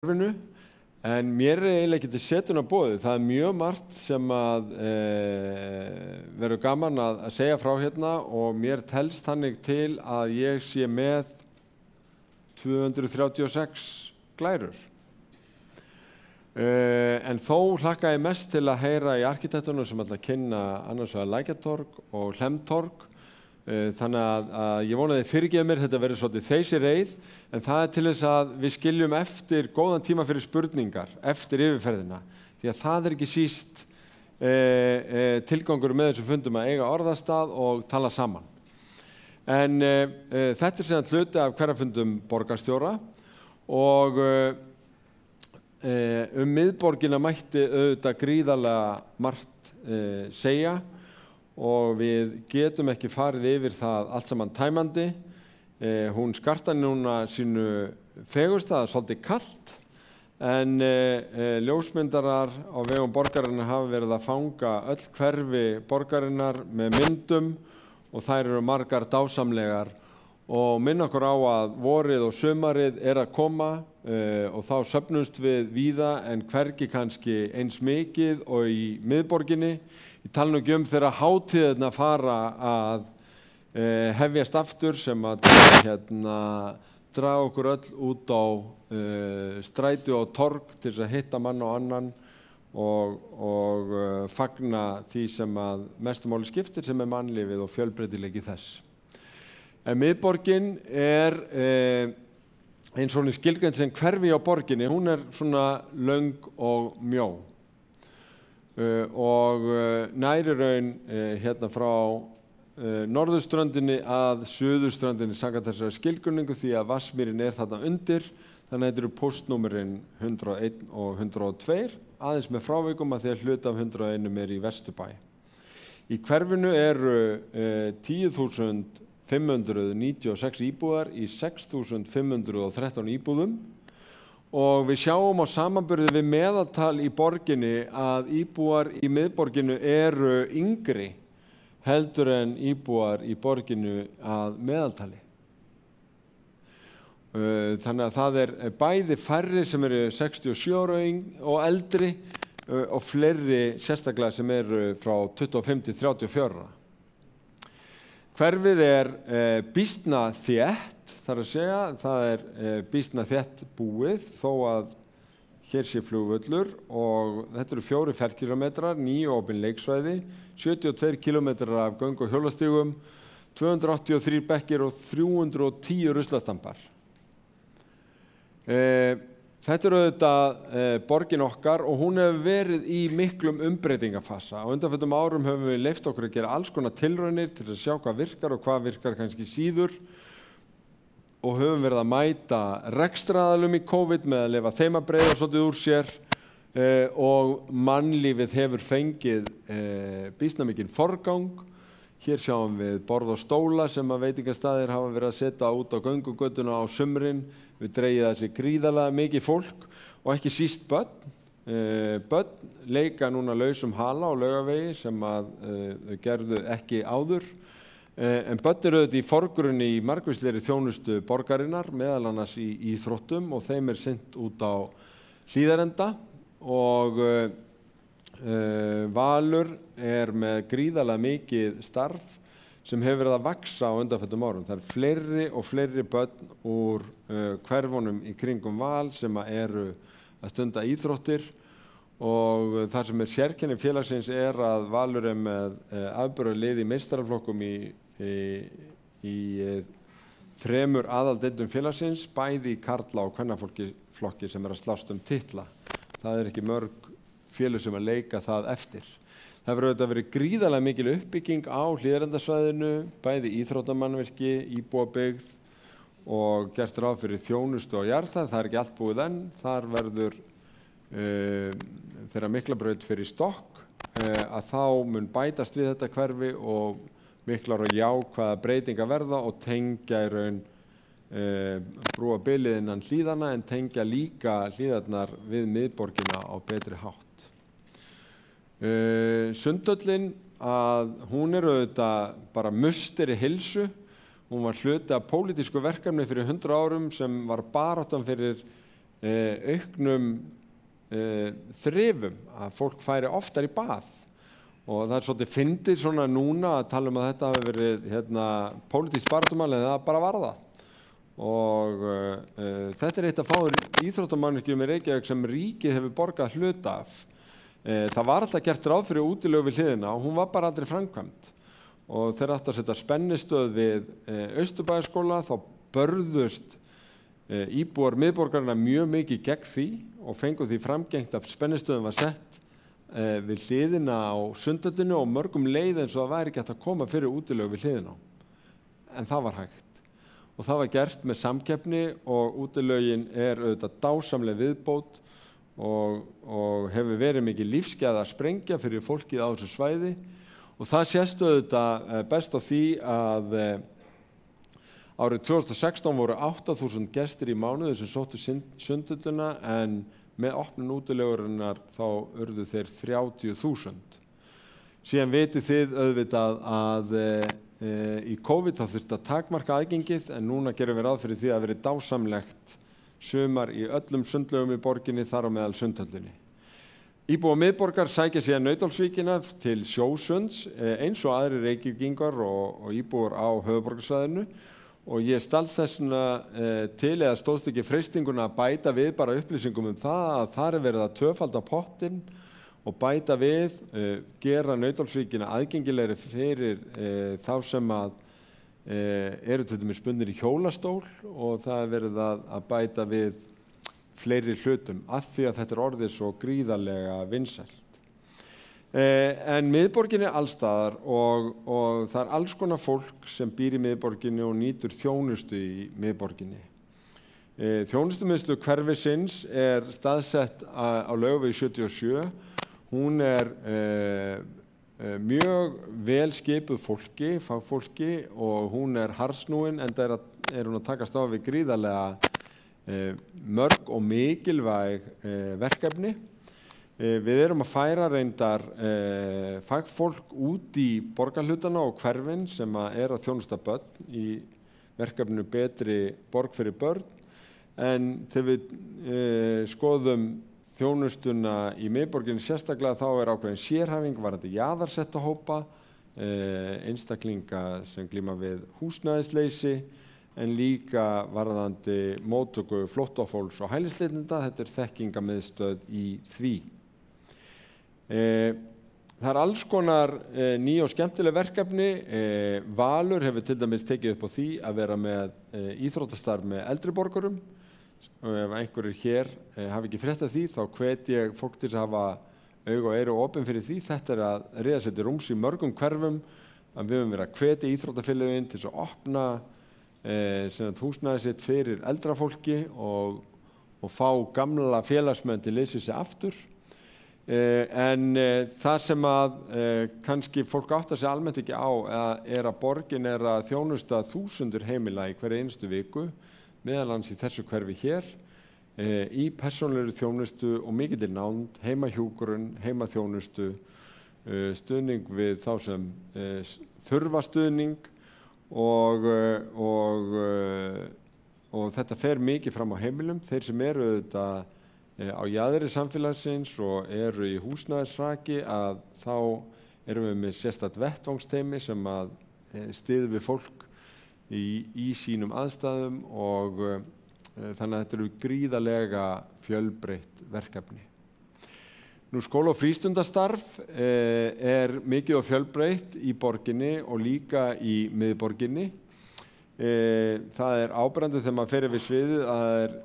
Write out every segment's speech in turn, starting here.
hverfinu, en mér eiginlega ekki til setuna boðið. Það mjög margt sem að verður gaman að segja frá hérna og mér telst þannig til að ég sé með 236 glærur. En þó hlakka ég mest til að heyra í arkitektunum sem ætla að kynna annars vegar Lækjartorg og Hlemmtorg. Þannig að ég vona að þið fyrirgefi mér, þetta verður svolítið þeysi reið, en það til þess að við skiljum eftir góðan tíma fyrir spurningar, eftir yfirferðina. Því að það ekki síst tilgangur með þessum fundum að eiga orðastað og tala saman. En þetta síðan hluti af hverjafundum borgarstjóra og miðborgina mætti auðvitað gríðarlega margt segja og við getum ekki farið yfir það allt saman tæmandi. Hún skartar núna sínu fegurst, það svolítið kalt, en ljósmyndarar á vegum borgarinnar hafa verið að fanga öll hverfi borgarinnar með myndum og þær eru margar dásamlegar og minna okkur á að vorið og sumarið að koma og þá söfnumst við víða en hvergi kannski eins mikið og í miðborginni. Ég tala nú ekki þegar hátíðirnar fara að hefjast aftur sem að draga okkur öll út á stræti og torg til þess að hitta mann og annan og fagna því sem að mestu máli skiptir sem mannlífið og fjölbreytileiki þess. En miðborgin eins og hún skilgreind sem hverfi á borginni, hún svona löng og mjó. Og næri raun hérna frá norðurströndinni að suðurströndinni samkvæmt þessari skilgreiningu því að Vatnsmýrin þarna undir, þannig að þetta eru póstnúmerin 101 og 102, aðeins með frávikum að því að hluti af 101 í Vesturbæ. Í hverfinu eru 10.596 íbúðar í 6.513 íbúðum. Og við sjáum á samanburði við meðaltal í borginni að íbúar í miðborginu eru yngri heldur en íbúar í borginu að meðaltali. Þannig að það bæði færri sem eru 67 ára og eldri og fleiri sérstaklega sem eru frá 25 til 34 ára. Hverfið býsna þétt, þar að segja, það býsna þétt búið þó að hér sé flugvöllur og þetta eru 4 ferkílómetrar, 9 opin leiksvæði, 72 kilometrar af göng- og hjólastígum, 283 bekkir og 310 ruslastampar. Þetta auðvitað borgin okkar og hún hefur verið í miklum umbreytingafasa. Á undanförnum árum höfum við leyft okkur að gera alls konar tilraunir til að sjá hvað virkar og hvað virkar kannski síður og höfum verið að mæta rekstraraðilum í COVID með að leyfa þeim að breiða svolítið úr sér og mannlífið hefur fengið býsna mikinn forgang. Hér sjáum við borð og stóla sem að veitingastaðir hafa verið að setja út á göngugötuna á sumrin. Við dregið þessi gríðarlega mikið fólk og ekki síst börn. Börn leika núna lausum hala á Laugavegi sem að þau gerðu ekki áður. En börn eru auðvitað í forgrunni í margvíslegri þjónustu borgarinnar, meðal annars í íþróttum og þeim sinnt út á Hlíðarenda og Valur með gríðarlega mikið starf sem hefur verið að vaxa á undanförnum árum. Það fleiri og fleiri börn úr hverfunum í kringum Val sem eru að stunda íþróttir og það sem sérkenni félagsins að Valur með afburðalið í meistaraflokkum í 3 aðaldeildum félagsins, bæði í karla- og kvennaflokki sem að slást titla. Það ekki mörg félög sem að leika það eftir. Það hefur auðvitað verið gríðarlega mikil uppbygging á Hlíðarendasvæðinu, bæði íþróttamannvirki, íbúabyggð og gert ráð fyrir þjónustu og jarðhæð. Það ekki allt búið enn. Þar verður þegar Miklabraut fer í stokk að þá mun bætast við þetta hverfi og miklar og jákvæða breytinga verða og tengja í raun brúa bilið innan hlíðana en tengja líka hlíðarnar við miðborgina á betri hátt. Sundhöllin hún auðvitað bara musteri heilsu. Hún var hluti af pólitísku verkefni fyrir 100 árum sem var baráttan fyrir auknum þrifum, að fólk færi oftar í bað. Og það svolítið fyndið svona núna að tala að þetta hafi verið pólitískt baráttumál, en það bara var það. Og þetta eitt að fáir íþróttamannvirkjum í Reykjavík sem ríkið hefur borgað hluta af. Það var alltaf gert ráð fyrir útilegu við hliðina og hún var bara aldrei framkvæmd. Og þeir áttu að setja spennistöð við Austurbæjarskóla, þá börðust íbúar miðborgarinnar mjög mikið gegn því og fengu því framgengt að spennistöðin var sett við hliðina á Sundhöllinu og mörgum leið eins og það væri ekki hægt að koma fyrir útilegu við hliðina. En það var hægt. Og það var gert með samkeppni og útilegin auðvitað dásamleg viðbót og hefur verið mikið lífsgæða að sprengja fyrir fólkið á þessu svæði. Og það sést auðvitað best á því að árið 2016 voru 8.000 gestir í mánuði sem sóttu Sundhöllina, en með opnun útilegurinnar þá urðu þeir 30.000. Síðan vitið þið auðvitað að í COVID þá þurfti að takmarka aðgengið, en núna gerum við ráð fyrir því að verið dásamlegt sumar í öllum sundlaugum í borginni, þar á meðal Sundhöllinni. Íbúar miðborgar sækja síðan Nauthólsvíkina til sjósunds eins og aðrir Reykvíkingar og íbúar á höfuðborgarsvæðinu. Og ég stalst þessuna til eða stóðst ekki freistinguna að bæta við bara upplýsingum það að þar verið að tvöfalda pottinn og bæta við, gera Nauthólsvíkina aðgengilegri fyrir þá sem eru til dæmis bundnir í hjólastól, og það verið að bæta við fleiri hlutum af því að þetta orðið svo gríðarlega vinsælt. En miðborginni allstaðar og það alls konar fólk sem býr í miðborginni og nýtur þjónustu í miðborginni. Þjónustumiðstöð hverfisins staðsett á Laugavegi 77. Hún mjög vel skipuð fólki, fagfólki, og hún harðsnúin, enda hún að takast á við gríðarlega mörg og mikilvæg verkefni. Við erum að færa reyndar fagfólk út í borgarhlutana og hverfin sem að þjónusta börn í verkefninu Betri borg fyrir börn. En þegar við skoðum þjónustuna í miðborginni sérstaklega, þá ákveðin sérhæfing varðandi jaðarsetta hópa, einstaklinga sem glíma við húsnæðisleysi, en líka varðandi móttöku flóttafólks og hælisleitenda. Þetta þekkingamiðstöð í því. Það alls konar ný og skemmtileg verkefni. Valur hefur til dæmis tekið upp á því að vera með íþróttastarf með eldri borgurum. Og ef einhverjir hér hafi ekki frétt af því, þá hvet ég fólk til að hafa augu og eyru opin fyrir því. Þetta að reiða sér til rúms í mörgum hverfum, að við höfum verið að hvetja íþróttafélögin til að opna húsnæði sitt fyrir eldra fólki og fá gamla félagsmenn til liðs við sig aftur. En það sem að kannski fólk áttar sig almennt ekki á að borgin að þjónusta 1000 heimila í hverja einustu viku, meðal annars í þessu hverfi hér, í persónulegri þjónustu og mikilli nánd, heimahjúkrun, heimaþjónustu, stuðning við þá sem þurfa stuðning og þetta fer mikið fram á heimilum. Þeir sem eru auðvitað á jaðri samfélagsins og eru í húsnæðishraki, að þá erum við með sérstakt vettvangsteymi sem að styður við fólk í sínum aðstæðum, og þannig að þetta eru gríðarlega fjölbreytt verkefni. Nú, skóla- og frístundastarf mikið og fjölbreytt í borginni og líka í miðborginni. Það áberandi þegar maður fer yfir sviðið að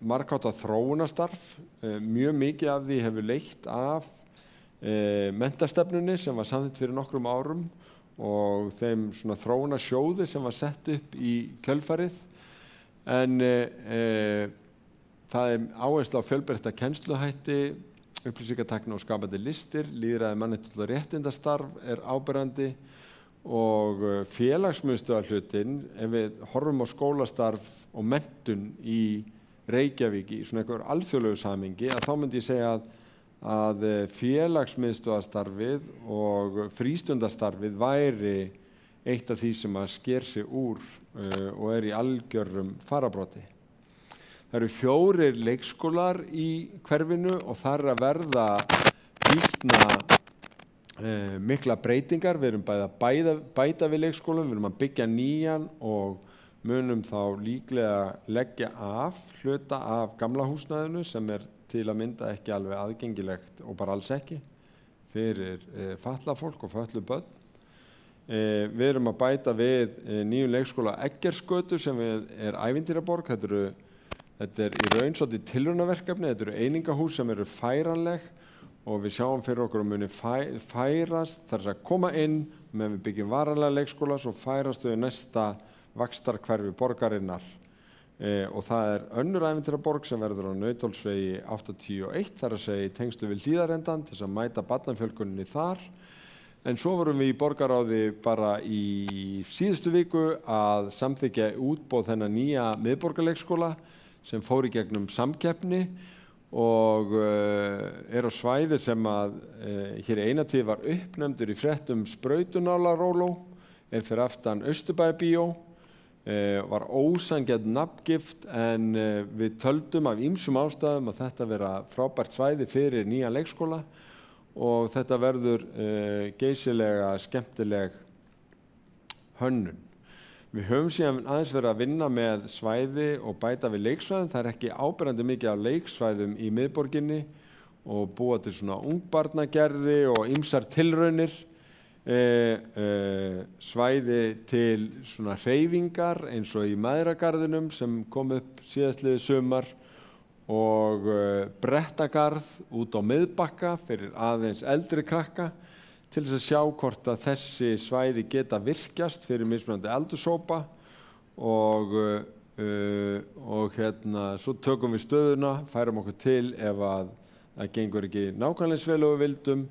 margháttað þróunarstarf. Mjög mikið af því hefur leitt af menntastefnunni sem var samþykkt fyrir nokkrum árum og þeim svona þróunarsjóði sem var sett upp í kjölfarið. En það áhersla á fjölbreytta kennsluhætti, upplýsingatækni og skapandi listir, lýðræði, mannréttinda og réttindastarf áberandi, og félagsmiðstöðarhlutinn, ef við horfum á skólastarf og menntun í Reykjavík í svona einhver alþjóðlegu samhengi, að þá myndi ég segja að félagsmiðstöðarstarfið og frístundastarfið væri eitt af því sem að sker sig úr og í algjörum fararbroddi. Það eru 4 leikskólar í hverfinu og það að verða býsna mikla breytingar. Við erum bæði að bæta við leikskólum, við erum að byggja nýjan og munum þá líklega leggja af hluta af gamla húsnæðinu sem til að mynda ekki alveg aðgengilegt og bara alls ekki fyrir fatlað fólk og fötluð börn. Við erum að bæta við nýjum leikskóla Eggertsgötu sem ævintýraborg. Þetta í raun svolítið tilraunaverkefni, þetta eru einingahús sem eru færanleg og við sjáum fyrir okkur að muni færast, þar að koma inn meðan við byggjum varanlega leikskóla, svo færast þau næsta vaxtarhverfi borgarinnar. Og það önnur ævintýraborg sem verður á Nauthólsvegi 81, þar að segja í tengslu við Hlíðarendann til þess að mæta barnafjölguninni þar. En svo vorum við í borgarráði bara í síðustu viku að samþykkja útboð þennan nýja miðborgarleikskóla sem fór í gegnum samkeppni og á svæði sem að hér eina tíð var uppnefndur í fréttum Sprautunáláróló, fyrir aftan Austurbæjarbíó. Var ósanngjarnt nafngift en við töldum af ýmsum ástæðum að þetta vera frábært svæði fyrir nýjan leikskóla og þetta verður geysilega skemmtileg hönnun. Við höfum síðan aðeins verið að vinna með svæði og bæta við leiksvæðum. Það ekki áberandi mikið af leiksvæðum í miðborginni og búa til svona ungbarnagerði og ýmsar tilraunir. Svæði til svona hreyfingar eins og í Mæðragarðinum sem kom upp síðastliðið sumar og brettagarð út á Miðbakka fyrir aðeins eldri krakka til þess að sjá hvort að þessi svæði geta virkjast fyrir mismunandi aldurshópa og svo tökum við stöðuna, færum okkur til ef að það gengur ekki nákvæmlega eins vel og við vildum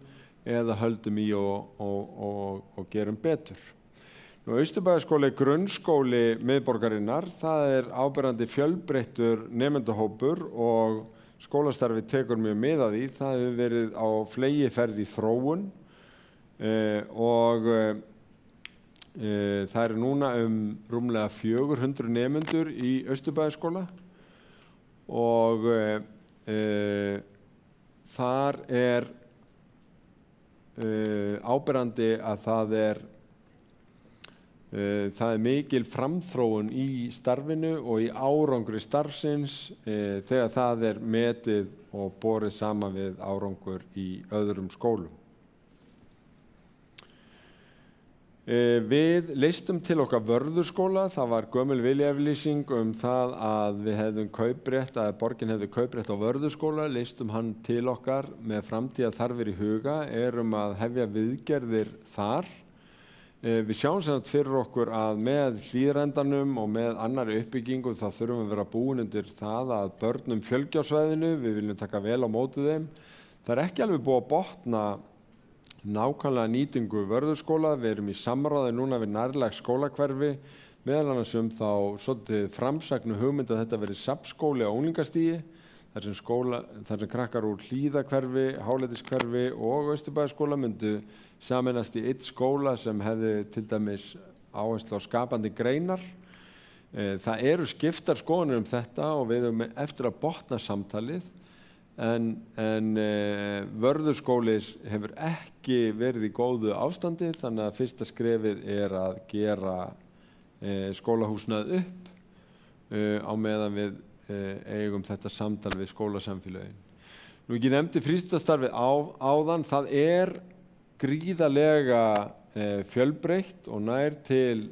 eða höldum í og gerum betur. Austurbæjarskóli grunnskóli miðborgarinnar, það áberandi fjölbreyttur nemendahópur og skólastarfið tekur mjög mið af því. Það hefur verið á fleygiferð í þróun og það núna rúmlega 400 nemendur í Austurbæjarskóla og þar áberandi að það mikil framþróun í starfinu og í árangri starfsins þegar það metið og borið saman við árangur í öðrum skólum. Við leystum til okkar vörðuskóla, það var gömul viljayfirlýsing það að við hefðum kauprétt, að borgin hefði kauprétt á vörðuskóla, leystum hann til okkar með framtíðarþarfir í huga, að hefja viðgerðir þar. Við sjáum sem fyrir okkur að með Hlíðarendanum og með annarri uppbyggingu þá þurfum við að vera búin undir það að börnum fjölgi á svæðinu, við viljum taka vel á móti þeim. Það ekki alveg búið að botna nákvæmlega nýtingu vörðuskóla. Við erum í samráði núna við nærlægt skólahverfi, meðal annars þá svolítið framsæknu hugmynd að þetta verði safnskóli á unglingastigi, þar sem krakkar úr Hlíðahverfi, Háleitiskverfi og Austurbæjarskóla myndu sameinast í einn skóla sem hefði til dæmis áherslu á skapandi greinar. Það skiptar skoðanir þetta og við höfum eftir að botna samtalið. En vörðuskóli hefur ekki verið í góðu ástandi, þannig að fyrsta skrefið að gera skólahúsnæð upp á meðan við eigum þetta samtal við skólasamfélögin. Ég nefndi frístundastarfið áðan, það gríðarlega fjölbreytt og nær til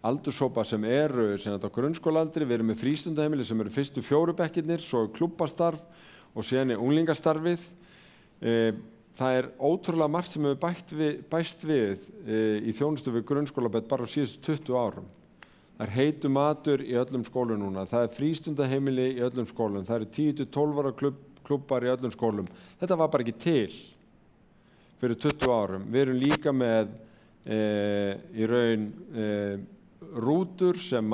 aldurshópa sem á grunnskólaaldri. Við erum með frístundaheimili sem fyrstu 4 bekkirnir, svo klúbbastarf og síðan unglingastarbið. Það ótrúlega margt sem hefur bæst við í þjónustu við grunnskólabörn bara á síðustu 20 árum. Það heitur matur í öllum skólum núna, það frístundaheimili í öllum skólum, það 10–12 ára klúbbar í öllum skólum. Þetta var bara ekki til fyrir 20 árum. Við erum líka með í raun rútur sem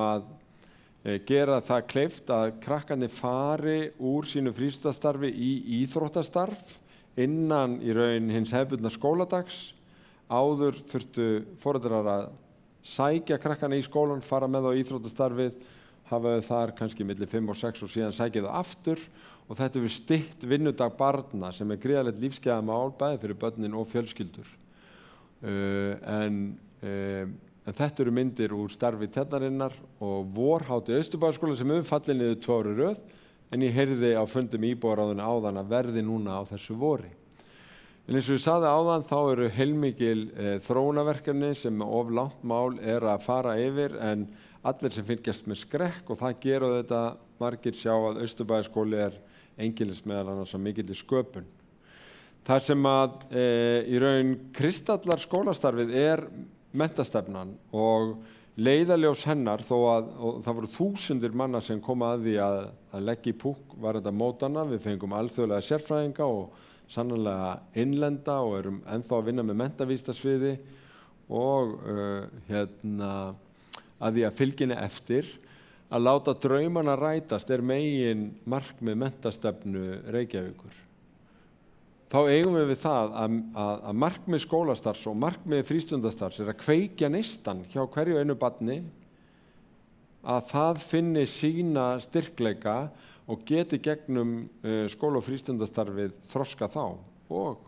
gera það kleift að krakkarnir fari úr sínu frístundastarfi í íþróttastarf innan í raun hins hefðbundna skóladags. Áður þurftu foreldrar að sækja krakkarna í skólann, fara með á íþróttastarfið, hafa þau þar kannski milli 5 og 6 og síðan sækja þau aftur og þetta við stytt vinnudag barna sem gríðarlegt lífsgæðamál bæði fyrir börnin og fjölskyldur. En þetta eru myndir úr starfi Tjarnarinnar og vorhátíð Austurbæjarskóla sem fallið niður 2 ári röð en ég heyrði á fundum íbúaráðinu áðan að verði núna á þessu vori. En eins og ég sagði áðan þá eru heilmikil þróunarverkefni sem of langt mál að fara yfir en allir sem fylgjast með skrekk og það gera þetta margir sjá að Austurbæjarskóli einkennis meðal annars af mikilli sköpun. Það sem í raun kristallar skólastarfið menntastefnan og leiðarljós hennar þó að það voru þúsundir manna sem koma að því að leggja í púkk var þetta mótana. Við fengum alþjóðlega sérfræðinga og sannarlega innlenda og erum ennþá að vinna með menntavísindasviði og að því að fylginni eftir að láta draumana rætast megin markmið menntastefnu Reykjavíkur. Þá eigum við það að markmið skólastarfs og markmið frístundastarfs að kveikja neistan hjá hverju einu barni að það finni sína styrkleika og geti gegnum skóla- og frístundastarfið þroska þá og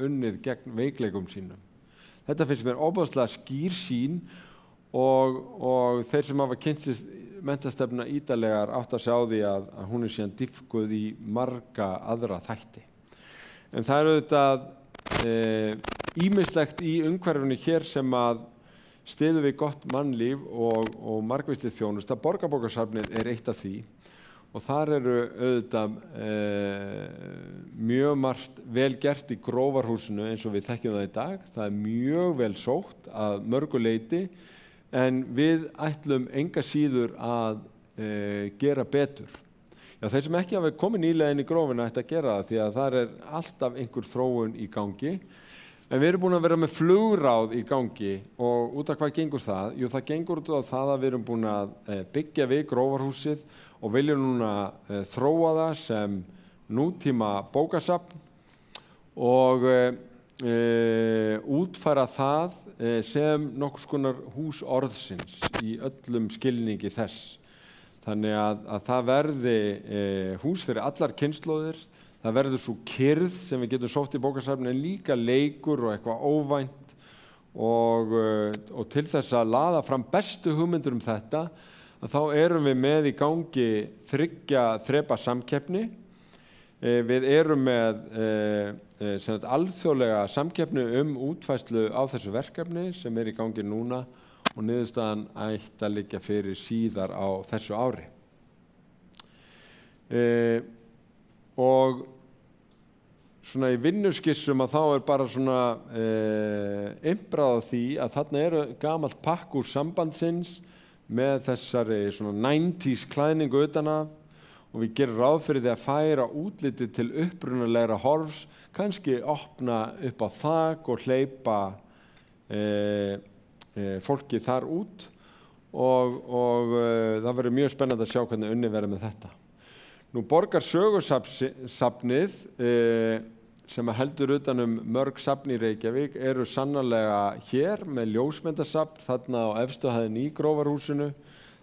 unnið gegn veikleikum sínum. Þetta finnst mér ofboðslega skýr sýn og þeir sem hafa kynnt sér menntastefnuna ítarlegar átt að sjá því að hún síðan dýpkuð í marga aðra þætti. En það auðvitað ýmislegt í umhverfinu hér sem að styður við gott mannlíf og margvísleg þjónusta. Borgarbókasafnið eitt af því og þar eru auðvitað mjög margt vel gert í Grófarhúsinu eins og við þekkjum það í dag. Það mjög vel sótt að mörgu leyti en við ætlum enga síður að gera betur. Já, þeir sem ekki hafa komið nýlega inn í Grófina ætti að gera það því að þar alltaf einhver þróun í gangi. En við erum búin að vera með flugráð í gangi og út af hvað gengur það? Jú, það gengur út af það að við erum búin að byggja við Grófarhúsið og viljum núna þróa það sem nútíma bókasafn og útfæra það sem nokkurs konar hús orðsins í öllum skilningi þess. Þannig að það verði hús fyrir allar kynslóðir, það verður svo kyrrð sem við getum sótt í bókasafni en líka leikur og eitthvað óvænt og til þess að laða fram bestu hugmyndir þetta að þá erum við með í gangi 3 þrepa samkeppni. Við erum með alþjóðlega samkeppni útfærslu á þessu verkefni sem í gangi núna og niðurstaðan ætti að liggja fyrir síðar á þessu ári. Og svona í vinnuskissum að þá bara svona imbrað á því að þarna gamalt pakk úr sambandsins með þessari svona 90s klæðningu utanaf og við gerum ráð fyrir því að færa útlitið til upprunalegra horfs, kannski opna upp á þak og hleypa fólki þar út og það verður mjög spennandi að sjá hvernig unnið verður með þetta. Nú Borgarsögusafnið sem heldur utan mörg safn í Reykjavík eru sannarlega hér með ljósmyndasafn þarna á efstu hæðinni í Grófarhúsinu.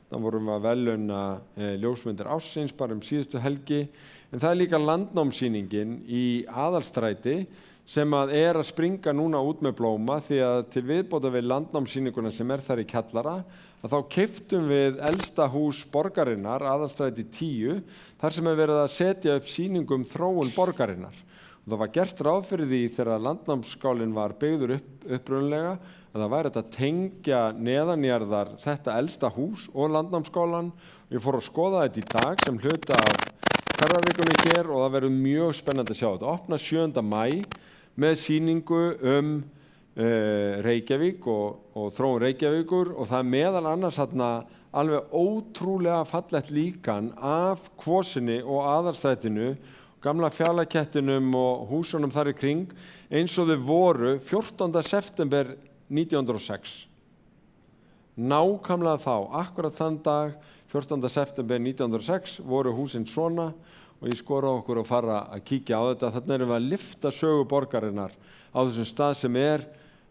Það vorum að verðlauna ljósmyndir ársins bara síðustu helgi. En það líka landnámssýningin í Aðalstræti sem að springa núna út með blóma því að til viðbótar við landnámssýninguna sem þar í kjallara að þá keyptum við elsta hús borgarinnar, Aðalstræti 10, þar sem verið að setja upp sýningu þróun borgarinnar. Og það var gert ráð fyrir því þegar landnámsskálinn var byggður upprunalega að það væri að tengja neðanjarðar þetta elsta hús og landnámsskálann. Ég fór að skoða þetta í dag sem hluta af Karvavíkunni hér og það verður mjög spennandi að sjá þetta. Opna 7. maí með sýningu Reykjavík og þróun Reykjavíkur og það meðal annars alveg ótrúlega fallegt líkan af Kvosinni og Aðalstrætinu, gamla Fjalakettinum og húsunum þar í kring eins og þau voru 14. september 1906. Nákvæmlega þá, akkurat þann dag, 14. september 1906, voru húsin svona og ég skora okkur að fara að kíkja á þetta. Þarna erum við að lyfta sögu borgarinnar á þessum stað sem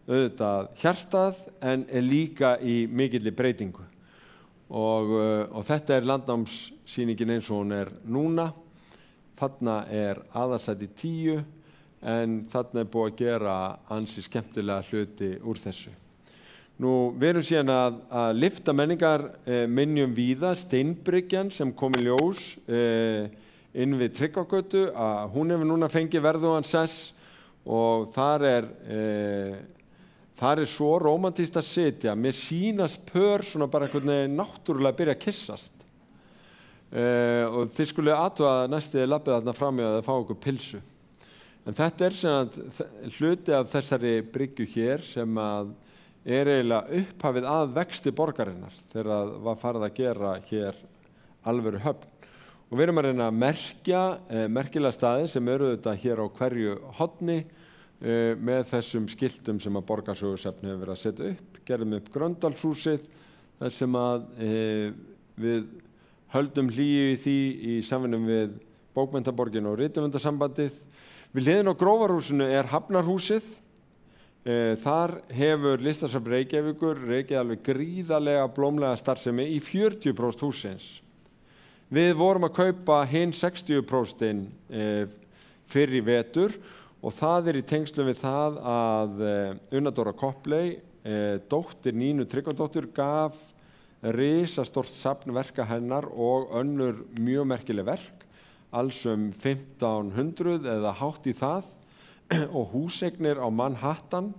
auðvitað hjartað en líka í mikilli breytingu. og þetta landnámssýningin eins og hún núna. Þarna aðalsæti 10 en þarna búið að gera ansi skemmtilega hluti úr þessu. Nú, við erum síðan að lyfta menningar minjum víða, Steinbryggjan sem kom í ljós inn við Tryggvagötu, að hún hefur núna fengið verðugan sess og þar svo rómantískt að sitja. Mér sýnast pör svona bara einhvern veginn náttúrulega að byrja að kyssast. Og þið skulle athuga að næstiði labbið þarna fram í að fá okkur pilsu. En þetta hluti af þessari bryggju hér sem eiginlega upphafið að vexti borgarinnar þegar var farið að gera hér alvöru höfn. Og við erum að reyna að merkja merkilega staði sem eru þetta hér á hverju horni með þessum skiltum sem að Borgarsögusafn hefur verið að setja upp. Gerðum upp Gröndalshúsið þar sem við höldum hlýju í því í samvinnum við Bókmenntaborgin og Rithöfundasambandið. Við hliðina á Grófarhúsinu Hafnarhúsið. Þar hefur Listasafn Reykjavíkur rekið alveg gríðarlega blómlega starfsemi í 40% hússins. Við vorum að kaupa hinn 60% fyrir í vetur og það í tengslum við það að Una Dóra Kopley, dóttir Nínu Tryggvadóttur, gaf risastórt safn verka hennar og önnur mjög merkileg verk, alls 1500 eða hátt í það, og húseignir á Manhattan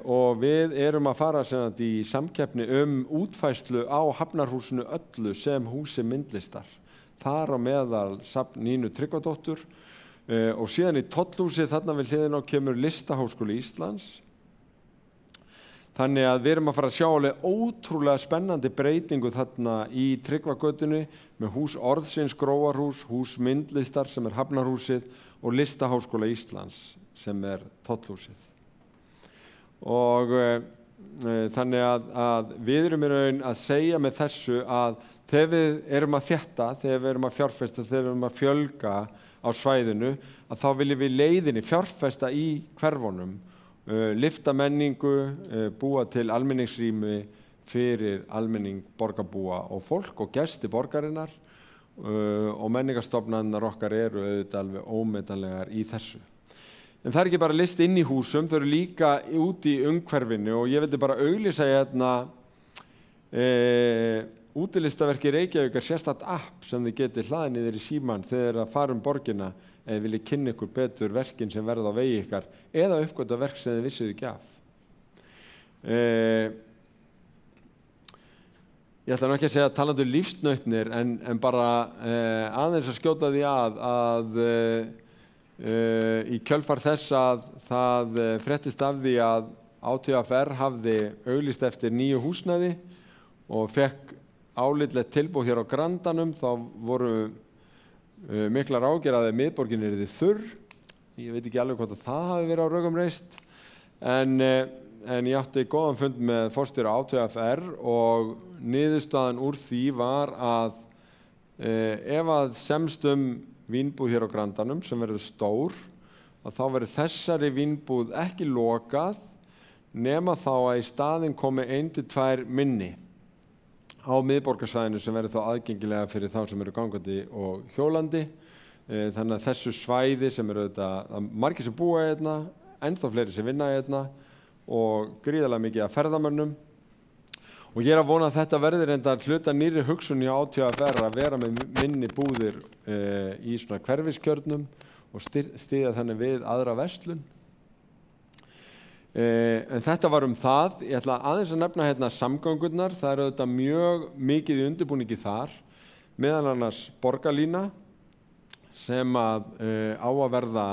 og við erum að fara í samkeppni útfærslu á Hafnarhúsinu öllu sem húsi myndlistar. Þar á meðal safn Nínu Tryggvadóttur og síðan í Tollhúsi þarna við hliðina á kemur Listaháskóli Íslands. Þannig að við erum að fara að sjá alveg ótrúlega spennandi breytingu þarna í Tryggvagötunni með hús orðsins Grófarhús, hús myndlistar sem Hafnarhúsið og Listaháskóla Íslands sem Tollhúsið. Og þannig að við erum í raun að segja með þessu að þegar við erum að þétta, þegar við erum að fjárfesta, þegar við erum að fjölga á svæðinu, að þá viljum við leiðinni fjárfesta í hverfunum, lyfta menningu, búa til almenningsrými fyrir almenning, borgarbúa og fólk og gesti borgarinnar og menningarstofnanir okkar eru auðvitað alveg ómetanlegar í þessu. En það ekki bara list inn í húsum, þau eru líka út í umhverfinu og ég vildi bara auglýsa hérna útilistaverki Reykjavík sérstakt app sem þið getið hlaðið niður í símann þegar að fara borgina eða viljið kynna ykkur betur verkin sem verða á vegi ykkar eða uppgöta verk sem þið vissuð ekki af. Ég ætla nú ekki að segja talandi lífsnautnir en bara aðeins að skjóta því að í kjölfar þess að það fréttist af því að ÁTVR hafði auglýst eftir nýju húsnæði og fekk álitlegt tilboð hér á Grandanum, þá voru miklar ágjur að miðborgin yrði þurr. Ég veit ekki alveg hvort að það hafi verið á rökum reist en ég átti góðan fund með forstjóra ÁTVR og niðurstaðan úr því var að ef að semst vínbúð hér á Grandanum sem verður stór, að þá verður þessari vínbúð ekki lokað nema þá að í staðinn komi 1 til 2 minni á miðborgarsvæðinu sem verður þá aðgengilega fyrir þá sem eru gangandi og hjólandi. Þannig að þessu svæði sem eru margir sem búa hérna, ennþá fleiri sem vinna hérna og gríðarlega mikið af ferðamönnum. Og ég að vona að þetta verði reyndar hluta nýrri hugsun í ÁTVR að vera með minni búðir í svona hverfiskjörnum og styðja þannig við aðra verslun. En þetta var það. Ég ætla aðeins að nefna hérna samgöngurnar. Það eru mjög mikið í undirbúningi þar, meðal annars borgarlína sem á að verða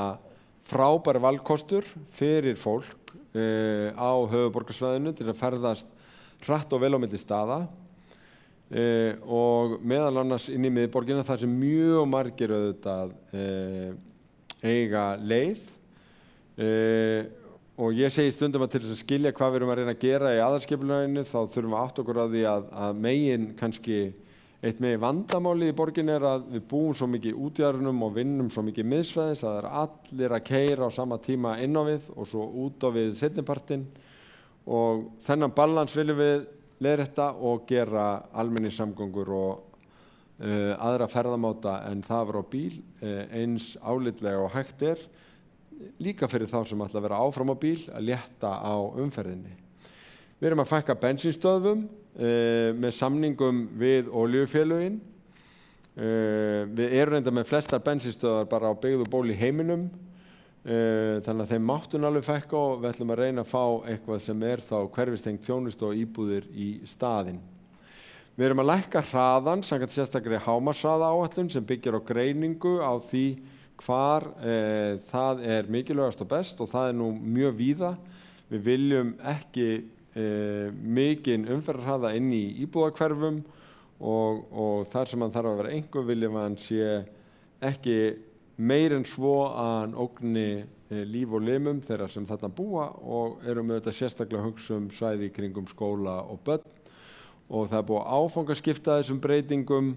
frábær valkostur fyrir fólk á höfuðborgarsvæðinu til að ferðast hratt og vel á milli staða og meðal annars inn í miðborgina þar sem mjög margir eiga leið og ég segi stundum að til þess að skilja hvað við erum að reyna að gera í aðalskipulaginu þá þurfum við að átta okkur á því að megin kannski eitt megin vandamáli í borginni að við búum svo mikið í útjaðrinum og vinnum svo mikið miðsvæðis að það allir að keyra á sama tíma inn á við og svo út á við seinnipartinn og þennan balans viljum við leiðrétta og gera almenningssamgöngur og aðra ferðamáta en það var á bíl eins álitlega og hægt líka fyrir þá sem ætla að vera áfram á bíl að létta á umferðinni. Við erum að fækka bensínstöðvum með samningum við olíufélögin. Við erum reynda með flestar bensínstöðvar bara á byggðu ból í heiminum, þannig að þeim máttun alveg fækka og við ætlum að reyna að fá eitthvað sem þá hverfistengt þjónustu og íbúðir í staðinn. Við erum að lækka hraðan samkvæmt sérstakri hámarkshraðaáætlun sem byggir á greiningu á því hvar það mikilvægast og best, og það nú mjög víða. Við viljum ekki mikinn umferðarhraða inn í íbúðahverfum og þar sem hann þarf að vera einhver viljum að hann sé ekki meir en svo að hann ógni líf og limum þeirra sem þarna búa, og erum auðvitað sérstaklega að hugsa svæði í kringum skóla og börn, og það búið að áfangaskipta þessum breytingum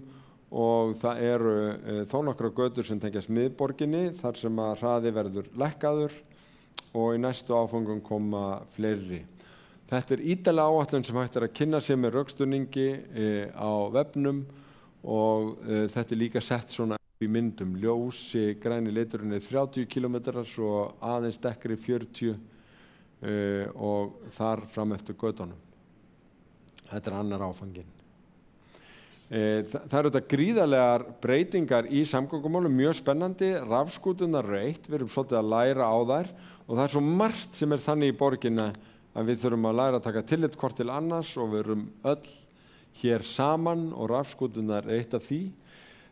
og það eru þó nokkrar götur sem tengjast miðborginni þar sem að hraði verður lækkaður og í næstu áfangum koma fleiri. Þetta ítarleg áætlun sem hægt að kynna sér með rökstuðningi á vefnum, og þetta líka sett svona upp í myndum. Ljósi græni liturinn 30 km og aðeins dekkri 40 og þar fram eftir götunum. Þetta annar áfanginn. Það eru þetta gríðarlegar breytingar í samgöngumálum, mjög spennandi. Rafskúturnar eru eitt, við erum svolítið að læra á þær, og það svo margt sem þannig í borginni að við þurfum að læra að taka tillit hvort til annars, og við erum öll hér saman og rafskúturnar eitt af því.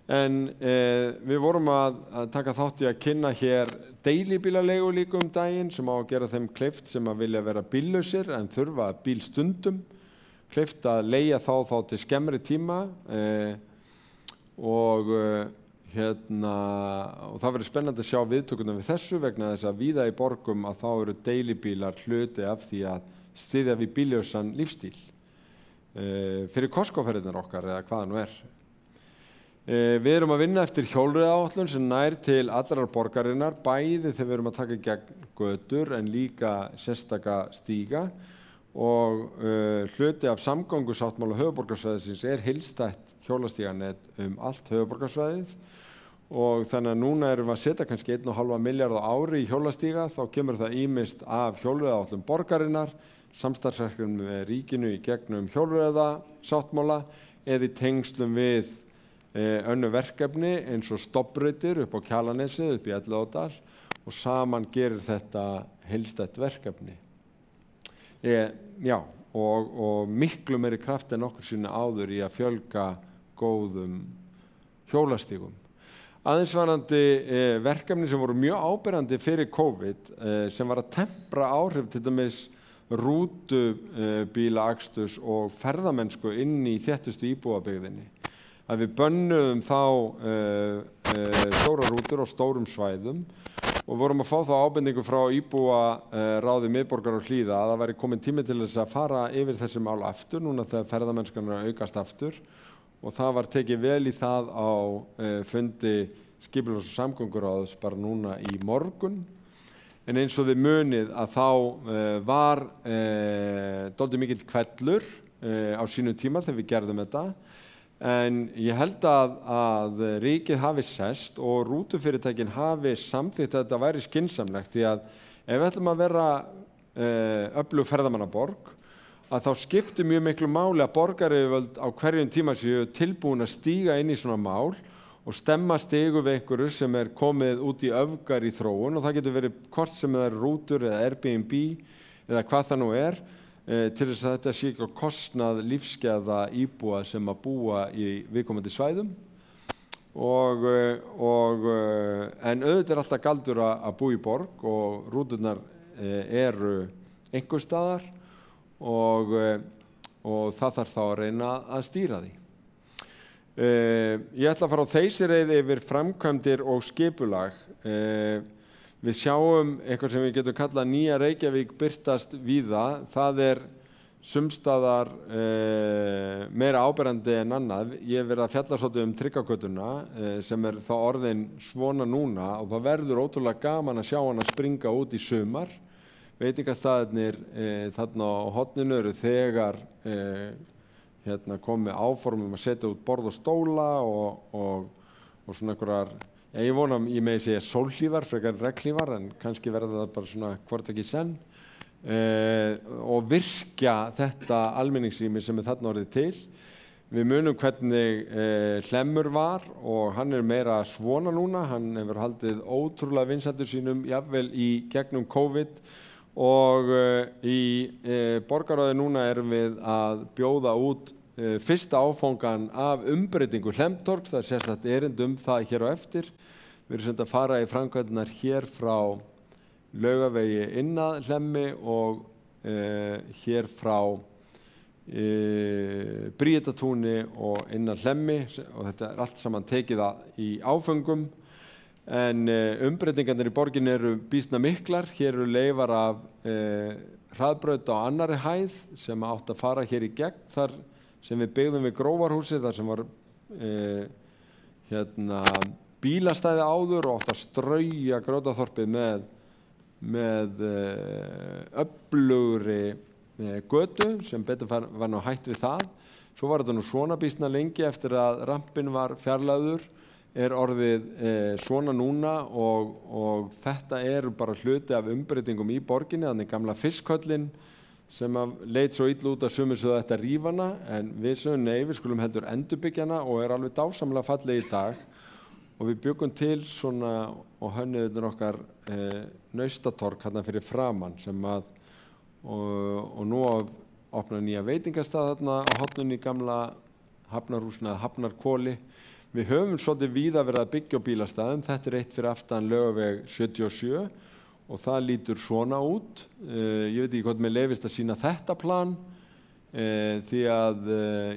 En við vorum að taka þátt í að kynna hér deilibílaleigu líka daginn sem á að gera þeim kleift sem að vilja vera bíllausir en þurfa bílstundum, kleift að leigja þá til skemmri tíma og það verður spennandi að sjá viðtökurnar við þessu vegna þess að víða í borgum að þá eru deilibílar hluti af því að styðja við bíllausan lífstíl fyrir Costco-ferðirnar okkar eða hvaða nú Við erum að vinna eftir hjólreiðaáætlun sem nær til allrar borgarinnar, bæði þegar við erum að taka gegn götur en líka sérstaka stíga, og hluti af samgöngusáttmála höfuðborgarsvæðisins heildstætt hjólastíganet allt höfuðborgarsvæðið, og þannig að núna erum við að setja kannski 1,5 milljarð á ári í hjólastíga. Þá kemur það ýmist af hjólreiðaáætlun borgarinnar, samstarfsverkefnum með ríkinu í gegnum hjólreiðasáttmála eða í tengslum við önnur verkefni eins og stofnbrautir upp á Kjalarnesið, upp í Elliðaárdal, og saman gerir þetta heildstætt verkefni. Og miklu meiri kraft en nokkur sinni áður í að fjölga góðum hjólastígum. Aðeins varðandi verkefni sem voru mjög áberandi fyrir COVID sem var að tempra áhrif til dæmis rútubílaaksturs og ferðamennsku inn í þéttustu íbúabyggðinni. Að við bönnuðum þá stórar rútur á stórum svæðum og vorum að fá þá ábendingu frá íbúaráði miðborgar og Hlíða að það væri komin tími til þess að fara yfir þessi mál aftur núna þegar ferðamennskan aukast aftur, og það var tekið vel í það á fundi skipulags- og samgönguráðs bara núna í morgun. En eins og þið munið að þá var dálítið mikill hvellur á sínu tíma þegar við gerðum þetta. En ég held að ríkið hafi sest og rútufyrirtækin hafi samþykkt að þetta væri skynsamlegt, því að ef við ætlum að vera öflug ferðamannaborg, að þá skiptir mjög miklu máli að borgaryfirvöld á hverjum tíma séu tilbúin að stíga inn í svona mál og stemma stigu við einhverju sem komið út í öfgar í þróun, og það getur verið hvort sem það rútur eða Airbnb eða hvað það nú til þess að þetta sé ekki á kostnað lífsgæða íbúa sem að búa í viðkomandi svæðum. En auðvitað alltaf galdur að búa í borg og rúturnar eru einhvers staðar, og það þarf þá að reyna að stýra því. Ég ætla að fara á Þeysireið yfir framkvæmdir og skipulag. Við sjáum eitthvað sem við getum kallað Nýja Reykjavík birtast víða. Það sums staðar meira áberandi en annað. Ég hef verið að fjalla svolítið Tryggvagötuna sem þá orðin svona núna, og það verður ótrúlega gaman að sjá hana springa út í sumar. veitingastaðirnir þarna á horninu eru þegar komið áformum að setja út borð og stóla og svona einhverjar, ég vona ég megi segja sólhlífar frekar en regnhlífar, en kannski verða það bara svona hvort ekki senn, og virkja þetta almenningsrými sem þarna orðið til. Við munum hvernig Hlemmur var og hann meira svona núna, hann hefur haldið ótrúlega vinsældur sínum jafnvel í gegnum COVID og í borgarráði núna erum við að bjóða út fyrsta áfangan af umbreytingu Hlemmtorgs, það sérstakt erindi það hér á eftir. Við erum sem að fara í framkvæmdirnar hér frá Laugavegi inn að Hlemmi og hér frá Bríetatúni og inn að Hlemmi, og þetta allt saman tekið í áföngum. En umbreytingarnir í borginni eru býsna miklar. Hér eru leifar af hraðbraut á annarri hæð sem átt að fara hér í gegn, þar sem við byggðum við Grófarhúsið, þar sem var bílastæði áður og átt að strauja Grótaþorpið með öflugri götu sem betur var nú hætt við það. Svo var þetta nú svona býsna lengi eftir að rampinn var fjarlægður, orðið svona núna og þetta bara hluti af umbreytingum í borginni. Þannig gamla fiskhöllin sem leit svo illa út að sumir sögðu að þetta rífa hana, en við sögum nei, við skulum heldur endurbyggja hana og alveg dásamlega falleg í dag. Og við bjuggum til svona og hönnuðurnir okkar Naustatorg hérna fyrir framan sem og nú opna nýja veitingastað þarna á horninu í gamla hafnarhúsinu, Hafnarkoli. Við höfum svolítið víða verið að byggja á bílastæðum. Þetta eitt fyrir aftan Laugaveg 77 og það lítur svona út. Ég veit ekki hvort mér leyfist að sýna þetta plan, því að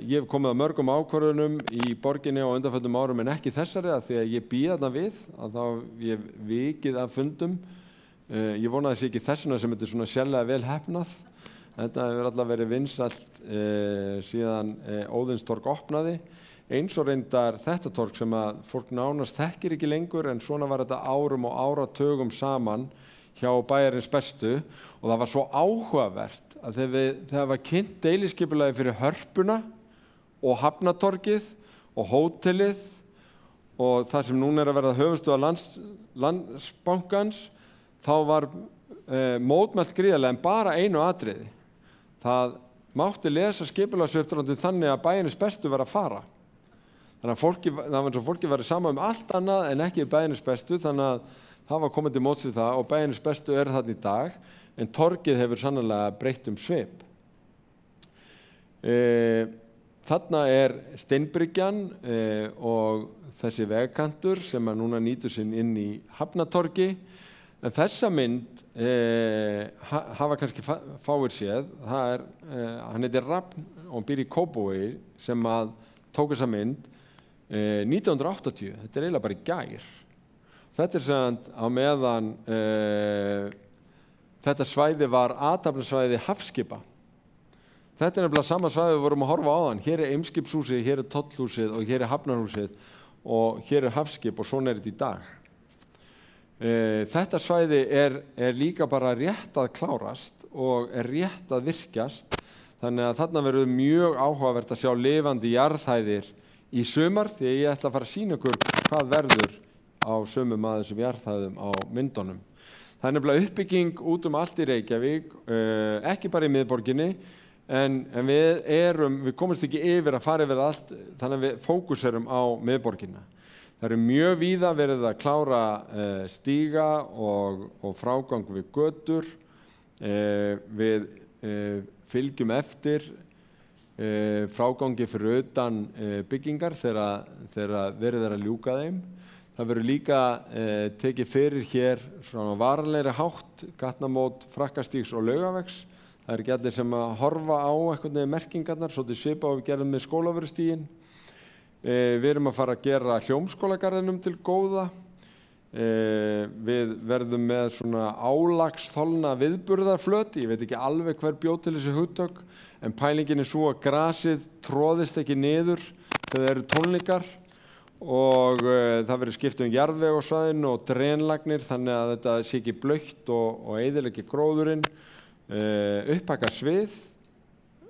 ég hef komið að mörgum ákvörðunum í borginni á undanförnum árum en ekki þessari, að því að ég bý þarna við, að þá ég hef vikið af fundum. Ég vona þessi ekki þessuna sem þetta svona sérlega vel heppnað. Þetta hefur alltaf verið vinsælt síðan Óðinstorg opnaði. Eins og reyndar þetta torg sem að fólk nánast þekkir ekki lengur, en svona var þetta árum og áratugum saman hjá Bæjarins bestu, og það var svo áhugavert að þegar var kynnt deiliskipulagið fyrir Hörpuna og Hafnatorgið og hótelið og það sem núna að verða höfuðstöð Landsbankans, þá var mótmælt gríðarlega en bara einu atriði. Það mátti lesa skipulagsuppdráttin þannig að Bæjarins bestu var að fara. Þannig að það var eins og fólki væri sama allt annað en ekki Bæjarins bestu, þannig að það var komið til móts við það og Bæjarins bestu þarna í dag, en torgið hefur sannarlega breytt svip. Þarna Steinbryggjan og þessi vegkantur sem að núna nýtur sín inn í Hafnatorgi. En þessa mynd hafa kannski fáir séð. Hann heitir Rafn og hann býr í Kópavogi sem að tók þessa mynd 1980. Þetta eiginlega bara í gær. Þetta sem á meðan þetta svæði var athafnasvæði hafskipa. Þetta nefnilega sama svæði við vorum að horfa á þann. Hér Eimskipshúsið, hér Tollhúsið og hér Hafnarhúsið og hér hafskip og svona þetta í dag. Þetta svæði líka bara rétt að klárast og rétt að virkjast, þannig að þarna verður mjög áhugavert að sjá lifandi jarðhæðir í sumar, því að ég ætla að fara að sýna ykkur hvað verður á sumum að þessum jarðhæðum á myndunum. Það nefnilega uppbygging út allt í Reykjavík, ekki bara í miðborginni, en við komumst ekki yfir að fara yfir allt, þannig að við fókuserum á miðborginna. Það mjög víða verið að klára stíga og frágang við götur. Við fylgjum eftir frágangi fyrir utan byggingar þegar verið að ljúka þeim. Það verður líka tekið fyrir hér svona varanlegri hátt, gatnamót Frakkastígs og Laugavegs. Það ekki allir sem að horfa á einhvern veginn merkingarnar, svolítið svipað og við gerðum með Skólavörðustíginn. Við erum að fara að gera Hljómskólagarðinum til góða. Við verðum með svona álagsþolna viðburðarflöt. Ég veit ekki alveg hver bjó til þessi hugtök, en pælingin svo að grasið tróðist ekki niður þegar það eru tónleikar. og það verður skipt jarðveg á svæðinu og drenlagnir þannig að þetta sé ekki blautt og eyðileggi gróðurinn, upphækka svið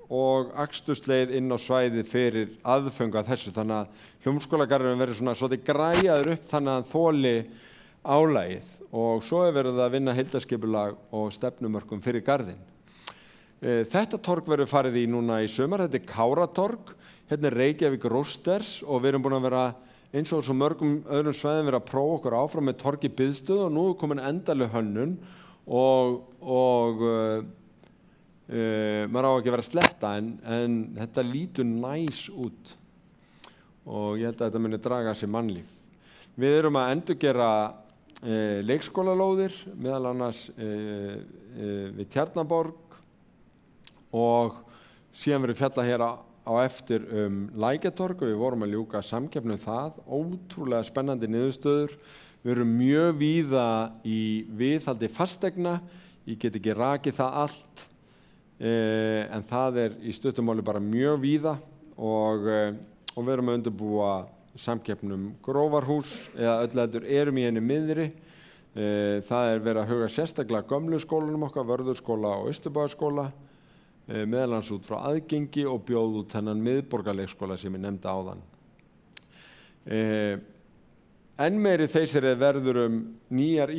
og akstursleið inn á svæðið fyrir aðföng að þessu, þannig að hljómskólagarðurinn verður svona svolítið græjaður upp þannig að hann þoli álagið og svo verið að vinna heildarskipulag og stefnumörkum fyrir garðinn. Þetta torg verður farið í núna í sumar, þetta Káratorg, hérna Reykjavík Roasters og við erum búin að vera eins og svo mörgum öðrum svæðum verið að prófa okkur áfram með torg í biðstöð og nú komin endaleg hönnun og maður á ekki að vera að sletta en þetta lítur næs út og ég held að þetta muni draga sér mannlíf. Við erum að endurgera leikskólalóðir, meðal annars við Tjarnarborg og síðan verður fjallað hér á eftir Lækjartorg og við vorum að ljúka samkeppni það, ótrúlega spennandi niðurstöður. Við erum mjög víða í viðhaldi fasteigna, ég get ekki rakið það allt, en það í stuttumáli bara mjög víða og við erum að undirbúa samkeppnum Grófarhús eða öll heldur erum í henni miðri. Það verið að huga sérstaklega gömlu skólanum okkar, Vörðurskóla og Austurbæjarskóla, meðal annars út frá aðgengi og bjóð út þennan miðborgarleikskóla sem ég nefndi áðan. Enn meiri þeir verður nýjar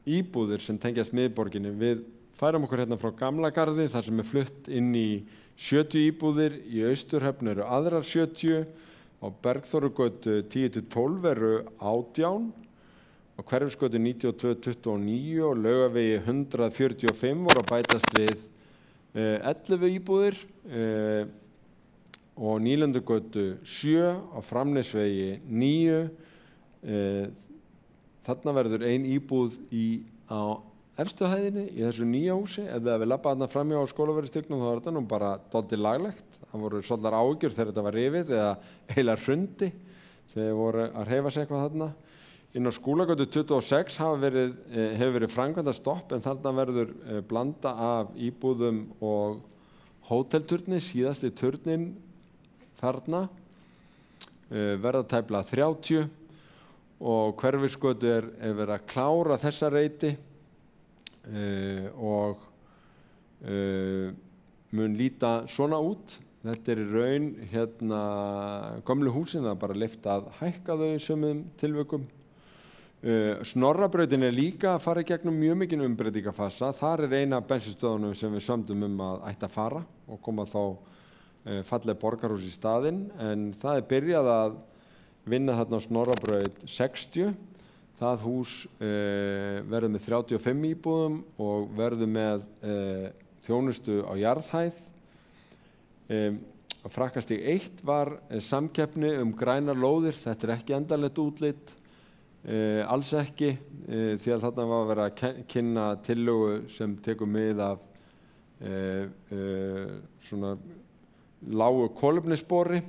íbúðir sem tengjast miðborginni. Við færum okkur hérna frá Gamla Garði þar sem flutt inn í 70 íbúðir, í Austurhöfn eru aðrar 70, á Bergþórugötu 10-12 eru 18, á Hverfisgötu 92-29 og Laugavegi 145 voru að bætast við 11 íbúðir og Nýlendugötu 7, á Framnesvegi 9. Þarna verður ein íbúð á efstu hæðinni í þessu nýja húsi. Ef við labba þarna framhjá á Skólavörðustykknum þá var þetta nú bara dálítið laglegt. Það voru svolítið áhyggjur þegar þetta var rifið eða eiginlega hrundi þegar voru að hreyfa sig eitthvað þarna. Inn á Skúlagötu 26 hefur verið framkvæmdastopp en þarna verður blanda af íbúðum og hótelturni, síðasti turnin þarna verða tæplega 30 og Hverfisgötu verið að klára þessa reiti og mun líta svona út. Þetta í raun hérna gömlu húsin, það bara leyft að hækka þau í sumum tilvikum. Snorrabrautin líka að fara í gegnum mjög mikinn umbreytingafasa. Þar eina af bensinstöðunum sem við sömdum að ætti að fara og koma þá falleg borgarhús í staðinn, en það byrjað að vinna þarna á Snorrabraut 60. Það hús verður með 35 íbúðum og verður með þjónustu á jarðhæð. Frakkastig 1 var samkeppni grænar lóðir, þetta ekki endanlegt útlit. Alls ekki, því að þarna var að vera að kynna tillögu sem tekur mið af svona lágu kolefnisspori.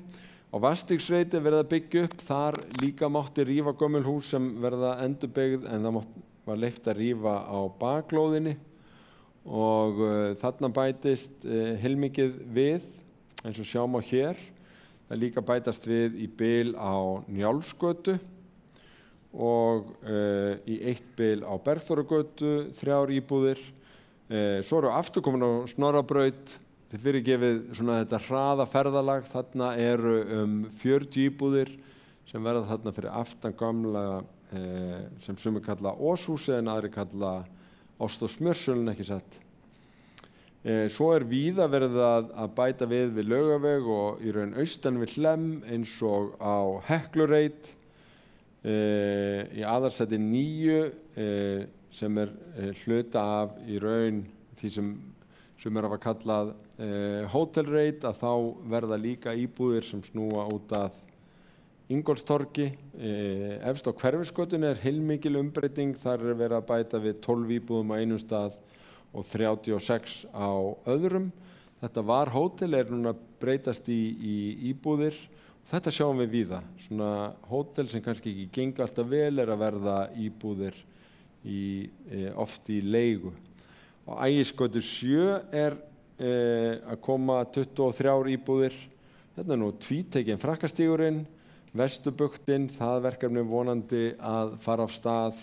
Á Vatnstígsreiti verið að byggja upp, þar líka mátti rífa gömul hús sem verða endurbyggð en það var leyft að rífa á baklóðinni og þarna bætist heilmikið við eins og sjáum á hér. Það líka bætast við í bil á Njálsgötu og í eitt bil á Bergþórugötu 3 íbúðir. Svo eru aftur komin á Snorrabraut, þið fyrirgefið svona þetta hraða ferðalag, þarna eru 40 íbúðir sem verða þarna fyrir aftan gamla sem sumir kalla Óshúsið en aðrir kalla Ost- og Smjörsölun, ekki satt. Svo víða verið að bæta við Laugaveg og í raun austan við Hlemm eins og á Heklureit. Í aðalsæti 9 sem hluta af í raun því sem hafa kallað hótelreit, að þá verða líka íbúðir sem snúa út að Ingólfstorgi. Efst á Hverfisgötunni heilmikil umbreyting, þar verið að bæta við 12 íbúðum á einum stað og 36 á öðrum. Þetta var hótel, núna breytast í íbúðir. Þetta sjáum við víða, svona hótel sem kannski ekki gengur alltaf vel að verða íbúðir oft í leigu. Á Ægisgötu 7 að koma 23 íbúðir. Þetta nú tvítekinn Frakkastígurinn, Vesturbuktin, það verkefni vonandi að fara af stað.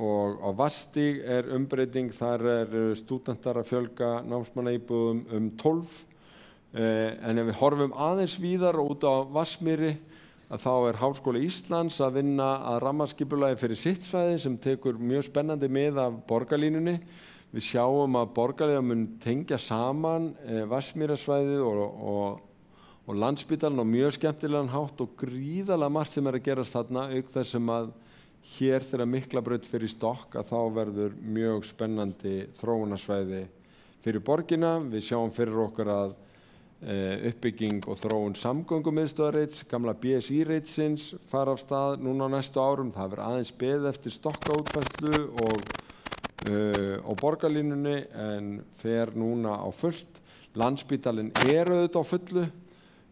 Og á Vatnsstíg umbreyting, þar stúdentar að fjölga námsmannaíbúðum 12. En ef við horfum aðeins víðar út á Vatnsmýri, að þá Háskóli Íslands að vinna að rammaskipulagi fyrir sitt svæði sem tekur mjög spennandi mið af borgarlínunni. Við sjáum að borgarlínan mun tengja saman Vatnsmýrasvæðið og Landspítalann á mjög skemmtilegan hátt og gríðarlega margt sem að gerast þarna, auk þess sem að hér þegar Miklabraut fer í stokk að þá verður mjög spennandi þróunarsvæði fyrir borgina. Við sjáum fyrir okkur að uppbygging og þróun samgöngumiðstöðarreits, gamla BSI-reitsins fara af stað núna á næstu árum. Það verður aðeins beðið eftir stokkaútfærslu og borgarlínunni en fer núna á fullt. Landspítalinn auðvitað á fullu.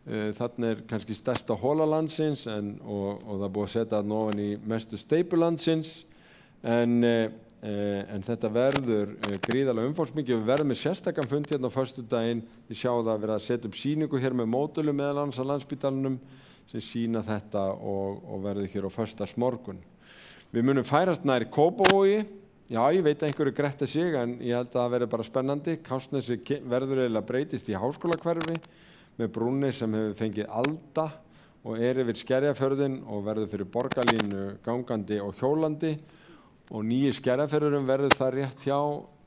Þarna kannski stærsta hola landsins og það búið að setja þarna ofan í mestu steypu landsins en þetta verður gríðarlega umfangsmikið. Við verðum með sérstakan fund hérna á föstudaginn. Við sjáum það að vera að setja upp sýningu hér með módulum meðal annars á Landspítalanum sem sýna þetta og verður hér á föstudagsmorgun. Við munum færast nær Kópavogi. Já, ég veit að einhverju gretta sig en ég held að það verður bara spennandi. Kársnesi verður eiginlega breytist í háskólahverfi með brúnni sem hefur fengið alda og yfir Skerjafjörðinn og verður fyrir borgarlínu gangandi og hjólandi og nýi Skerjafjörðurinn verður það rétt hjá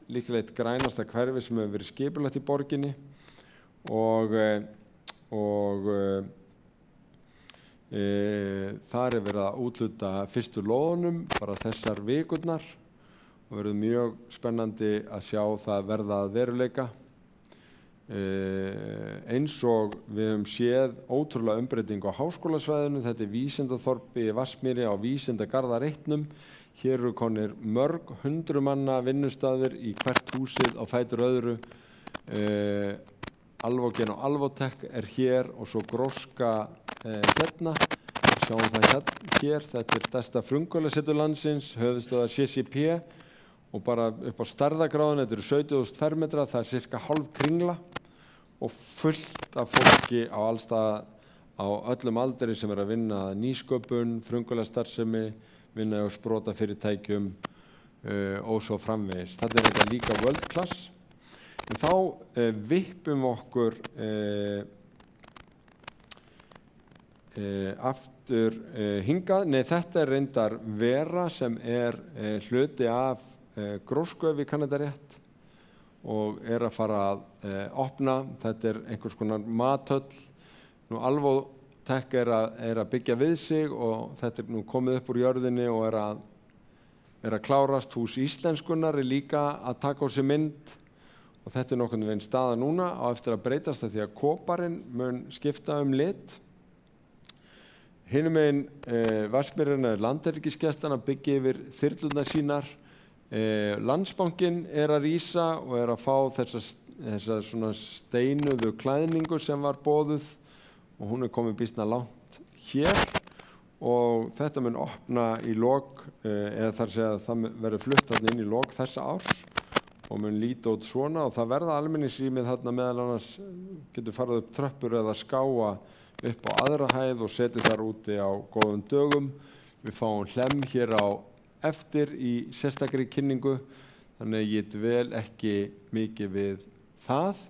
líklega eitt grænasta hverfi sem hefur verið skipulagt í borginni og þar verið að úthluta fyrstu lóðunum bara þessar vikurnar og verður mjög spennandi að sjá það verða að veruleika. Eins og við höfum séð ótrúlega umbreytingu á háskólasvæðinu. Þetta vísindaþorpi í Vatnsmýri á Vísindagarðar 1. Hér eru komnir mörg 100 manna vinnustaðir í hvert húsið á fætur öðru. Alvogen og Alvotech hér og svo Gróska hérna. Sjáum það hér. Þetta stærsta frumkvöðlasetur landsins, höfuðstöðvar CCP og bara upp á stærðargráðunni. Þetta eru 17.000 fermetra, það cirka hálf kringla og fullt af fólki á allstað á öllum aldri sem að vinna nýsköpun, frumkvöðlastarfsemi, vinna á sprotafyrirtækjum og svo framvegis. Þetta þetta líka world class. En þá vippum okkur aftur hingað. Nei, þetta reyndar Vera sem hluti af Grósku ef ég kann þetta rétt og að fara að opna. Þetta einhvers konar mathöll. Nú Alvotech að byggja við sig og þetta nú komið upp úr jörðinni og að klárast. Hús Íslenskunnar líka að taka á sig mynd og þetta nokkurn veginn staða núna á eftir að breytast því að koparinn mun skipta lit. Hinum megin Vatnsmýrin Landhelgisgæslan að byggja yfir þyrlurnar sínar. Landsbankinn að rísa og að fá þessa svona steinuðu klæðningu sem var boðuð og hún komið býsna langt hér og þetta mun opna í lok eða þar segja að það verður flutt þarna inn í lok þessa árs og mun líta út svona og það verða almenningsrýmið þarna meðal annars getur farið upp tröppur eða skáa upp á aðra hæð og setið þar úti á góðum dögum. Við fáum hlemm hér á eftir í sérstakri kynningu, þannig ég dvel ekki mikið við það.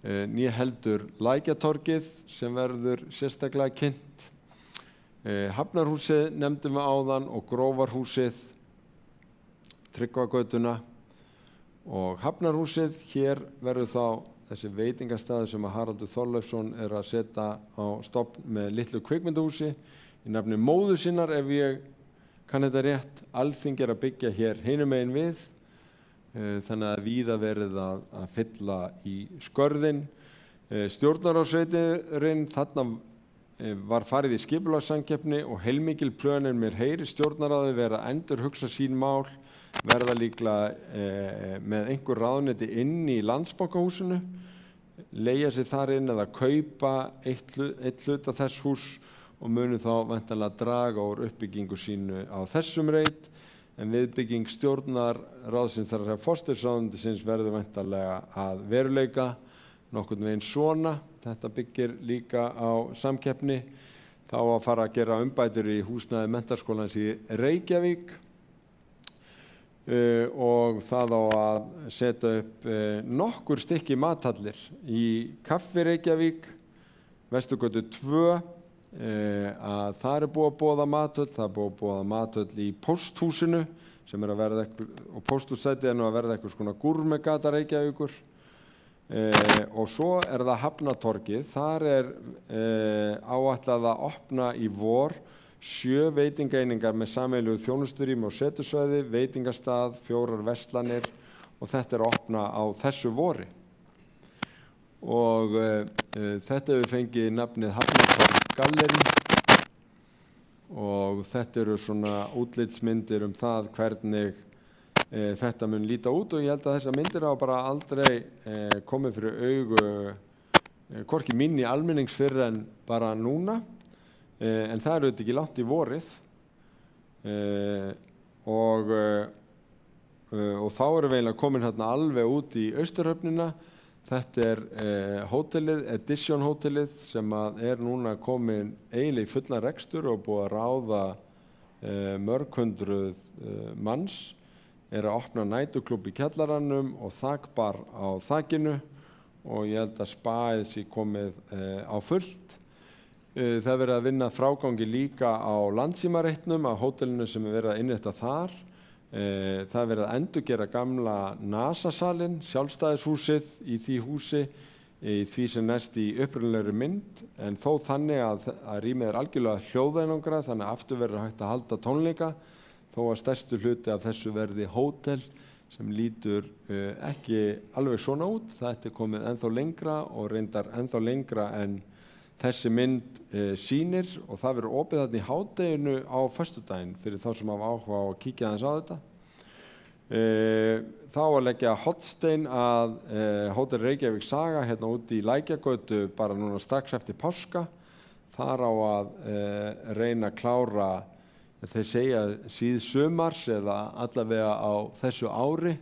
Né heldur Lækjatorgið sem verður sérstaklega kynnt. Hafnarhúsið nefndum við áðan og Grófarhúsið, Tryggvagötuna og Hafnarhúsið. Hér verður þá þessi veitingastaður sem að Haraldur Þorleifsson að setja á stofn með litlu kvikmyndahúsi í nafni móður sinnar ef ég kann þetta rétt. Alþingi að byggja hér hinum megin við, þannig að víða verið að fylla í skörðin. Stjórnarráðssveiturinn, þarna var farið í skipulagssamkeppni og heilmikil plön mér heyri stjórnarráði vera að endurhugsa sín mál, verða líklega með einhver ráðuneyti inn í Landsbankahúsinu, leigja sig þar inn eða kaupa eitt hluta þess hús og munu þá væntanlega draga úr uppbyggingu sínu á þessum reit, en viðbygging stjórnarráðsins þar að forsætisráðuneytisins verður væntanlega að veruleika. nokkurn veginn svona. Þetta byggir líka á samkeppni. Þá að fara að gera umbætur í húsnæði Menntaskólans í Reykjavík og það á að setja upp nokkur stykki mathallir í Kaffi Reykjavík, Vesturgötu 2, að það búið að boða mathöll, það búið að boða mathöll í Pósthúsinu sem að verða og Pósthússætið nú að verða eitthvað svona gúrmegata Reykjavíkur. Og svo það Hafnatorgið, þar áætlað að opna í vor 7 veitingaeiningar með sameiginlegu þjónusturými og setusvæði, veitingastað, 4 verslanir og þetta að opna á þessu vori. Og þetta hefur fengið nafnið Hafnatorg Gallerí og þetta eru svona útlitsmyndir það hvernig þetta mun líta út og ég held að þessar myndir hafa bara aldrei komið fyrir augu hvorki mín í almennings fyrr en bara núna en það auðvitað ekki langt í vorið og þá erum við eiginlega komin hérna alveg út í Austurhöfnina. Þetta hótelið, Edition hótelið sem núna komin eiginlega í fullan rekstur og búið að ráða mörg hundruð manns. Að opna næturklúbb í kjallaranum og þakbar á þakinu og ég held að spaið sé komið á fullt. Það verið að vinna frágangi líka á Landsímareitnum á hótelinu sem verið að innrétta þar. Það verið að endurgera gamla NASA-salinn, sjálfstæðishúsið í því húsi, í því sem næst í upprunalegri mynd, en þó þannig að rýmið algjörlega hljóðeinangrað, þannig að aftur verður hægt að halda tónleika, þó að stærstu hluti af þessu verði hótel sem lítur ekki alveg svona út. Þetta komið ennþá lengra og reyndar ennþá lengra en þessi mynd sýnir og það verður opið þarna í hádeginu á föstudaginn fyrir þá sem hafa áhuga á að kíkja aðeins á þetta. Þá að leggja hornstein að Hótel Reykjavík Saga hérna úti í Lækjagötu bara núna strax eftir páska. Þar á að reyna að klára þeir segja síðsumars eða allavega á þessu ári.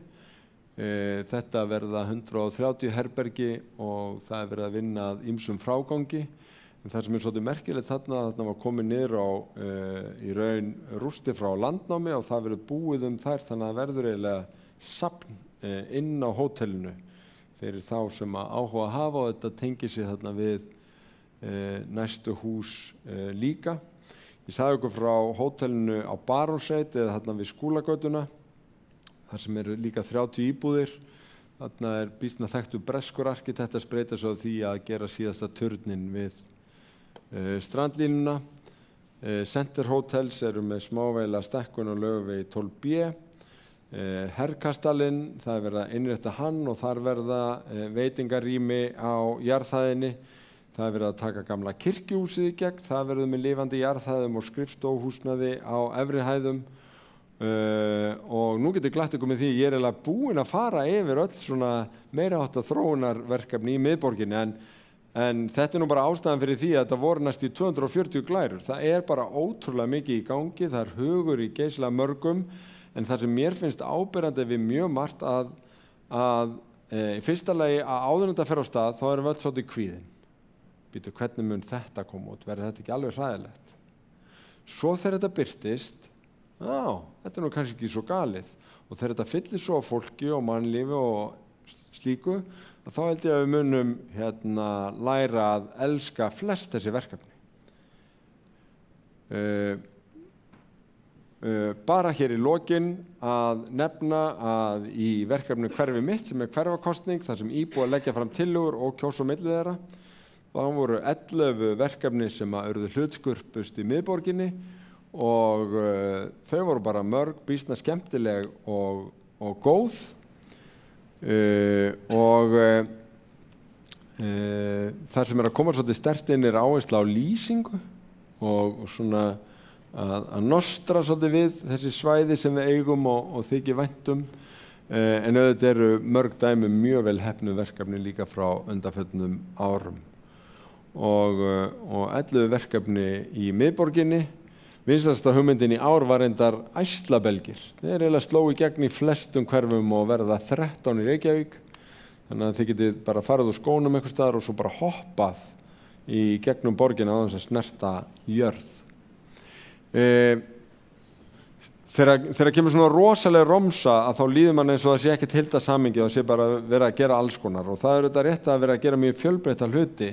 Þetta verða 130 herbergi og það verið að vinna að ýmsum frágangi. En það sem svolítið merkilegt þarna var komið niður á í raun rústir frá landnámi og það verið búið þær þannig að verður eiginlega safn inn á hótelinu fyrir þá sem áhuga að hafa og þetta tengir sig þarna við næstu hús líka. Ég sagði ykkur frá hótelinu á Barónsreit eða þarna við Skúlagötuna, þar sem eru líka 30 íbúðir. Þarna býsna þekktur breskur arkitekt að spreyta svo því að gera síðasta turnin við strandlínuna. Center Hotels eru með smávægilega stækkun á Laugavegi 12B. Herkastalinn, það verið að innrétta hann og þar verða veitingarými á jarðhæðinni. Það verið að taka gamla kirkjuhúsið í gegn, það verður með lifandi jarðhæðum og skrifstofuhúsnæði á efri hæðum og nú getur glatt ykkur með því ég eiginlega búinn að fara yfir öll svona meira háttar þróunarverkefni í miðborginni en þetta nú bara ástæðan fyrir því að þetta voru næst í 240 glærur. Það bara ótrúlega mikið í gangi, það hugur í geysilega mörgum en það sem mér finnst áberandi við mjög margt að í fyrsta lagi að áður en þetta fer á stað þá erum við öll svolítið kvíðin. Býtu, hvernig mun þetta koma út? Verður þetta ekki alveg hræðilegt? Svo þegar þetta birtist, þetta nú kannski ekki svo galið og þegar þetta fyllir svo á fólki og mannlífi og slíku, þá held ég að við munum læra að elska flest þessi verkefni. Bara hér í lokin að nefna að í verkefni Hverfi mitt sem hverfakostning, þar sem íbúar leggja fram tillögur og kjósa á milli þeirra, þá voru 11 verkefni sem urðu hlutskurpust í miðborginni og þau voru bara mörg býsna skemmtileg og góð og það sem að koma svolítið sterkt inn áhersla á lýsingu og svona að nostra svolítið við þessi svæði sem við eigum og þykir vænt en auðvitað eru mörg dæmi mjög vel heppnuð verkefni líka frá undanförnum árum. Og 11 verkefni í miðborginni. Vinsælasta hugmyndin í ár var reyndar æslabelgir. Þeir eiginlega slógu í gegn í flestum hverfum og verða 13 í Reykjavík. Þannig að þið getið bara farið úr skónum einhvers staðar og svo bara hoppað í gegnum borgina á þess að snerta jörð. Þegar kemur svona rosalega romsa að þá líður mann eins og það sé ekkert heildarsamhengi og það sé bara verið að gera alls konar og það þetta rétt að vera að gera mjög fjölbreytta hluti.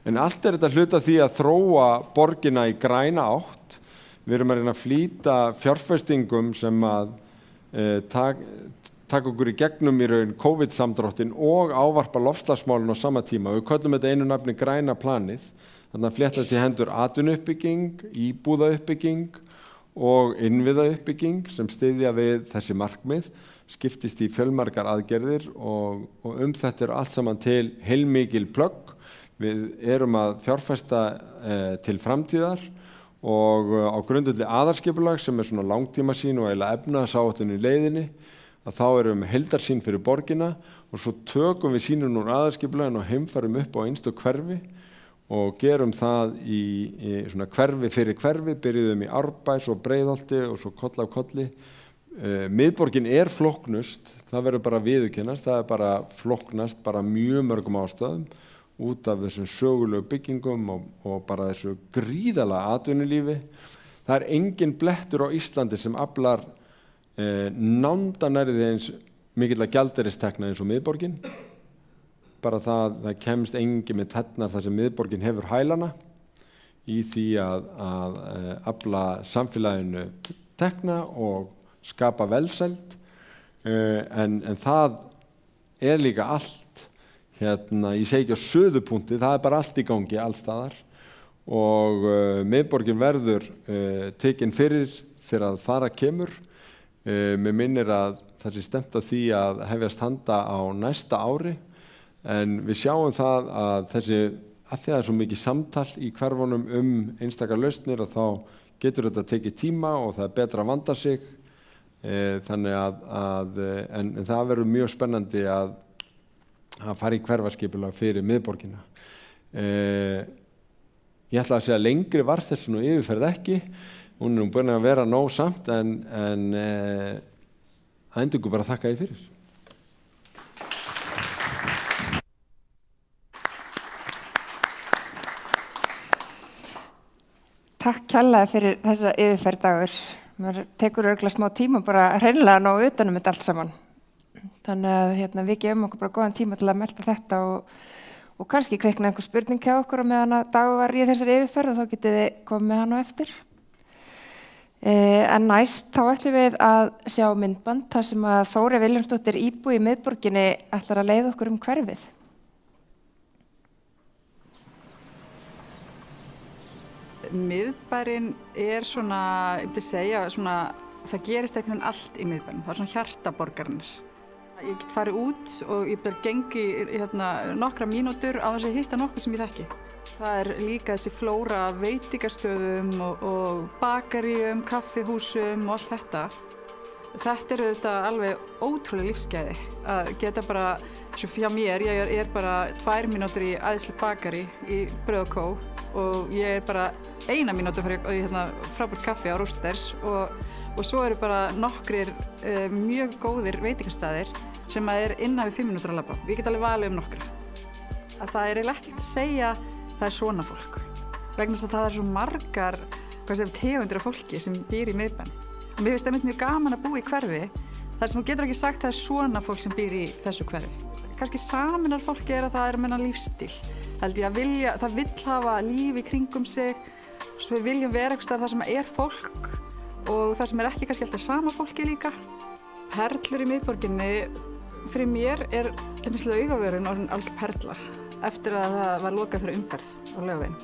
En allt þetta hluta því að þróa borgina í græna átt. Við erum að reyna að flýta fjárfestingum sem að taka okkur í gegnum í raun COVID-samdráttin og ávarpa loftslagsmálin á sama tíma. Við köllum þetta einu nafni græna planið. Þannig að fléttast í hendur atvinnuuppbygging, íbúðauppbygging og innviðauppbygging sem styðja við þessi markmið, skiptist í fjölmargar aðgerðir og þetta allt saman til heilmikil plögg. Við erum að fjárfesta til framtíðar og á grundvelli aðalskipulags sem svona langtímasýn og eiginlega efnahagsáætlun í leiðinni að þá erum við heildarsýn fyrir borgina og svo tökum við sýnum úr aðalskipulaginu og heimfærum upp á einstök hverfi og gerum það í svona hverfi fyrir hverfi, byrjuðum í Árbæ, svo Breiðholti og svo koll af kolli. Miðborgin flóknust, það verður bara viðurkennast, það bara flóknast bara mjög mörgum ástæðum út af þessum sögulegu byggingum og bara þessu gríðarlega atvinnulífi. Það engin blettur á Íslandi sem aflar nándanærið eins mikilla gjaldeyristekna eins og miðborgin. Bara það kemst engin með tærnar þar sem miðborgin hefur hælana í því að afla samfélaginu tekna og skapa velsæld. En það líka allt ég segi ekki á suðupunkti, það bara allt í gangi allstaðar og miðborgin verður tekin fyrir þegar það kemur. Mér minnir að það sé stefnt að því að hefjast handa á næsta ári en við sjáum það að að því að það svo mikið samtal í hverfunum einstakar lausnir að þá getur þetta tekið tíma og það betra að vanda sig. Þannig en það verður mjög spennandi að fara í hverfaskipulag fyrir miðborgina. Ég ætla að segja lengri var þessi nú yfirferð ekki. Hún nú búin að vera nóg samt en að endingu bara þakka því fyrir. Takk kærlega fyrir þessa yfirferð, Dagur. Maður tekur örugglega smá tíma bara hreinlega að ná utan þetta allt saman. Þannig að við gefum okkur bara góðan tíma til að melta þetta og kannski kveikna einhver spurning hjá okkur meðan að Dagur var í þessari yfirferð og þá getið þið komið með hann á eftir. En næst þá ætlum við að sjá myndband þar sem að Þórey Vilhjálmsdóttir íbúi í miðborginni ætlar að leiða okkur hverfið. Miðbærinn svona, ég myndi segja, það gerist einhvern veginn allt í miðbænum. Það svona hjarta borgarinnar. Ég get farið út og ég gengi nokkra mínútur á þess að hitta nokkuð sem ég þekki. Það líka þessi flóra af veitingastöðum og bakaríum, kaffihúsum og allt þetta. Þetta þetta alveg ótrúlega lífsgæði. Að geta bara, svo hjá mér, ég bara 2 mínútur í æðislegt bakarí í Brauð og Kó og ég bara 1 mínútu fyrir frábært kaffi á Roasters og svo eru bara nokkrir mjög góðir veitingastæðir sem innan við 5 mínútur að labba. Við getum alveg valið nokkra. Að það eiginlega ekkert að segja það svona fólk. Vegna þess að það svo margar tegundir af fólki sem býr í miðbænum. Og mér finnst það mjög gaman að búa í hverfi þar sem þú getur ekki sagt það svona fólk sem býr í þessu hverfi. Kannski sameinar fólki að það meina lífsstíl. Held ég að það vill hafa líf í kringum sig. Svo við viljum vera einhvers staðar þar sem fólk og þar sem ekki kannski alltaf sama fólki líka. Perlur í miðborginni fyrir mér til dæmis Laugavegurinn orðin algjör perla eftir að það var lokað fyrir umferð á Laugaveginn.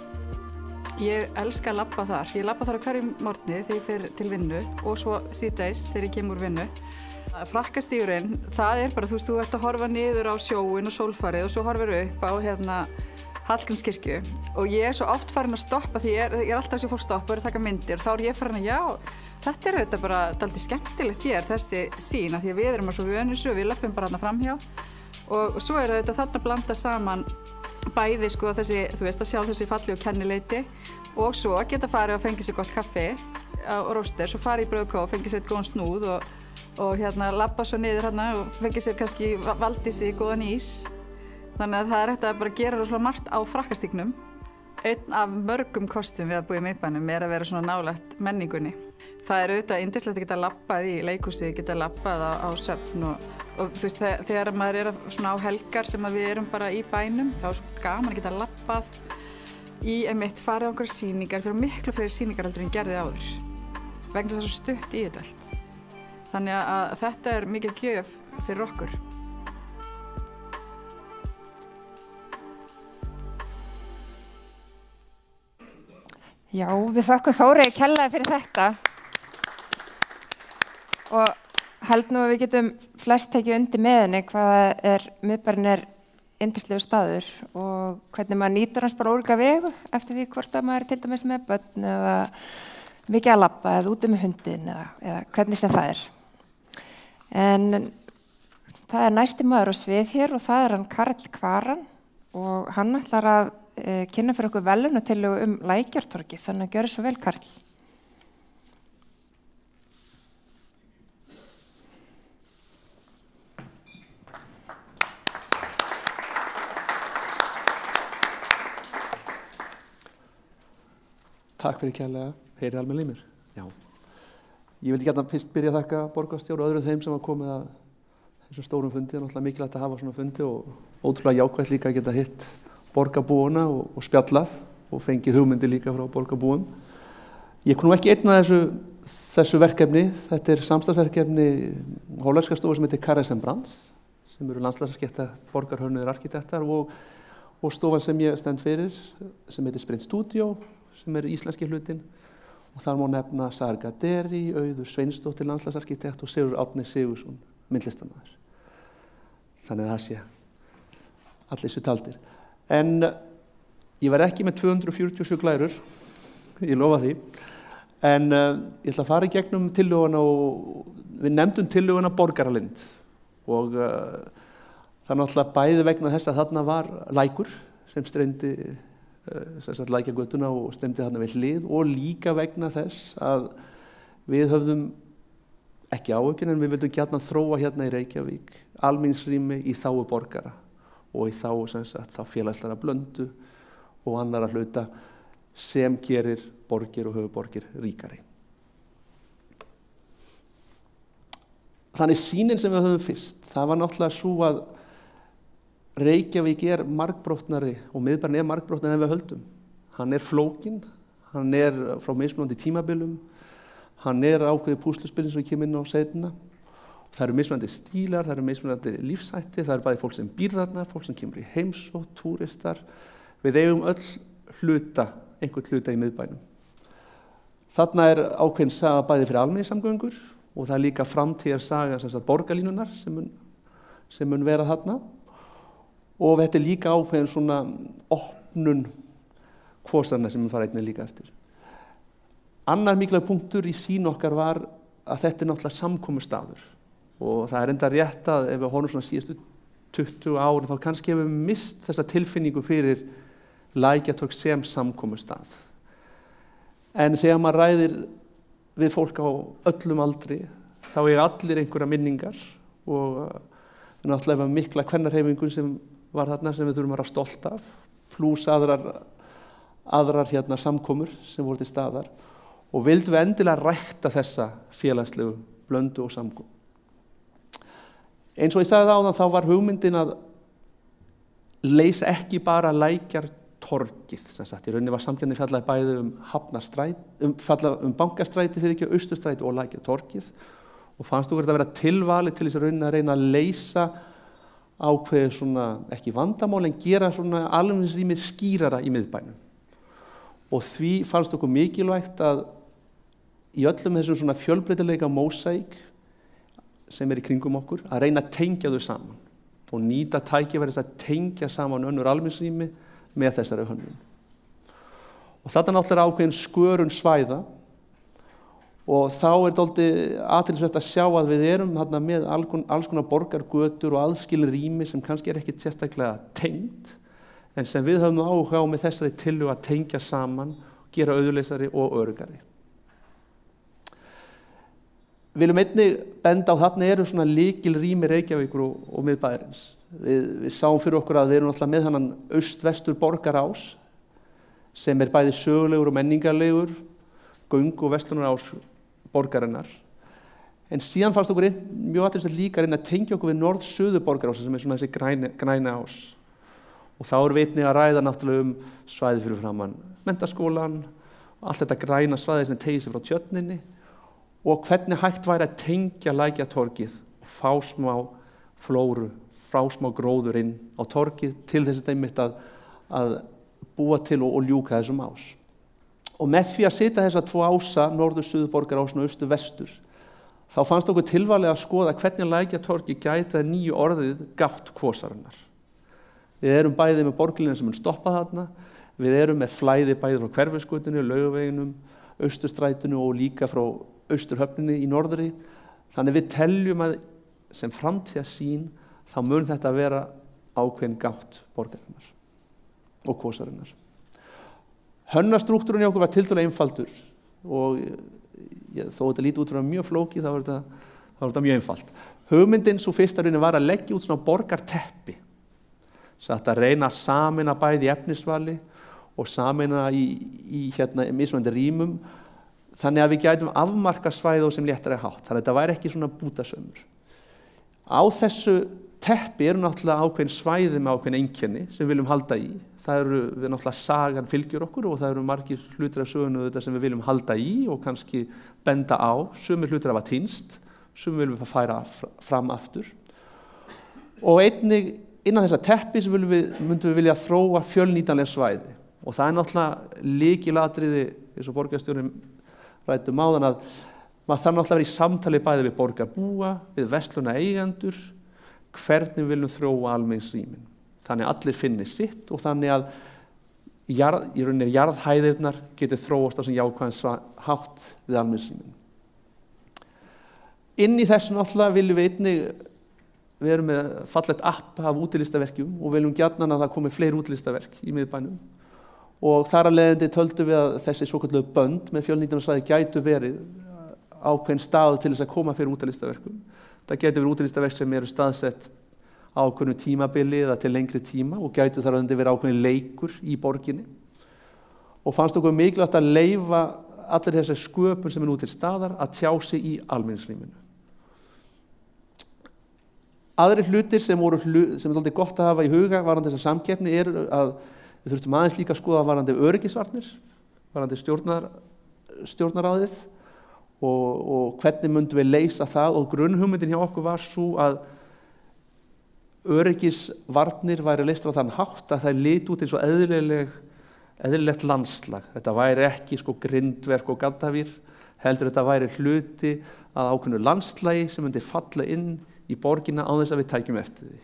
Ég elska að labba þar. Ég labba þar á hverjum morgni þegar ég fer til vinnu og svo síðdegis þegar ég kem úr vinnu. Frakkastígurinn, það bara, þú ert að horfa niður á sjóinn og sólfarið og svo horfir upp á Hallgrímskirkju og ég svo oft farin að stoppa því ég alltaf að sé fólk stoppa og að taka myndir og þá ég farin að já, þetta þetta bara dálítið skemmtilegt hér, þessi sýn af því að við erum svo vönir svo, við löppum bara þarna framhjá og svo þetta þarna blanda saman bæði þessi, þú veist, að sjá þessi fallegu kennileiti og svo geta farið og fengið sér gott kaffi á Roasters og farið í Brauð og Kó og fengið sér góðan snúð og labba svo niður og fengið sér kannski Valdísi góðan ís. Þannig að það er hægt að bara gera rosalega margt á Frakkastígnum. Einn af mörgum kostum við að búa í miðbænum er að vera svona nálægt menningunni. Það er auðvitað yndislegt að geta labbað í leikhúsi, geta labbað á söfn og þú veist, þegar maður er svona á helgar sem við erum bara í bænum, þá er svo gaman að geta labbað í einmitt farið á einhverjar sýningar, fyrir miklu fleiri sýningar heldur en gerði áður. Vegna þess að það er svo stutt í þetta allt. Þannig að þetta er mikið gjöf fyrir okkur. Já, við þökkum Þórey kærlega fyrir þetta og held nú að við getum flest tekið undir með henni hvað miðbærinn er yndislegur staður og hvernig maður nýtur hans bara ólíka vegu eftir því hvort að maður er til dæmis með börn eða mikið að labba eða úti með hundin eða hvernig sem það er. En það er næsti maður á svið hér og það er hann Karl Kvaran og hann ætlar að kynna fyrir okkur verðlaunatillögu Lækjartorgið, þannig að gjörðu svo vel, Karl. Takk fyrir kærlega, heyrið almenn límir. Já. Ég vildi gjarna fyrst byrja að þakka borgarstjóra og öðrum þeim sem hafa komið að þessum stórum fundi. Það er náttúrulega mikilvægt að hafa svona fundi og ótrúlega jákvætt líka að geta hitt borgarbúana og spjallað og fengið hugmyndir líka frá borgarbúum. Ég kom nú ekki einn að þessu verkefni. Þetta er samstarfsverkefni hollenskrar stofu sem heitir Caras & Brands, sem eru landslagsarkitektar, borgarhönnuðir arkitektar og stofan sem ég stend fyrir, sem heitir Sprint Studio, sem er íslenski hlutinn. Og þar má nefna Sara Gaderi, Auður Sveinsdóttir, landslagsarkitekt og Sigurður Árni Sigurðsson, myndlistarmaður. Þannig að það sé allir þessu taldir. En ég var ekki með 247 glærur, ég lofa því, en ég ætla að fara í gegnum tillöguna og við nefndum tillöguna Borgaralind og það er náttúrulega bæði vegna þess að þarna var lækur sem streymdi Lækjargötuna og streymdi þarna við hlið og líka vegna þess að við höfðum ekki áhyggjur en við vildum gjarnan þróa hérna í Reykjavík almenningsrými í þágu borgara og í þá félagslega blöndu og annarra hluta sem gerir borgir og höfuðborgir ríkari. Þannig sýnin sem við höfum fyrst, það var náttúrulega svo að Reykjavík er margbrotnari og miðbærinn er margbrotnari en við höldum. Hann er flókinn, hann er frá mismunandi tímabilum, hann er ákveðið púsluspilin sem við kemum inn á seinna. Það eru mismunandi stílar, það eru mismunandi lífshætti, það eru bæði fólk sem býr þarna, fólk sem kemur í heimsókn, túristar. Við eigum öll einhvern hluta í miðbænum. Þarna er ákveðin saga bæði fyrir almenningssamgöngur og það er líka framtíðarsaga borgarlínunar sem mun vera þarna. Og þetta er líka ákveðin svona opnun kvosarna sem mun fara einnig líka eftir. Annar mikilvægur punktur í sýn okkar var að þetta er náttúrulega samkomustaður. Og það er enda rétt að ef við horfum svona síðustu 20 árin þá kannski hefur við mist þessa tilfinningu fyrir Lækjartorg sem samkomustað. En þegar maður ræðir við fólk á öllum aldri þá er allir einhverja minningar og náttúrulega mikla kvennarhreyfingu sem var þarna sem við þurfum að vera stolt af, plús aðrar samkomur sem voru til staðar og vildum við endilega rækta þessa félagslegu blöndu og samkom. Eins og ég sagði áðan þá var hugmyndin að leysa ekki bara Lækjartorgið, sem sagt, í rauninni var samkeppni fjallaði bæði Bankastræti fyrir ekki Austurstræti og Lækjartorgið og fannst okkur að vera tilvalið til þess að reyna að leysa ákveðið svona, ekki vandamál en gera svona almenningsrýmið skýrara í miðbænum. Og því fannst okkur mikilvægt að í öllum þessum svona fjölbreytileika mósaík sem er í kringum okkur, að reyna að tengja þau saman og nýta tækifæri þess að tengja saman önnur almenningsrými með þessari hönnun. Og þetta er náttúrulega ákveðin skörun svæða og þá er dálítið athyglisvert að sjá að við erum þarna með alls konar borgargötur og aðskilin rými sem kannski er ekkert sérstaklega tengd, en sem við höfum áhuga á með þessari tillögu að tengja saman, gera auðleysari og öruggari. viljum einnig benda á þarna eru svona lykilrými Reykjavíkur og miðbæjarins. Við sáum fyrir okkur að við erum alltaf með þennan aust-vestur borgarás sem bæði sögulegur og menningarlegur, göng- og verslunarás borgarinnar. En síðan fannst okkur mjög athyglisvert líka að reyna að tengja okkur við norð-suður borgarása sem svona þessi græni ás. Og þá erum við einnig að ræða náttúrulega svæði fyrir framan menntaskólann, allt þetta græna svæði sem teygir sig frá Tjörninni og hvernig hægt væri að tengja Lækjartorgið og fá smá flóru, fá smá gróður inn á torgið til þess að einmitt að búa til og ljúka þessum ás. Og með því að setja þessa tvo ása, norður-suður borgarásin og austur-vestur, þá fannst okkur tilvalið að skoða hvernig Lækjartorgið gæti að nýju orðið gátt kvosarinnar. Við erum bæði með borgarlínu sem mun stoppa þarna, við erum með flæði bæði frá Hverfisgötunni, Laugaveginum, Austurstrætinu og líka frá Austurhöfninni í norðri. Þannig við teljum að sem framtíðarsýn þá mun þetta vera ákveðin gátt borgarinnar og kvosarinnar. Hönnastrúktúrinn í okkur var tiltölulega einfaldur og þó þetta lítið út frá mjög flókið þá var þetta mjög einfalt. Hugmyndin svo fyrsta raunin var að leggja út svona borgarteppi. Satt að reyna að sameina bæði í efnisvali og sameina í mismunandi rýmum þannig að við gætum afmarka svæði sem léttari hátt. Þannig að þetta væri ekki svona bútasaumur. Á þessu teppi eru náttúrulega ákveðin svæði með ákveðin einkenni sem við viljum halda í. Það eru við náttúrulega sagan fylgjur okkur og það eru margir hlutir af sögunu þetta sem við viljum halda í og kannski benda á. Sumir hlutir hafa týnst, sumir viljum við færa fram aftur. Og einnig innan þessa teppi sem myndum við vilja þróa fjölnýtanleg svæði. Og það er náttúrulega lykilatriði eins og borgarstjórinn ræddum áðan að maður þarf náttúrulega að vera í samtali bæði við borgarbúa, við verslunareigendur, hvernig við viljum þróa almenningsrýmin. Þannig að allir finni sitt og þannig að í rauninni jarðhæðirnar geti þróast á sem jákvæðan hátt við almenningsrýmin. Inn í þessu náttúrulega viljum við einnig, við erum með fallegt app af útilistaverkjum og viljum gjarnan að það komi fleiri útilistaverk í miðbænum. Og þar að leiðandi töldum við að þessi svokölluðu bönd með fjölnýtunarsvæði gætu verið ákveðin staður til þess að koma fyrir útilistaverkum. Það gætu verið útilistaverk sem eru staðsett á ákveðnu tímabili eða til lengri tíma og gætu þar að vera ákveðin leikur í borginni. Og fannst okkur mikilvægt að leyfa allir þessar sköpun sem nú til staðar að tjá sig í almenningsrýminu. Aðrir hlutir sem er aldrei gott að hafa í huga varðandi þessa samkeppni eru að við þurftum aðeins líka að skoða varðandi öryggisvarnir, varðandi stjórnarráðið og hvernig myndum við leysa það og grunnhugmyndin hjá okkur var svo að öryggisvarnir væri leystar á þann hátt að það liti út eins og eðlilegt landslag. Þetta væri ekki grindverk og gaddavir, heldur þetta væri hluti að ákveðnu landslagi sem myndi falla inn í borgina á þess að við tækjum eftir því.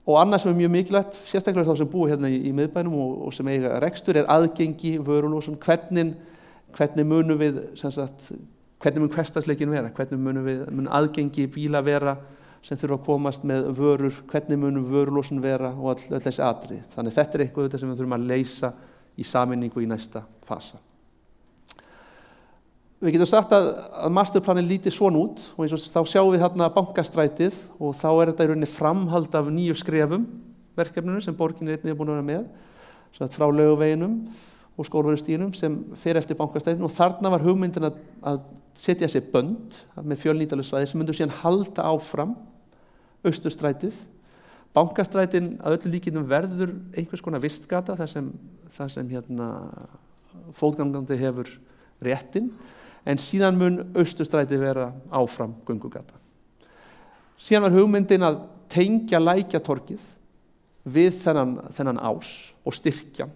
Og annað sem er mjög mikilvægt, sérstaklega þá sem búi hérna í miðbænum og sem eiga rekstur er aðgengi, vörulosun, hvernig munum við, hvernig mun hversdagsleikin vera, hvernig mun aðgengi bíla vera sem þurfa að komast með vörur, hvernig munum vörulosun vera og öll þessi atriði. Þannig þetta er eitthvað sem við þurfum að leysa í sameiningu í næsta fasa. Við getum sagt að masterplanin líti svona út og eins og þá sjáum við hérna Bankastrætið og þá er þetta í rauninni framhald af 9 skrefum verkefninu sem borgin einnig er búin að vera með, frá Laugaveginum og Skólavörðustígnum sem fer eftir Bankastrætinu og þarna var hugmyndin að setja sér bönd með fjölnýtanlegu svæði sem myndu síðan halda áfram Austurstrætið. Bankastrætin að öllu líkindum verður einhvers konar vistgata þar sem fótgangandi hefur réttinn. En síðan mun Austurstræti vera áfram göngugata. Síðan var hugmyndin að tengja Lækjartorgið við þennan ás og styrkjan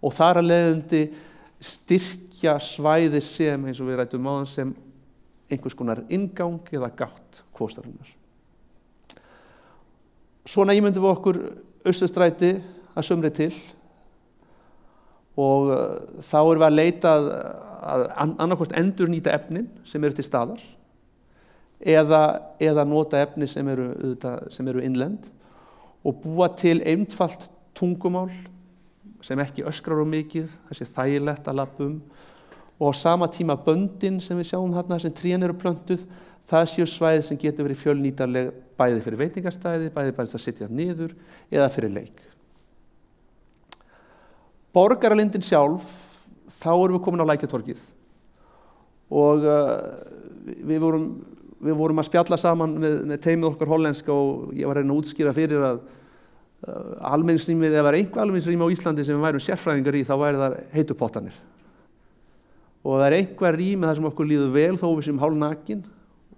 og þar að leiðandi styrkja svæði sem, eins og við ræddum áðan, sem einhvers konar inngang eða gátt kvostarinnar. Svona ímyndum við okkur Austurstræti að sumri til og þá erum við að leita að annarkvort endurnýta efnin sem eru til staðar eða nota efni sem eru innlend og búa til einfalt tungumál sem ekki öskrar of mikið, það sé þægilegt að labba og á sama tíma böndin sem við sjáum þarna sem trén eru plöntuð, það séu svæði sem getur verið fjölnýtanleg bæði fyrir veitingastæði, bæði að sitja niður eða fyrir leik. Borgaralindin sjálf, þá erum við komin á Lækjartorgið og við vorum að spjalla saman með teymið okkar hollenska og ég var að reyna að útskýra fyrir að almenningsrýmið, ef það er einhver almenningsrými á Íslandi sem við værum sérfræðingar í, þá væri það heitupottanir. Og það er einhver rými þar sem okkur líður vel þó við séum hálfnakin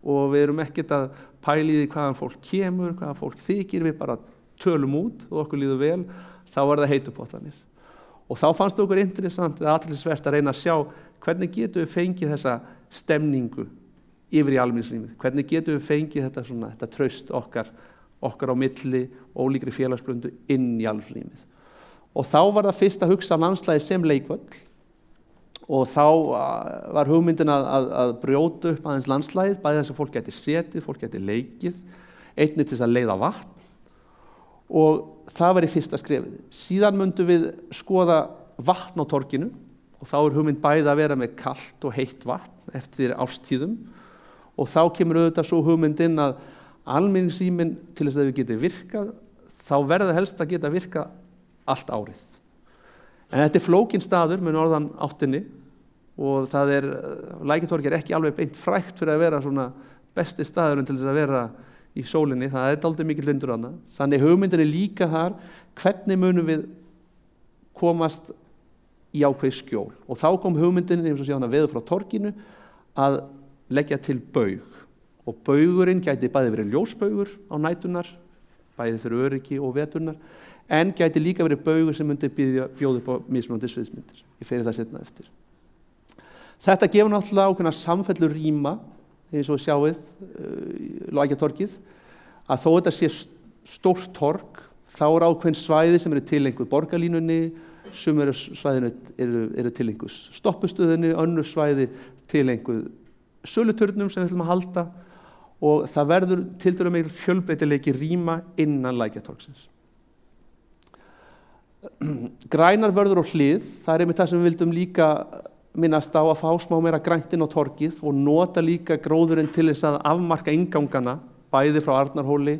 og við erum ekkert að pæla í því hvaðan fólk kemur, hvaðan fólk þykir, við bara tölum út og okkur líður vel, þá er það heitupottanir. Og þá fannst okkur interessant eða athyglisvert að reyna að sjá hvernig getum við fengið þessa stemningu yfir í almenningsrýmið, hvernig getum við fengið þetta traust okkar á milli ólíkri félagsblöndu inn í almenningsrýmið. Og þá var það fyrst að hugsa landslagið sem leikvöll og þá var hugmyndin að brjóta upp aðeins landslagið, bæði þess að fólk gæti setið, fólk gæti leikið, einnig til þess að leiða vatn og það var í fyrsta skrefið. Síðan myndum við skoða vatn á torginu og þá hugmynd bæði að vera með kalt og heitt vatn eftir árstíðum og þá kemur auðvitað svo hugmyndin að almenningsrýmin til þess að við geti virkað, þá verður helst að geta virkað allt árið. En þetta er flókin staður með norðan áttinni og það Lækjartorg ekki alveg beint frægt fyrir að vera svona besti staðurinn til þess að vera í sólinni, það er dálítið mikill vindur þarna. Þannig hugmyndin er líka þar, hvernig munum við komast í ákveðið skjól. Og þá kom hugmyndin, eins og sé hana veður frá torginu, að leggja til baug. Og baugurinn gæti bæði verið ljósbaugur á næturnar, bæði fyrir öryggi og veturnar, en gæti líka verið baugur sem myndi bjóða upp á mismunandi sviðsmyndir. Ég fer það seinna eftir. Þetta gefur náttúrulega ákveðna samfellu rýma, eins og sjáið Lækjartorgið, að þó þetta sé stórt torg, þá ákveðin svæði sem eru tileinkuð borgarlínunni, sum svæðinu eru tileinkuð stoppustöðinni, önnur svæði tileinkuð söluturnum sem við ætlum að halda og það verður tiltölulega mikil fjölbreytileiki rýma innan Lækjartorgsins. Grænar vörður og hlið, það er einmitt það sem við vildum líka minnast á, að fá smá meira grænt inn á torgið og nota líka gróðurinn til þess að afmarka inngangana bæði frá Arnarhóli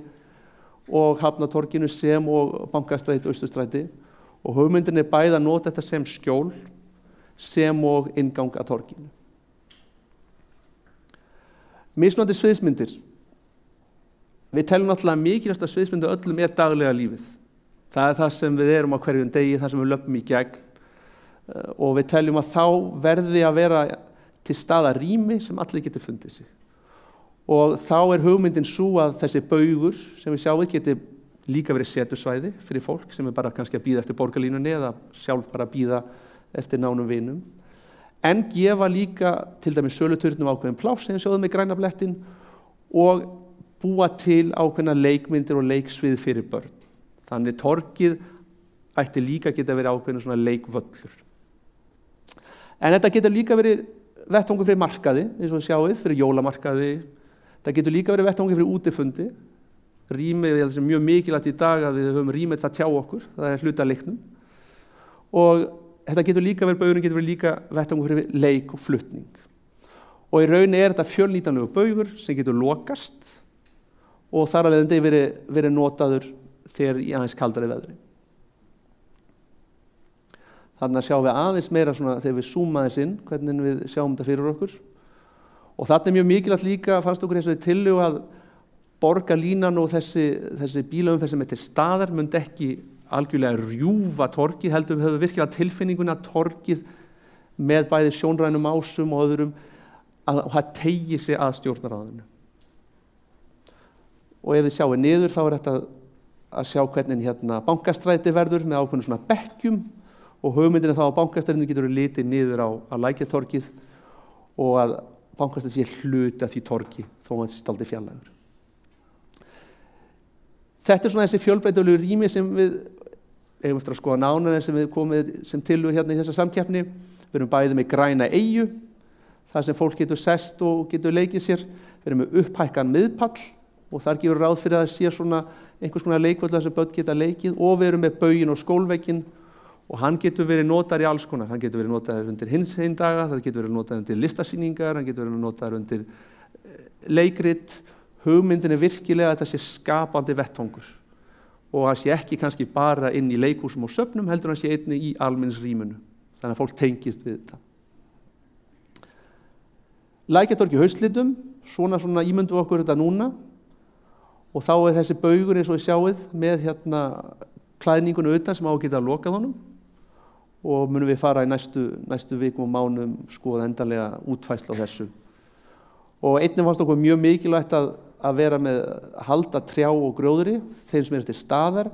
og Hafnartorginu sem og Bankastræti og Austurstræti og hugmyndin er bæði að nota þetta sem skjól sem og inngang að torginu. Mismunandi sviðsmyndir. Við teljum náttúrulega mikilvægasta sviðsmyndu öllum er daglega lífið. Það er það sem við erum á hverjum degi, það sem við löpum í gegn og við teljum að þá verði að vera til staðar rými sem allir geti fundið sig. Og þá er hugmyndin svo að þessi baugur sem við sjáum geti líka verið setusvæði fyrir fólk sem er bara kannski að bíða eftir borgarlínunni eða sjálf bara að bíða eftir nánum vinum. En gefa líka til dæmis söluturnum ákveðin pláss sem sjáum með græna blettin og búa til ákveðna leikmyndir og leiksvið fyrir börn. Þannig torgið ætti líka geta verið ákveðin svona leikvöllur. En þetta getur líka verið vettvangur fyrir markaði, eins og sjáið, fyrir jólamarkaði. Það getur líka verið vettvangur fyrir útifundi. Rýmið er mjög mikilvægt í dag að við höfum rýmið til að tjá okkur, það er hluti af leiknum. Og þetta getur líka verið, baugurinn getur verið líka vettvangur fyrir leik og flutning. Og í rauninni er þetta fjölnýtanlegu baugur sem getur lokast og þar af leiðandi verið notaður þegar í aðeins kaldari veðri. Þannig að sjáum við aðeins meira svona þegar við zooma aðeins inn, hvernig við sjáum þetta fyrir okkur. Og þarna er mjög mikilvægt líka, fannst okkur þessari tillögu að borgarlínan og þessi bílaumferð sem er til staðar myndi ekki algjörlega rjúfa torgið, heldur við höfum virkilega tilfinninguna að torgið með bæði sjónrænum ásum og öðrum að það teygi sig að stjórnarráðinu. Og ef þið sjáum niður þá er þetta að sjá hvernig Bankastræti verður með ákveðnum svona bekkjum og hugmyndin er þá að Bankastrætinu getur litið niður á Lækjartorgið og að Bankastræti sé hluti af því torgi þó að það sé dálítið fjarlægur. Þetta er svona þessi fjölbreytilegu rými sem við eigum eftir að skoða nánar sem við komið sem tillögu hérna í þessa samkeppni. Við erum bæði með græna eyju, þar sem fólk getur sest og getur leikið sér. Við erum með upphækkan miðpall og þar gefur ráð fyrir að það sé svona einhvers konar leikvöll sem börn geta leikið og við erum með bauginn og skólvegginn Og hann getur verið notaður í alls konar. Hann getur verið notaður undir hinsegin daga, það getur verið notaður undir listasýningar, hann getur verið notaður undir leikrit. Hugmyndin virkilega að þetta sé skapandi vettvangur og það sé ekki kannski bara inn í leikhúsum og söfnum, heldur hann sé einnig í almenningsrýminu. Þannig að fólk tengist við þetta. Lækjartorg í haustlitum, svona ímyndum okkur þetta núna og þá þessi baugur eins og þið sjáið með hérna klæðningunum utan sem á að geta lokað honum og munum við fara í næstu vikum og mánuðum skoða endanlega útfærslu á þessu. Og einnig fannst okkur mjög mikilvægt að vera með halda trjá og gróðri, þeim sem til staðar,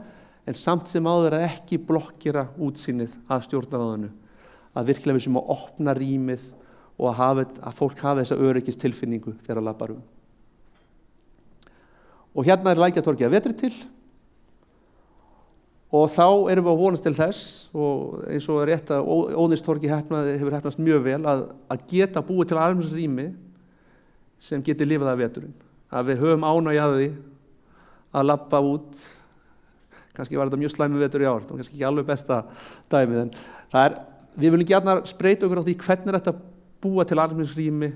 en samt sem áður að ekki blokkera útsýnið að stjórnarráðinu, að virkilega við sem að opna rýmið og að fólk hafi þessa öryggistilfinningu þegar að labbar Og hérna Lækjartorgið að vetri til og þá erum við að vonast til þess og eins og rétt að Óðinstorgið hefur heppnast mjög vel að geta búið til almenningsrými sem geti lifað af veturinn. Að við höfum ánægju af því að labba út, kannski var þetta mjög slæmi vetur í ár, það var kannski ekki alveg besta dæmið, en við viljum gjarna spreyta okkur á því hvernig þetta búa til almenningsrými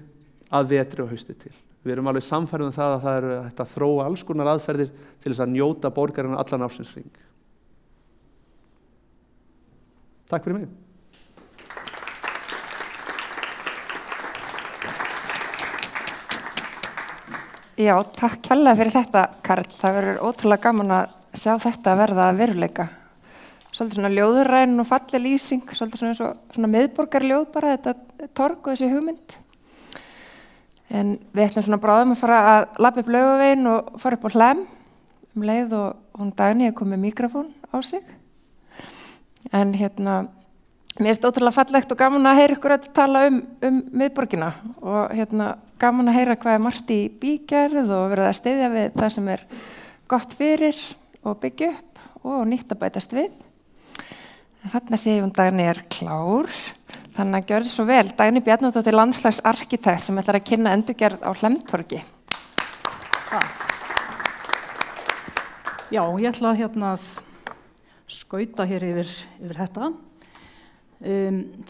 að vetri og hausti til. Við erum alveg sannfærðir um það að það hægt að þróa alls konar aðferðir til þess að njóta borgarinnar allan ársins hring. Takk fyrir mig. Já, takk kærlega fyrir þetta, Karl. Það verður ótrúlega gaman að sjá þetta að verða að veruleika. Svolítið svona ljóðræn og falleg lýsing, svolítið svona miðborgarljóð bara, þetta torg og þessi hugmynd. En við ætlum svona bráðum að fara að labba upp Laugaveginn og fara upp á Hlemm leið og hún Dagný kom með míkrafón á sig. En mér er ótrúlega fallegt og gaman að heyra ykkur öll tala um miðborgina og gaman að heyra hvað margt í bígerð og verið að styðja við það sem er gott fyrir og byggja upp og nýtt að bætast við. En þarna sé ég Dagný er klár, þannig að gjörðu svo vel. Dagný Bjarnadóttir landslagsarkitekt sem ætlar að kynna endurgerð á Hlemmtorgi. Já, ég ætla að skauta hér yfir þetta.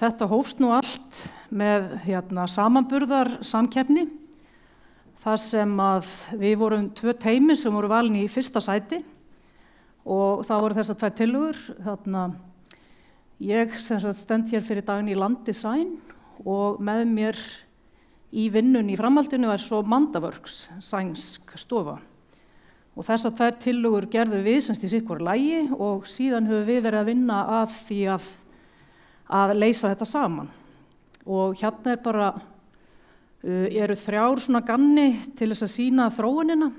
Þetta hófst nú allt með samanburðarsamkeppni þar sem að við vorum 2 teymi sem voru valin í fyrsta sæti og það voru þessar 2 tillögur. Ég stend hér fyrir Dagný Landdesign og með mér í vinnunni í framhaldinu svo Mandaworks, sænsk stofa. Og þessar 2 tillögur gerðum við í sitthvoru lagi og síðan höfum við verið að vinna að því að leysa þetta saman. Og hérna bara, eru 3 svona ganni til þess að sýna þróunina.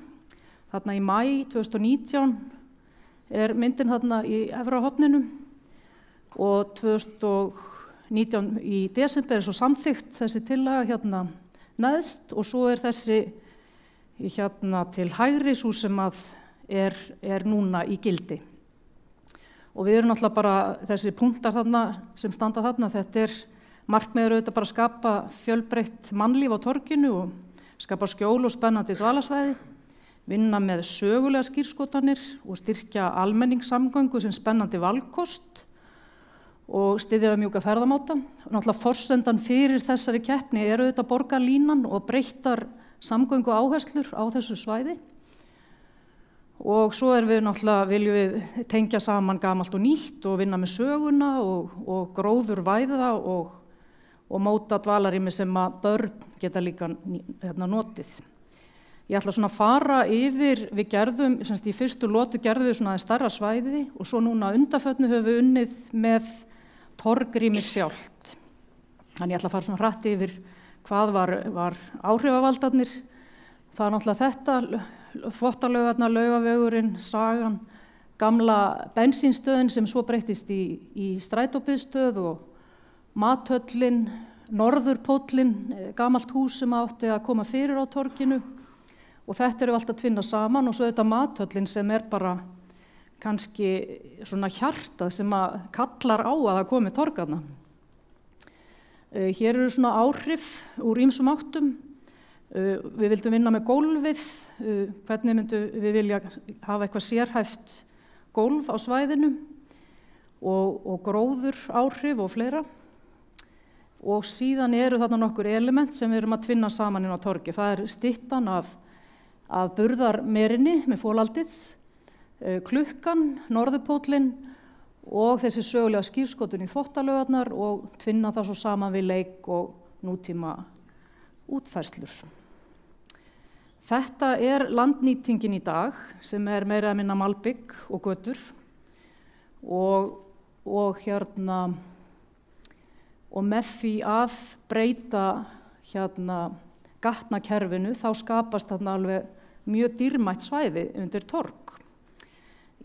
Þarna í maí 2019 myndin þarna í efra horninu og 2019 í desember svo samþykkt þessi tillaga neðst og svo þessi til hægri sú sem að er núna í gildi. Og við erum náttúrulega bara þessi punktar þarna sem standa þarna, þetta markmiður auðvitað bara að skapa fjölbreytt mannlíf á torginu og skapa skjól og spennandi dvalasvæði, vinna með sögulega skírskotanir og styrkja almenningssamgöngu sem spennandi valkost og styðja við mjúka ferðamáta. Náttúrulega forsendan fyrir þessari keppni auðvitað borgarlínan og breyttar samgöngu áherslur á þessu svæði. Og svo við náttúrulega viljum við tengja saman gamalt og nýtt og vinna með söguna og gróðurvæða og móta dvalarými sem að börn geta líka notið. Ég ætla svona að fara yfir, við gerðum, í fyrstu lotu gerðum við svona stærra svæði og svo núna undanförnu höfum við unnið með torgrými sjálft. Þannig ég ætla að fara svona hratt yfir hvað var áhrifavaldarnir. Það náttúrulega þetta, Þvottalaugarnar, Laugavegurinn, Sagan, gamla bensínstöðin sem svo breyttist í strætóbiðstöð og Mathöllin, Norðurpóllinn, gamalt hús sem átti að koma fyrir á torginu og þetta við alltaf tvinna saman og svo þetta Mathöllin sem bara kannski svona hjartað sem að kallar á að það komi torgarna. Hér eru svona áhrif úr ýmsum áttum. Við vildum vinna með gólfið, hvernig myndum við vilja hafa eitthvað sérhæft gólf á svæðinu og gróður áhrif og fleira. Og síðan eru þarna nokkur element sem við erum að tvinna saman inn á torgi. Það styttan af burðarmerinni með folaldið, klukkan, norðurpóllinn og þessi sögulega skírskotun í þvottalaugarnar og tvinna það svo saman við leik og nútíma útfærslur. Þetta landnýtingin í dag sem meira að minna malbygg og götur og með því að breyta gatnakerfinu þá skapast þarna alveg mjög dýrmætt svæði undir torg.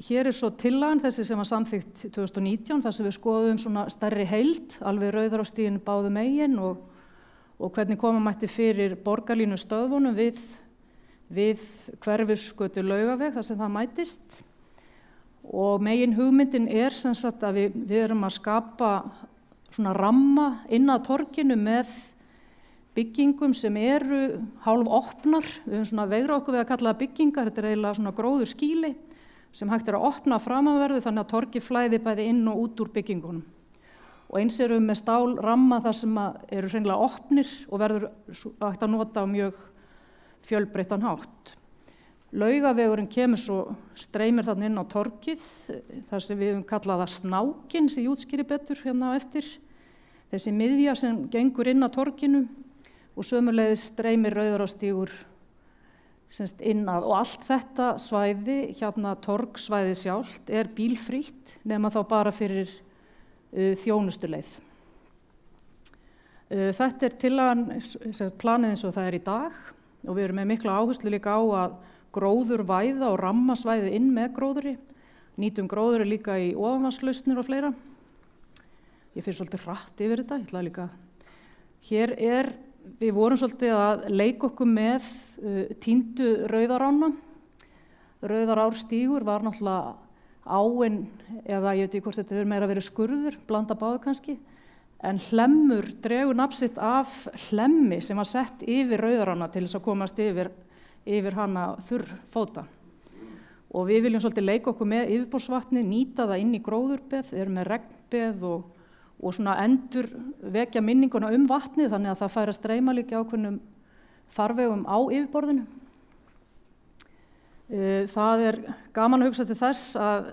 Hér svo tillagan þessi sem var samþykkt 2019 þar sem við skoðum svona stærri heild, alveg Rauðarárstíginn báðum megin og hvernig koma mætti fyrir borgarlínu stöðvunum við Hverfisgötu Laugaveg þar sem það mætist. Og megin hugmyndin sem sagt að við erum að skapa svona ramma inn að torginu með byggingum sem eru hálf opnar. Við höfum svona veigrað okkur við að kalla það byggingar, þetta eiginlega svona gróður skýli sem hægt að opna framanverðu þannig að torgið flæði bæði inn og út úr byggingunum. Og eins erum við með stálramma þar sem eru hreinlega opnir og verður hægt að nota á mjög fjölbreyttan hátt. Laugavegurinn kemur svo streymir þarna inn á torgið, þar sem við höfum kallað það snákinn sem ég útskýri betur hérna á eftir. Þessi miðja sem gengur inn á torginu og sömuleiðis streymir Rauðarárstígur inn að og allt þetta svæði, torgsvæði sjálft, bílfrítt nema þá bara fyrir þjónustuleið. Þetta tillagan, planið eins og það í dag og við erum með mikla áherslu líka á að gróðurvæða og ramma svæðið inn með gróðri, nýtum gróðri líka í ofanvatnslausnir og fleira. Ég fyrir svolítið hratt yfir þetta, ég ætla líka. Hér við vorum svolítið að leika okkur með týndu Rauðarána. Rauðarárstígur var náttúrulega áin, eða ég veit ekki hvort þetta hefur meira verið skurður, blanda báðu kannski, en Hlemmur dregur nafn sitt af hlemmi sem var sett yfir Rauðarána til þess að komast yfir hana þurrfóta. Og við viljum svolítið leika okkur með yfirborðsvatni, nýta það inn í gróðurbeð, við erum með regnbeð og svona endur vekja minninguna vatnið þannig að það fær að streyma líka ákveðnum farvegum á yfirborðinu. Það gaman að hugsa til þess að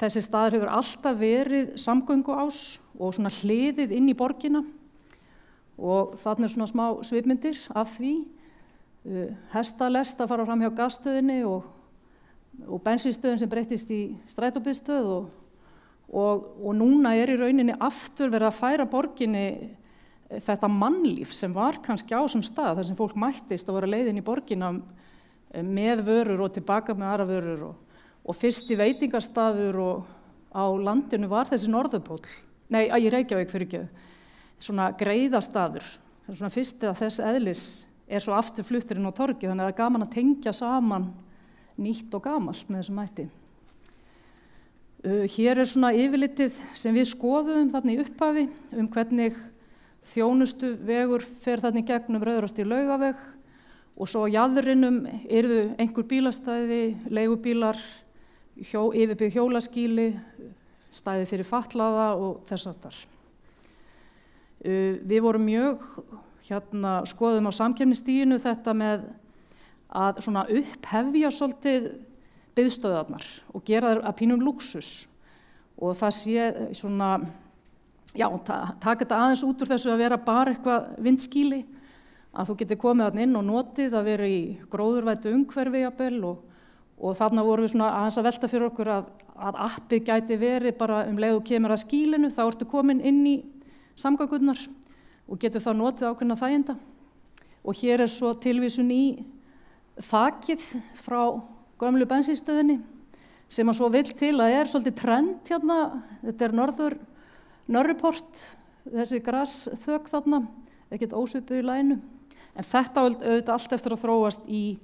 þessi staður hefur alltaf verið samgönguás og svona hliðið inn í borgina og þarna svona smá svipmyndir af því. Hestalest að fara fram hjá gasstöðinni og bensínstöðin sem breyttist í strætóbiðstöð og núna í rauninni aftur verið að færa borginni þetta mannlíf sem var kannski á þessum stað þar sem fólk mættist og var að leiðin í borgina með vörur og tilbaka með aðra vörur og fyrsti veitingastaður á landinu var þessi Norðurpóll, í Reykjavík svona greiðastaður, svona fyrsti að þess eðlis svo aftur fluttur inn á torgið þannig að það gaman að tengja saman nýtt og gamalt með þessum hætti. Hér svona yfirlitið sem við skoðum þarna í upphafi hvernig þjónustuvegur fer þarna í gegnum Rauðarárstíg Laugaveg og svo á jaðrinum yrðu einhver bílastæði, leigubílar, yfirbyggð hjólaskýli, stæði fyrir fatlaða og þess háttar. Við vorum mjög skoðum á samkeppnisstiginu þetta með að svona upphefja svolítið biðstöðarnar og gera þær að pínum lúxus og það sé svona, taka þetta aðeins út úr þessu að vera bara eitthvað vindskýli, að þú getur komið þarna inn og notið að vera í gróðurvætu umhverfi jafnvel og þarna vorum við svona aðeins að velta fyrir okkur að appið gæti verið bara leið og kemur að skýlinu, þá ertu komin inn í samgöngurnar og getur þá notið ákveðna þæginda. Og hér svo tilvísun í þakið frá gömlu bensínstöðinni sem að svo vill til að svolítið trend hérna, þetta Norruport, þessi grasþök þarna, ekkert ósvipuð í laginu. En þetta auðvitað allt eftir að þróast í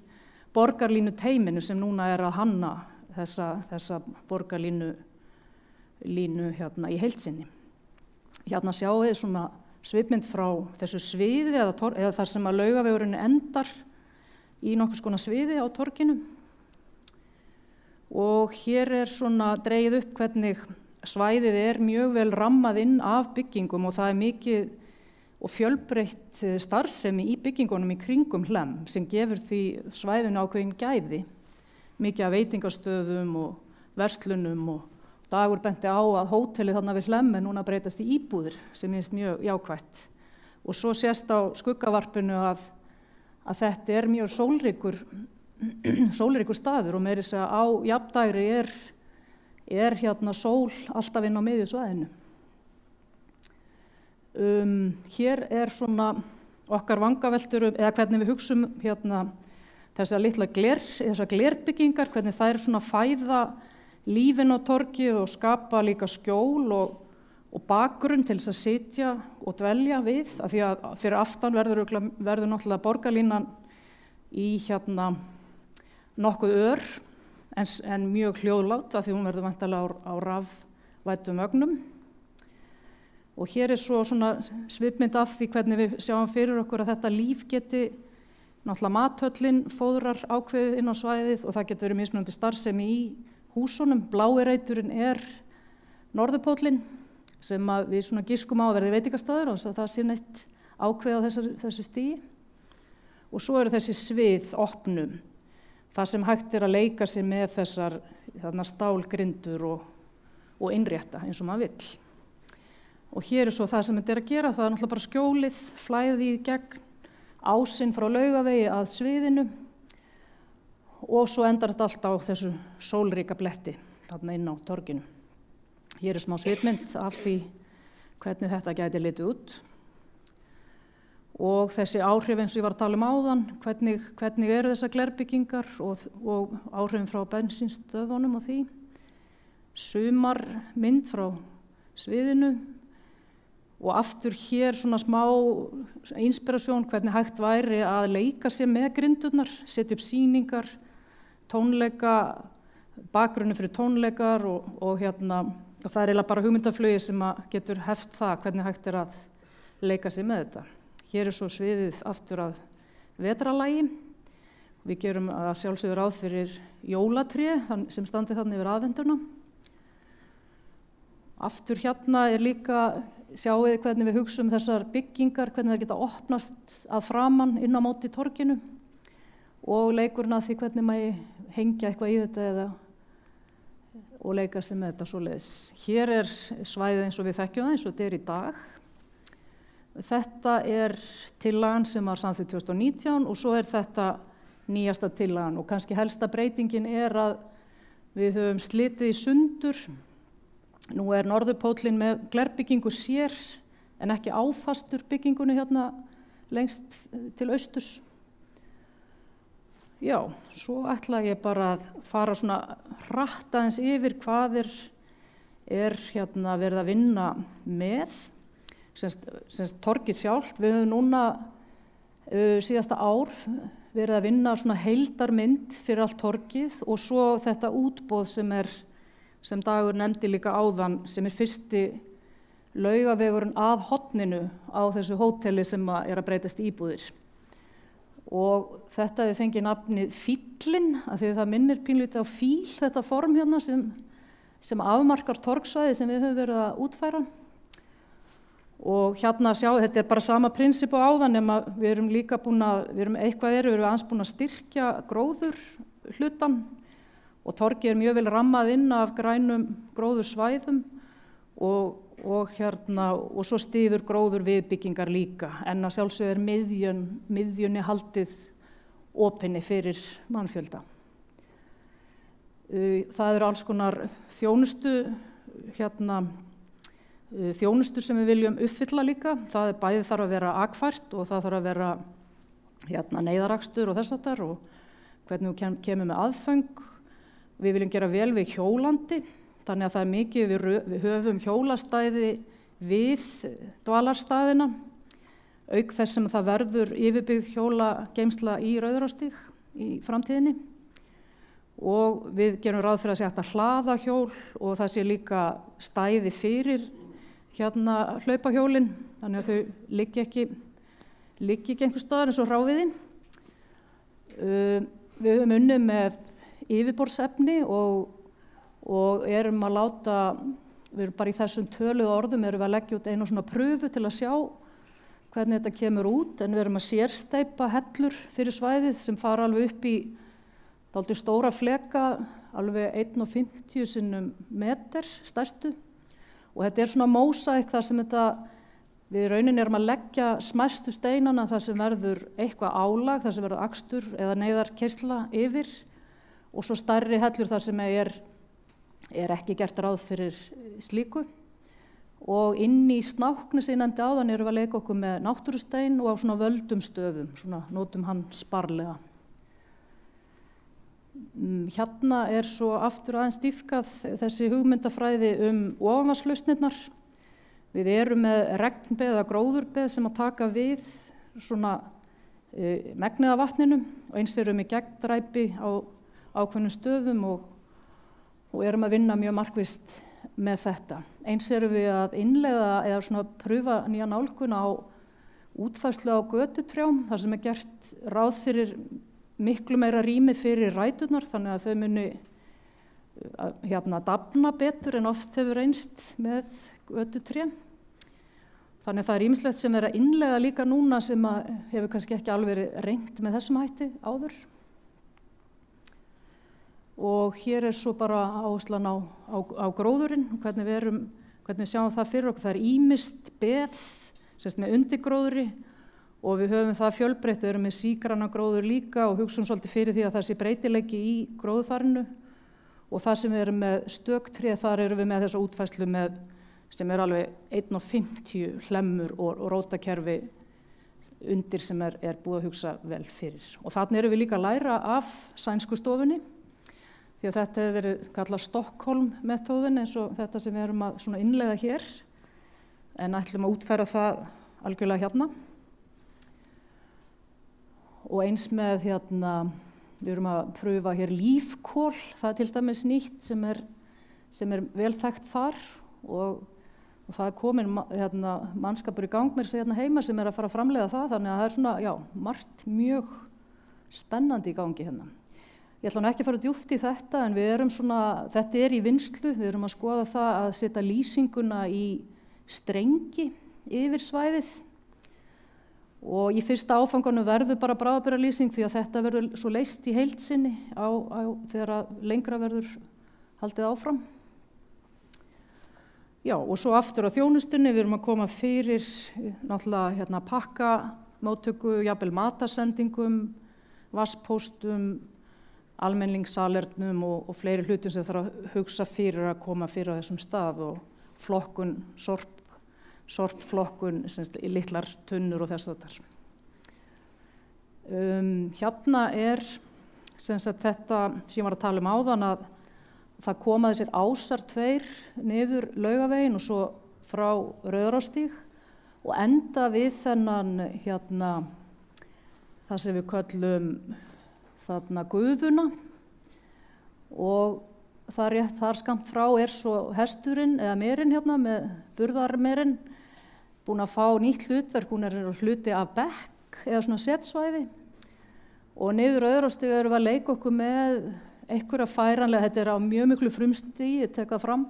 borgarlínu teiminu sem núna að hanna þessa borgarlínu hérna í heild sinni. Hérna sjáum við svona svipmynd frá þessu sviði eða þar sem að Laugavegurinn endar í nokkurs konar sviði á torginu. Og hér svona dregið upp hvernig svæðið mjög vel rammað inn af byggingum og það mikið og fjölbreytt starfsemi í byggingunum í kringum Hlemm sem gefur því svæðinu ákveðin gæði, mikið af veitingastöðum og verslunum og Dagur benti á að hótelið þarna við Hlemm núna breytast í íbúðir sem finnst mjög jákvætt. Og svo sést á skuggavarpinu að þetta mjög sólríkur staður og meira þess að á jafndægri hérna sól alltaf inn á miðju svæðinu. Hér svona okkar vangaveltur eða hvernig við hugsum hérna þessar glerbyggingar, hvernig þær svona fæða lífin á torgið og skapa líka skjól og bakgrunn til þess að sitja og dvelja við, af því að fyrir aftan verður náttúrulega borgarlínan í hérna nokkuð en mjög hljóðlát af því hún verður væntanlega á rafvæddum ögnum. Og hér svo svona svipmynd af því hvernig við sjáum fyrir okkur að þetta líf geti, náttúrulega mathöllin fóðrar ákveðið inn á svæðið og það getur verið mismunandi starfsemi í húsunum. Blái reiturinn norðurpóllinn sem við svona giskum á að verði veitingastaður og það sé neitt ákveð á þessu stigi. Og svo eru þessi svið opnum, þar sem hægt að leika sér með þessar stálgrindur og innrétta eins og maður vill. Og hér svo það sem þetta að gera, það náttúrulega bara skjólið, flæði í gegn, ásinn frá Laugavegi að sviðinu og svo endar þetta allt á þessu sólríka bletti þarna inn á torginu. Hér smá svipmynd af því hvernig þetta gæti litið út. Og þessi áhrif eins og ég var að tala áðan, hvernig eru þessar glerbyggingar og áhrifin frá bensínstöðvunum og því. Sumarmynd frá sviðinu og aftur hér svona smá inspirasjón hvernig hægt væri að leika sér með grindurnar, setja upp sýningar, tónleika, bakgrunni fyrir tónleikar og það eiginlega bara hugmyndaflugi sem getur heft það hvernig hægt að leika sér með þetta. Hér svo sviðið aftur að vetralagi. Við gerum að sjálfsögðu ráð fyrir jólatré sem standi þannig yfir aðvenduna. Aftur hérna líka, sjáið hvernig við hugsum þessar byggingar, hvernig það geta opnast að framan inn á móti torginu og leikurinn að því hvernig maður hengja eitthvað í þetta og leika sig með þetta svoleiðis. Hér svæðið eins og við þekkjum það, eins og þetta í dag. Þetta tillagan sem var samþykkt 2019 og svo þetta nýjasta tillagan og kannski helsta breytingin að við höfum slitið í sundur. Nú norðurpóllinn með glerbyggingu sér en ekki áfastur byggingunni hérna lengst til austurs. Já, svo ætla ég bara að fara svona hratt aðeins yfir hvað hérna verið að vinna með. Semst torgið sjálft, við höfum núna síðasta ár verið að vinna svona heildarmynd fyrir allt torgið og svo þetta útboð sem Dagur nefndi líka áðan, sem fyrsti Laugavegurinn að horninu á þessu hóteli sem að breytast í íbúðir. Og þetta við fengið nafnið Fíllinn, af því það minnir pínlítið á fíl, þetta form hérna sem afmarkar torgsvæði sem við höfum verið að útfæra. Og hérna sjáu, þetta bara sama prinsip á áðan, nema við erum líka búin að, við erum aðeins búin að styrkja gróður hlutan og torgið mjög vel rammað inn af grænum gróðursvæðum og svo styður gróður við byggingar líka, en að sjálfsögðu miðjunni haldið opinni fyrir mannfjölda. Það eru alls konar þjónustu sem við viljum uppfylla líka. Það bæði þarf að vera akfært og það þarf að vera neyðarakstur og þess aftar og hvernig við kemur með aðföng. Við viljum gera vel við hjólandi, þannig að það mikið við höfum hjólastæði við dvalarstaðina, auk þess sem það verður yfirbyggð hjólageymsla í Rauðarárstíg í framtíðinni. Og við gerum ráð fyrir að sé hægt að hlaða hjól og það sé líka stæði fyrir hlaupahjólin, þannig að þau liggi ekki einhvers staðar eins og hráviði. Við höfum unnið með yfirborðsefni og erum að láta við erum bara í þessum töluðu orðum, erum við að leggja út einu svona pröfu til að sjá hvernig þetta kemur út, en við erum að sérsteypa hellur fyrir svæðið sem fara alveg upp í dálítið stóra fleka, alveg 1,50 sinnum meter stærstu, og þetta svona mósaík þar sem við rauninni erum að leggja smæstu steinana þar sem verður eitthvað álag, þar sem verður akstur eða neyðarkeyrsla yfir, og svo stærri hellur þar sem er ekki gert ráð fyrir slíku. Og inn í Snákni sem ég nefndi áðan erum við að leika okkur með náttúrustein og á svona völdum stöðum, svona notum hann sparlega. Hérna svo aftur aðeins dýpkað þessi hugmyndafræði ofanvatnslausnirnar. Við erum með regnbeð eða gróðurbeð sem að taka við svona megnið af vatninu, og eins erum við gegndræpi á ákveðnum stöðum og erum að vinna mjög markvisst með þetta. Eins erum við að innleiða eða svona pröfa nýja nálgun á útfærslu á götutrjám, þar sem gert ráð fyrir miklu meira rými fyrir ræturnar, þannig að þau muni dafna betur en oft hefur reynst með götutré. Þannig að það ýmislegt sem að innleiða líka núna sem hefur kannski ekki alveg reynt með þessum hætti áður. Og hér svo bara áherslan á gróðurinn, hvernig við sjáum það fyrir okkur. Það ýmist beð, með undirgróðri, og við höfum það fjölbreytt, við erum með sígranna gróður líka og hugsum svolítið fyrir því að það sé breytileiki í gróðurfarinu. Og það sem við erum með stöktré, þar erum við með þessa útfærslu sem alveg 1,50 hlemmur og rótakerfi undir sem er búið að hugsa vel fyrir. Og þarna erum við líka að læra af sænsku stofunni, því að þetta hefur verið kallað Stockholm-metóðin, eins og þetta sem við erum að innleiða hér, en ætlum að útfæra það algjörlega hérna. Og eins með við erum að pröfa hér lífkól, það til dæmis nýtt sem er vel þekkt þar, og það er komin mannskapur í gang með þessu heima sem er að fara að framleiða það, þannig að það er margt mjög spennandi í gangi hérna. Ég ætla ekki að fara djúpt í þetta, en við erum þetta er í vinnslu, við erum að skoða það að setja lýsinguna í strengi yfir svæðið, og í fyrsta áfanganum verður bara bráðabirgðalýsing því að þetta verður svo leyst í heild sinni þegar lengra verður haldið áfram. Já, og svo aftur á þjónustunni, við erum að koma fyrir náttúrulega pakkamóttöku, jafnvel matarsendingum, vatnspóstum, almenningssalernum og fleiri hlutum sem þarf að hugsa fyrir að koma fyrir á þessum stað, og flokkun, sorpflokkun, í litlar tunnur og þess þáttar. Hérna er þetta sem ég var að tala áðan, að það koma þessir ásar 2 niður Laugaveginn og svo frá Rauðarárstíg og enda við þennan það sem við köllum Gufuna, og þar skammt frá svo hesturinn eða merinn með burðarmerinn búin að fá nýtt hlutverk, hún er hluti af bekk eða svona setsvæði, og niður Rauðarárstíg erum við að leika okkur með einhverja færanlega, þetta er á mjög miklu frumstigi, ég tek það fram,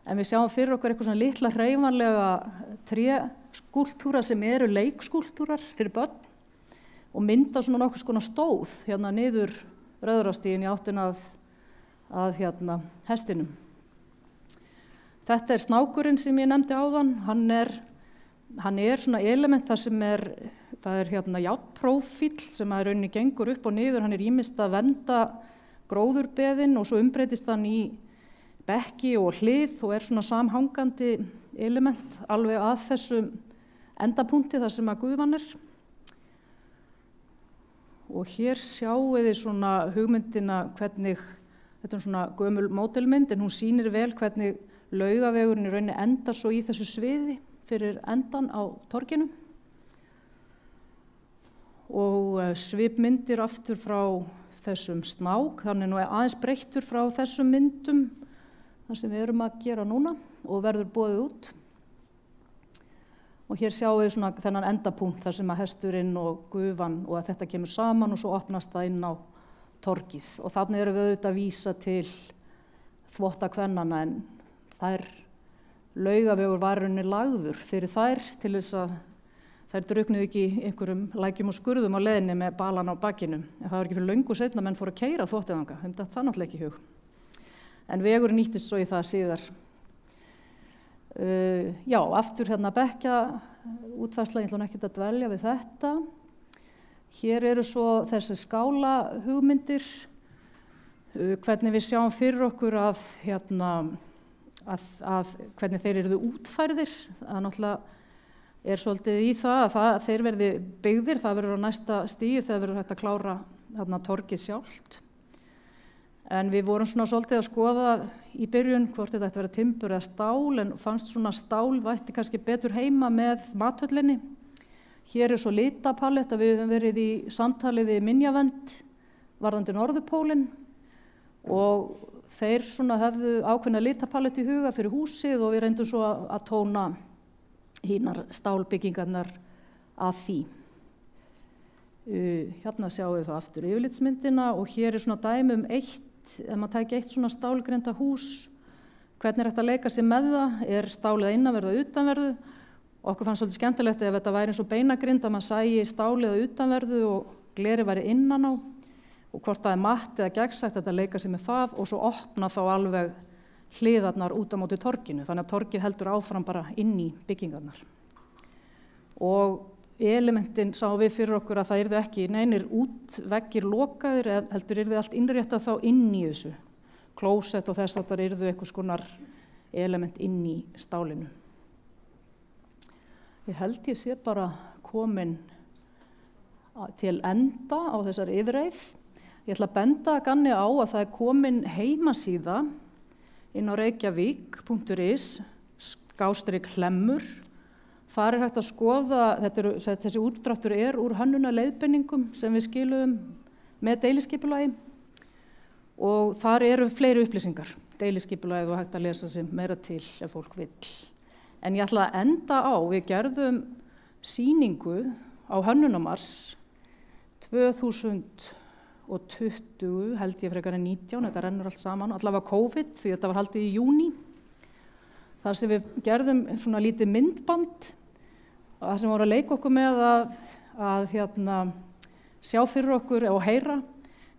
en við sjáum fyrir okkur eitthvað svona litla hreyfanlega tréskúlptúra sem eru leikskúlptúrar fyrir börn og mynda svona nokkuð skona stóð niður Rauðarárstíginn í áttina að hestinum. Þetta er snákurinn sem ég nefndi áðan, hann er svona element þar sem það er járnprófíll sem að rauninni gengur upp og niður, hann er ýmist að vernda gróðurbeðinn og svo umbreytist hann í bekki og hlið og er svona samhangandi element alveg að þessum endapunkti þar sem að gufan er. Og hér sjáum við svona hugmyndina hvernig, þetta er svona gömul módelmynd, en hún sýnir vel hvernig Laugavegurinn í rauninni endar svo í þessu sviði fyrir endan á torginu. Og svipmyndir aftur frá þessum Snák, þannig nú aðeins breyttur frá þessum myndum þar sem við erum að gera núna og verður boðið út. Og hér sjáum við svona þennan endapunkt þar sem að hesturinn og gufan og að þetta kemur saman og svo opnast það inn á torgið. Og þannig erum við auðvitað að vísa til þvottakvennana, en þær Laugavegur var rauninni lagður fyrir þær til þess að þær drukknuðu ekki í einhverjum lækjum og skurðum á leiðinni með balan á bakinu. En það var ekki fyrir löngu seinna menn fóru að keyra þvottavanga, það náttúrulega ekki í hug. En vegurinn nýttist svo í það síðar. Já, aftur hérna bekkja útfærsla, ég ætla ekki að dvelja við þetta. Hér eru svo þessi skála hugmyndir, hvernig við sjáum fyrir okkur að hvernig þeir eru útfærðir. Það náttúrulega er svolítið í það að þeir verði byggðir, það verður á næsta stigi þegar verður hægt að klára þarna torgið sjálft. En við vorum svona svolítið að skoða í byrjun hvort þetta ætti að vera timbur eða stál, en fannst svona stál vætti kannski betur heima með mathöllinni. Hér er svo litapalett að við höfum verið í samtali við Minjavernd varðandi Norðurpólinn og þeir svona höfðu ákveðna litapalett í huga fyrir húsið og við reyndum svo að tóna hínar stálbyggingarnar að því. Hérna sjáum við það aftur yfirlitsmyndina og hér er svona dæmi eitt, ef maður tæki eitt svona stálgreinda hús, hvernig er hægt að leika sér með það, er stálið að innanverðu eða utanverðu. Okkur fannst svolítið skemmtilegt ef þetta væri eins og beinagrind að maður sæi stálið að utanverðu og gleri væri innan á og hvort það er matt eða gegnsætt að leika sér með það og svo opna þá alveg hliðarnar út á móti torginu, þannig að torgið heldur áfram bara inn í byggingarnar. Og elementin sáum við fyrir okkur að það yrðu ekki neinir útveggir lokaðir, heldur yrðu allt innréttað þá inn í þessu. Klósett og þess að það yrðu einhvers konar element inn í stálinu. Ég held ég sé bara komin til enda á þessar yfirreið. Ég ætla að benda Ganni á að það er komin heimasíða inn á reykjavík.is/hlemmur. Þar er hægt að skoða, þessi útdráttur er úr hönnunarleiðbeiningum sem við skiluðum með deiliskipulagi og þar eru fleiri upplýsingar. Deiliskipulagið og hægt að lesa sig meira til ef fólk vill. En ég ætla að enda á, við gerðum sýningu á Hönnunarmars 2020, held ég frekar en 19, þetta rennur allt saman, allavega COVID því þetta var haldið í júní. Þar sem við gerðum svona lítið myndband þar sem voru að leika okkur með að sjá fyrir okkur og heyra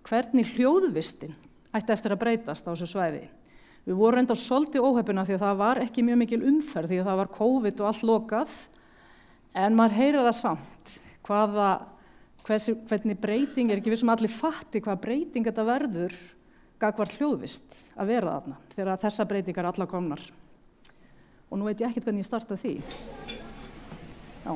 hvernig hljóðvistin ætti eftir að breytast á þessu svæði. Við vorum enda svolítið óheppina því að það var ekki mjög mikil umferð því að það var COVID og allt lokað, en maður heyrir það samt hvernig breyting er ekki við sem allir fatti hvað breyting þetta verður gagnvart hljóðvist að vera þarna þegar þessa breytingar er allar komnar. Og nú veit ég ekkert hvernig ég starta því. Já.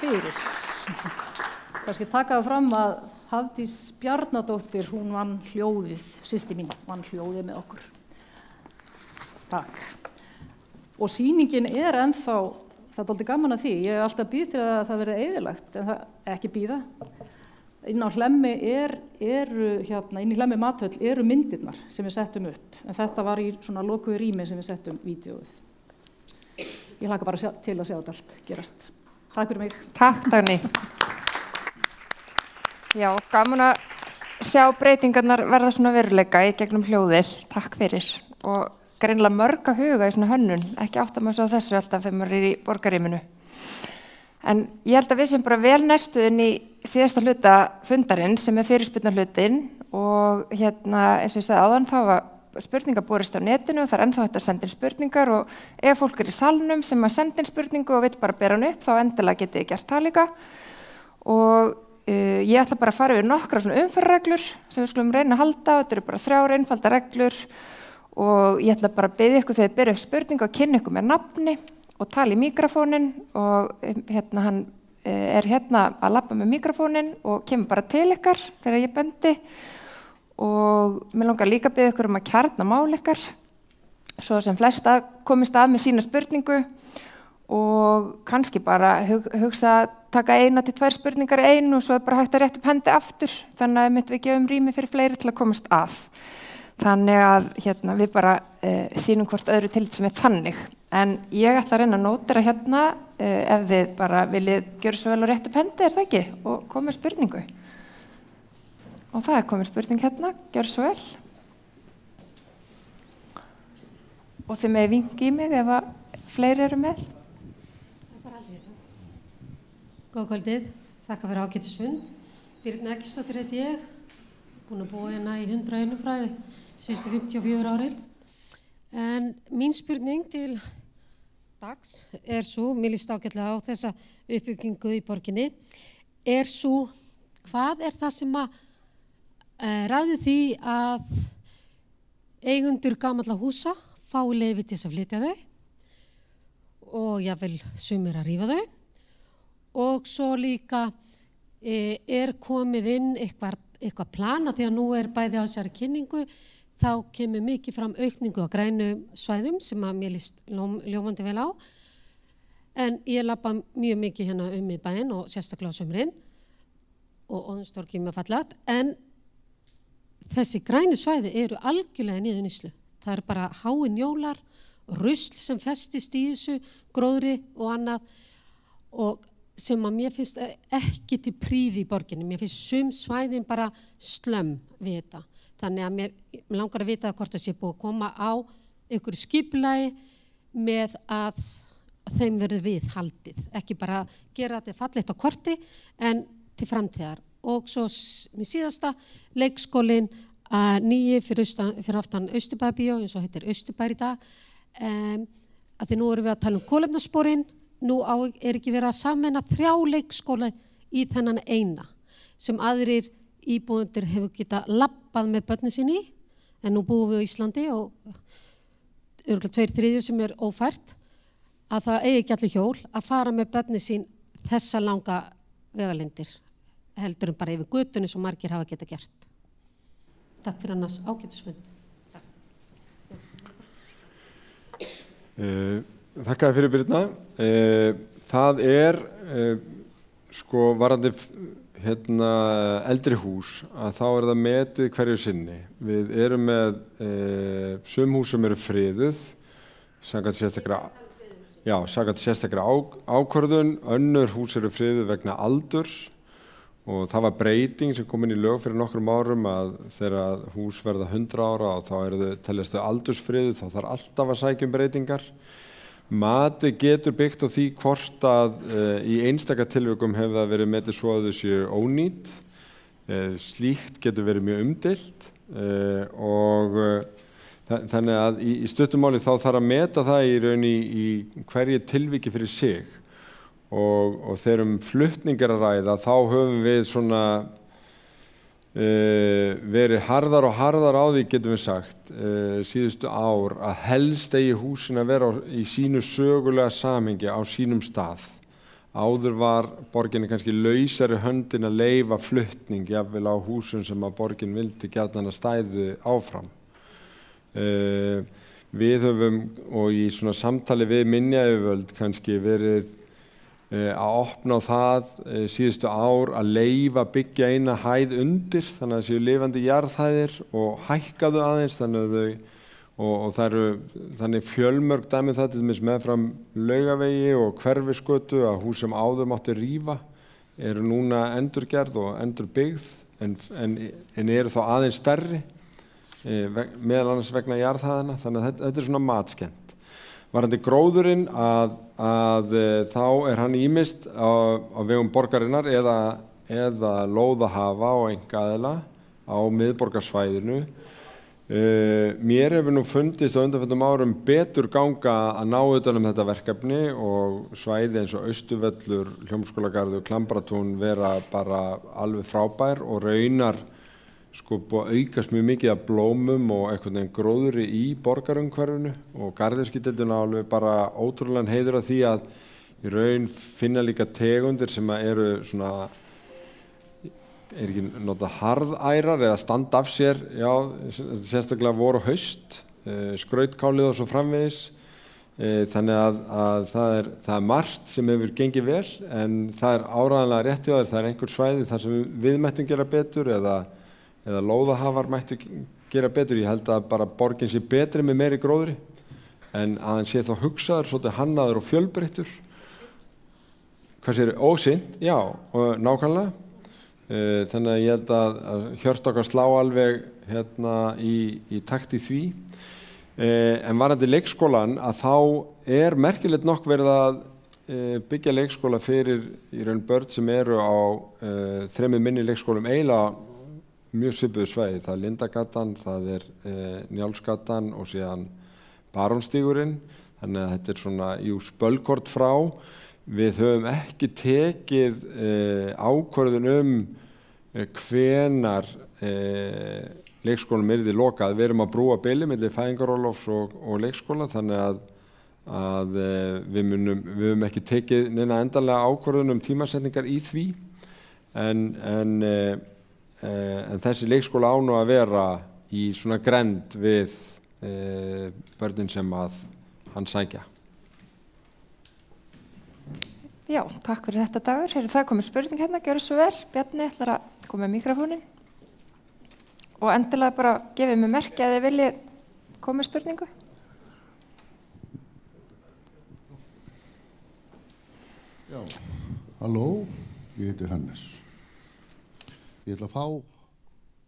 fyrir. Kannski taka það fram að Hafdís Bjarnadóttir, hún vann hljóðið, systir mín, vann hljóðið með okkur. Takk. Og sýningin ennþá, það er dálítið gaman að því, ég alltaf býð til að það verði eyðilagt, en það ekki býða. Inn á Hlemmi inn í Hlemmi mathöll eru myndirnar sem við settum upp, en þetta var í svona lokuðu rými sem við settum vídeóið. Ég hlakka bara til að sjá þetta allt gerast. Takk fyrir mig. Takk, Dagný. Já, gaman að sjá breytingarnar verða svona veruleika í gegnum hljóðið. Takk fyrir. Og greinilega mörg að huga í svona hönnun, ekki átta maður svo þessu alltaf þegar maður í borgarrýminu. En ég held að við sem bara vel næstu inn í síðasta hluta fundarins sem fyrirspurnarhlutin og eins og ég sagði áðan þá var spurningar borist á netinu og það ennþá hægt að senda inn spurningar og ef fólk í salnum sem að senda inn spurningu og vill bara bera hann upp þá endilega getið þið gert það líka. Og ég ætla bara að fara yfir nokkra svona umferðarreglur sem við skulum reyna að halda. Þetta eru bara 3 einfaldar reglur og ég ætla bara að biðja ykkur þegar þið byrja upp spurningu að kynna ykkur með nafni og tala í mikrofóninn og hann að labba með mikrofóninn og kemur bara til ykkar þegar ég bendi og mér langar líka að biðja ykkur að kjarna mál ykkar svo sem flesta komist að með sína spurningu og kannski bara hugsa að taka 1 til 2 spurningar í einu og svo bara hægt að rétta upp hendi aftur þannig að við gefum rými fyrir fleiri til að komast að. Þannig að við bara sýnum hvort öðru til sem þannig. En ég ætla að reyna að nótera ef þið bara viljið gjöra svo vel og rétt upp hendi, það ekki? Og komið spurningu. Og það komið spurning gjör svo vel. Og þið með vingi í mig ef fleiri eru með. Það bara allir. Góða kvöldið, þakka fyrir ágætisfund. Birna Eggertsdóttir heiti ég, búin að búa í 101 fræði síðustu 54 árin. En mín spurning til Dags svo, mér líst ágætlega á þessa uppbyggingu í borginni, svo hvað það sem að ræður því að eigendur gamalla húsa fái leyfi til að flytja þau og jafnvel sumir að rífa þau og svo líka komið inn eitthvað plana því að nú bæði á þessari kynningu þá kemur mikið fram aukningu á grænum svæðum sem að mér líst ljómandi vel á. En ég labba mjög mikið miðbæinn og sérstaklega á sumrin og Óðinstorgið með fallegt. En þessi grænu svæði eru algjörlega niðurníðslu. Það bara háin jólar, rusl sem festist í þessu, gróðri og annað og sem að mér finnst ekki til prýði í borginni. Mér finnst sum svæðin bara slömm við þetta. Þannig að mér langar að vita hvort það sé búið að koma á einhverju skipulagi með að þeim verður við haldið. Ekki bara gera þetta fallegt á korti en til framtíðar. Og svo mér síðasta leikskólinn nýji fyrir aftan Austurbæjarbíó, eins og heitir Austurbær í dag. Að því nú erum við að tala kolefnasporin. Nú ekki verið að sameina 3 leikskóla í þennan eina sem aðrir íbúendur hefur getað labbað með börnin sinni en nú búum við á Íslandi og örugglega 2/3 sem ófært að það eigi ekki allir hjól að fara með börnin sín þessa langa vegalengdir heldur bara yfir götunni sem margir hafa getað gert. Takk fyrir annars ágætisfund. Þakka þér fyrir Birna. Það varandi eldri hús að þá það metið hverju sinni. Við erum með sum hús sem eru friðuð samkvæmt sérstakra ákvörðun, önnur hús eru friðuð vegna aldurs og það var breyting sem kom inn í lög fyrir nokkrum árum að þegar hús verða 100 ára og þá teljast þau aldursfriðuð, þá þarf alltaf að sækja breytingar. Mati getur byggt á því hvort að í einstaka tilvikum hefur það verið metið svo að þau séu ónýt. Slíkt getur verið mjög umdeilt og þannig að í stuttumáli þá þarf að meta það í raun í hverju tilviki fyrir sig og þegar flutningar að ræða þá höfum við svona verið harðar og harðar á því getum við sagt síðustu ár að helst eigi húsin að vera í sínu sögulega samhengi á sínum stað áður var borginni kannski lausari höndin að leyfa flutning jafnvel á húsum sem að borgin vildi gjarnan að stæðu áfram. Við höfum og í svona samtali við minjayfirvöld kannski verið að opna á það síðustu ár að leyfa byggja eina hæð undir þannig að það séu lifandi jarðhæðir og hækka þau aðeins þannig að og það eru þannig fjölmörg dæmi það til dæmis meðfram Laugavegi og Hverfisgötu að hús sem áður mátti rífa eru núna endurgerð og endurbyggð en eru þá aðeins stærri meðal annars vegna jarðhæðina þannig að þetta er svona matskent. Varðandi gróðurinn að þá hann ýmist á vegum borgarinnar eða lóðahafa og einkaaðila á miðborgarsvæðinu. Mér hefur nú fundist á undanförnum árum betur ganga að ná utan þetta verkefni og svæði eins og Austurvöllur, Hljómskálagarður, Klambratún vera bara alveg frábær og raunar búið að aukast mjög mikið af blómum og einhvern veginn gróðri í borgarumhverfinu og garðyrkjudeildina alveg bara ótrúlegan heiður af því að í raun finna líka tegundir sem eru svona ekki nota harðærar eða standa af sér, já, sérstaklega vor og haust, skrautkálið og svo framvegis. Þannig að það er margt sem hefur gengið vel en það er áreiðanlega rétt hjá þér, það er einhver svæði þar sem við mættum gera betur eða lóðahafar mættu gera betur. Ég held að bara borgin sé betri með meiri gróðri en að hann sé þá hugsaður, svolítið hannaður og fjölbreyttur. Hvað sér, ósinn? Já, og nákvæmlega. Þannig að ég held að hjört okkar slá alveg hérna í takt í því. En varðandi leikskólan að þá merkilegt nokk verið að byggja leikskóla fyrir í raun börn sem eru á 3 minni leikskólum eiginlega mjög svipuðu svæði. Það er Lindagatan, það er Njálsgatan og síðan Barónstígurinn. Þannig að þetta er svona spölkort frá. Við höfum ekki tekið ákvörðun hvenar leikskólum yrði lokað. Við erum að brúa bilið milli fæðingarorlofs og leikskóla þannig að við höfum ekki tekið neina endanlega ákvörðun tímasetningar í því en þessi leikskóla á nú að vera í svona grennd við börnin sem að hann sækja. Já, takk fyrir þetta Dagur. Það komið spurning hérna, gjörðu svo vel. Bjarni ætlar að koma með mikrofónin og endilega bara gefið mér merki að þið viljið koma með spurningu. Já, halló, ég heiti Hannes. Ég ætla að fá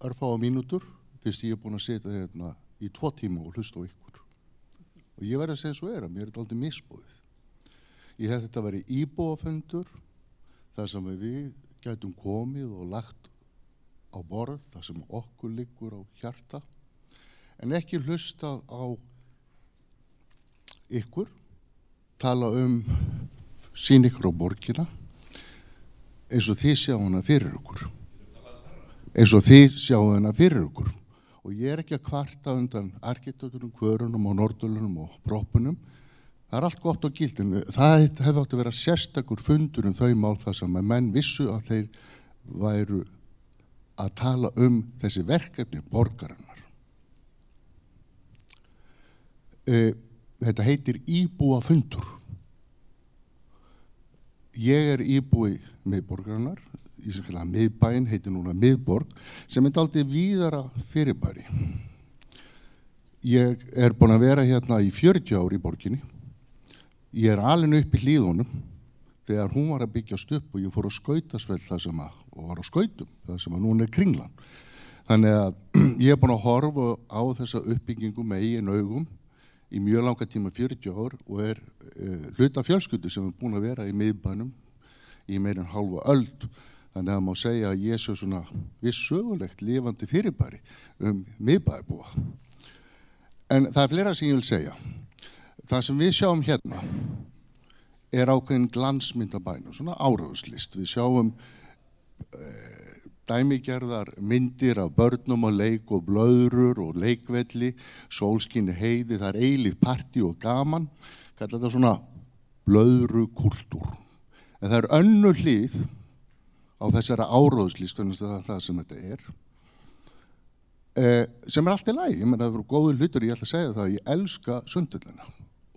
örfáa mínútur fyrst ég búin að setja hérna í 2 tíma og hlusta á ykkur. Og ég verð að segja svo að mér er þetta aldrei misbúið. Ég hef þetta verið íbúafundur þar sem við gætum komið og lagt á borð þar sem okkur liggur á hjarta en ekki hlusta á ykkur, tala sín ykkur á borgina eins og þið sjá hana fyrir okkur. Og ég er ekki að kvarta undan arkitekturum, kvörunum og Norðurlunum og proppunum. Það er allt gott og gilt en það hefði átt að vera sérstakur fundur þau mál þar sem menn vissu að þeir væru að tala þessi verkefni borgarinnar. Þetta heitir íbúafundur. Ég er íbúi miðborgarinnar, í sem kallar miðbæinn heitir núna miðborg, sem er dálítið víðara fyrirbæri. Ég er búinn að vera hérna í 40 ár í borginni. Ég er alinn upp í Hlíðunum þegar hún var að byggjast upp og ég fór á skautasvell og var á skautum, það sem núna er Kringlan. Þannig að ég er búinn að horfa á þessa uppbyggingu með eigin augum í mjög langa tíma, 40 ár, og er hluta fjölskyldu sem er búin að vera í miðbænum í meira en hálfa öld. Þannig að það má segja að ég sé svona viss sögulegt lifandi fyrirbæri miðbæjarbúa. En það er fleira sem ég vil segja. Það sem við sjáum hérna er ákveðin glansmynd af bænum, svona áráðslist. Við sjáum dæmigerðar myndir af börnum og leik og blöðrur og leikvelli, sólskinni heiði, það er eilíf partí og gaman. Kallar þetta svona blöðrukúltúr. En það önnur hlið á þessara áróðslist, það sem þetta sem allt í lagi. Ég meina, það eru góður hlutur, ég ætla að segja það, ég elska Sundhöllina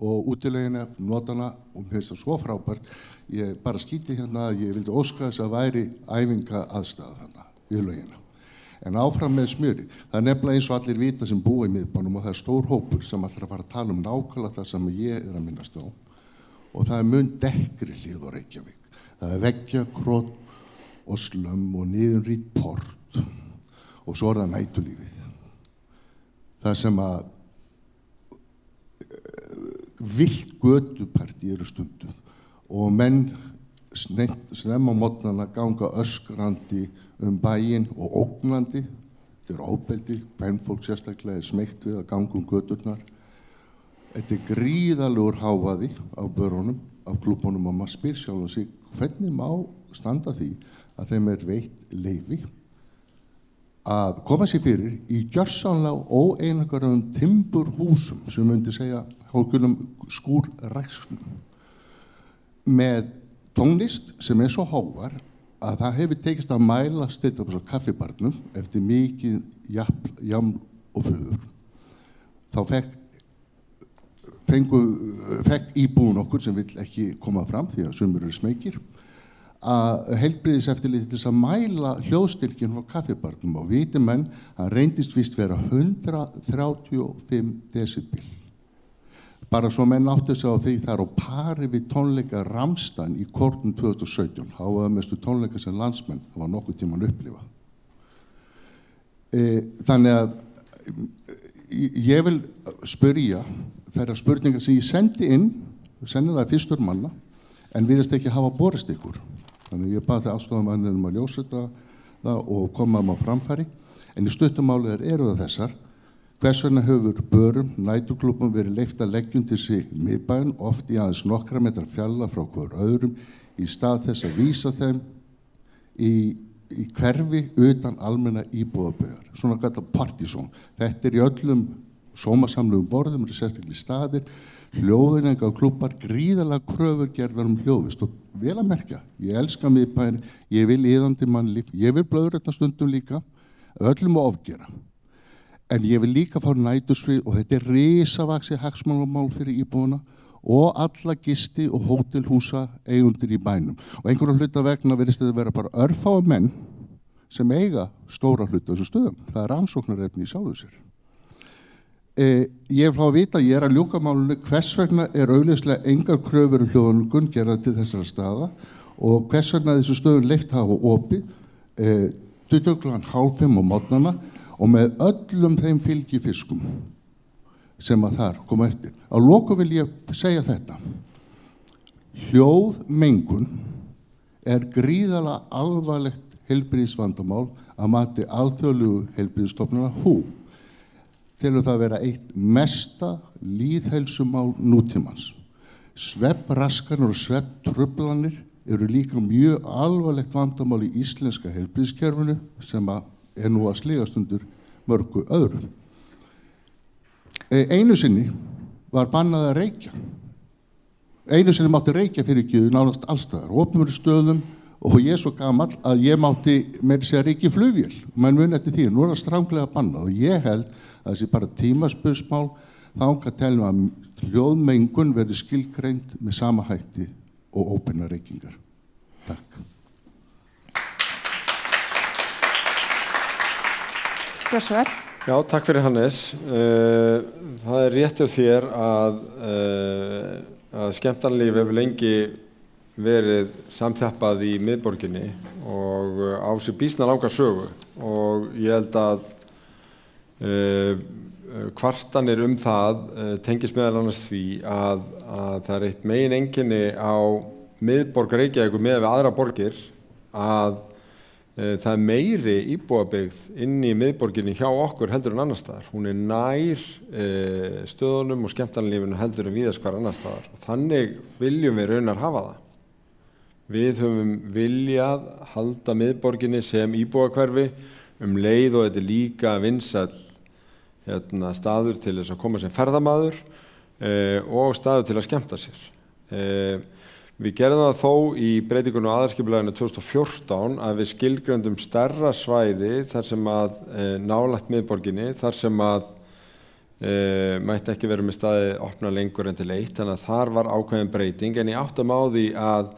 og útilegina, notana og mér finnst það svo frábært. Ég bara skýti hérna að ég vildi óska þess að væri æfinga aðstæða þarna við laugina. En áfram með smjöri. Það nefnilega eins og allir vita sem búa í miðbænum og það stór hópur sem ætlar að fara að tala nákvæmlega það sem ég að minnast á. Og það mun dekkri hlið á Reykjavík. Það veggjakrót og slömm og niðurrýtt port og svo það nætulífið. Það sem að villt götupartí eru stunduð og menn snemma á morgnana ganga öskrandi bæinn og ógnandi. Þetta ofbeldi, kvenfólk sérstaklega smeygt við að ganga göturnar. Þetta gríðalegur hávaði á börunum, á klúbunum og maður spyr sjálfan sig hvernig má standa því að þeim veitt leyfi að koma sér fyrir í gjörsamlega óeinangarðum timburhúsum sem myndi segja hálfgjörnum skúrræksnum með tónlist sem svo hávær að það hefur tekist að mælast þetta á kaffibarnum eftir mikið jam og föður. Þá fekk íbúin okkur sem vill ekki koma fram því að sumir eru smeykir að heilbrigðiseftirlitið til þess að mæla hljóðstyrkinn frá kaffibarnum og viti menn að reyndist víst vera 135 desibel. Bara svo menn áttu sig á því það á pari við tónleika Rammstein í Kórnum 2017. Hávaðamestu tónleika sem landsmenn hafa nokkuð tímann upplifað. Þannig að ég vil spyrja þeirra spurningar sem ég sendi inn, sennilega fyrstur manna, en virðist ekki hafa borist ykkur. Þannig ég bað aðstoðarmanninum að ljósa þetta og koma á framfæri. En í stuttumáli eru það þessar. Hvers vegna hefur börum, næturklúbbum verið leyft að leggjum til sig miðbæinn, oft í aðeins nokkra metra fjalla frá hver öðrum, í stað þess að vísa þeim í hverfi utan almenna íbúðabaugar. Svona gæta partysón. Þetta í öllum sómasamlegum borðum, sérstaklega staðir, hljóðinenga klúbbar, gríðarlega kröfur gerðar hljóðvist og vel að merkja, ég elska miðbæinn, ég vil iðandi mannlíf, ég vil blöðrætta stundum líka, öllum að ofgera. En ég vil líka fá nætursfrið og þetta risavaxið hagsmunamál fyrir íbúana og alla gisti og hótelhúsa eigundir í bænum. Og einhverja hluta vegna virðist þetta vera bara örfáa menn sem eiga stóra hluta þessu stöðum. Það rannsóknarefni í sjálfu sér. Ég vil fá að vita, ég að ljúka málunni, hvers vegna augljóslega engar kröfur hljóðungun gerðar til þessara staða og hvers vegna þessu stöðum leyft hafa opið 20:30 á morgnana og með öllum þeim fylgifiskum sem að þar koma eftir. Á lokum vil ég segja þetta. Hljóðmengun gríðarlega alvarlegt heilbrigðisvandamál að mati alþjóðlegu heilbrigðisstofnunar WHO. Telur það vera eitt mesta lýðheilsumál nútímans. Svefnraskanir og svefntruflanir eru líka mjög alvarlegt vandamál í íslenska heilbrigðiskerfinu sem að nú að sligast undir mörgu öðrum. Einu sinni var bannað að reykja. Einu sinni mátti reykja fyrir gjöðu nánast allstaðar, opnumur stöðum og ég svo gamall að ég mátti meira segja reykja í flugvél. Menn mun eftir því, nú það stranglega bannað og ég held að þessi bara tímaspursmál þangað telum að hljóðmengun verði skilgreind með sama hætti og óbeina reykingar. Takk. Já, takk fyrir Hannes. Það rétt hjá þér að skemmtanalíf hefur lengi verið samþjappað í miðborginni og á sér býsna langa sögu og ég held að kvartanir það tengist meðal annars því að það eitt megineinkenni á miðborg Reykjavíkur miðað við aðra borgir að það meiri íbúabyggð inn í miðborginni hjá okkur heldur en annars staðar. Hún nær stöðunum og skemmtanalífinu heldur en víðast hvar annars staðar. Þannig viljum við raunar hafa það. Við höfum viljað halda miðborginni sem íbúahverfi leið og þetta líka vinsæll staður til þess að koma sem ferðamaður og staður til að skemmta sér. Við gerðum það þó í breytingunni á aðalskipulaginu 2014 að við skilgrendum stærra svæði þar sem að nálægt miðborginni, þar sem að mætti ekki vera með staði opna lengur en til 1, þannig að þar var ákveðin breyting, en ég áttum á því að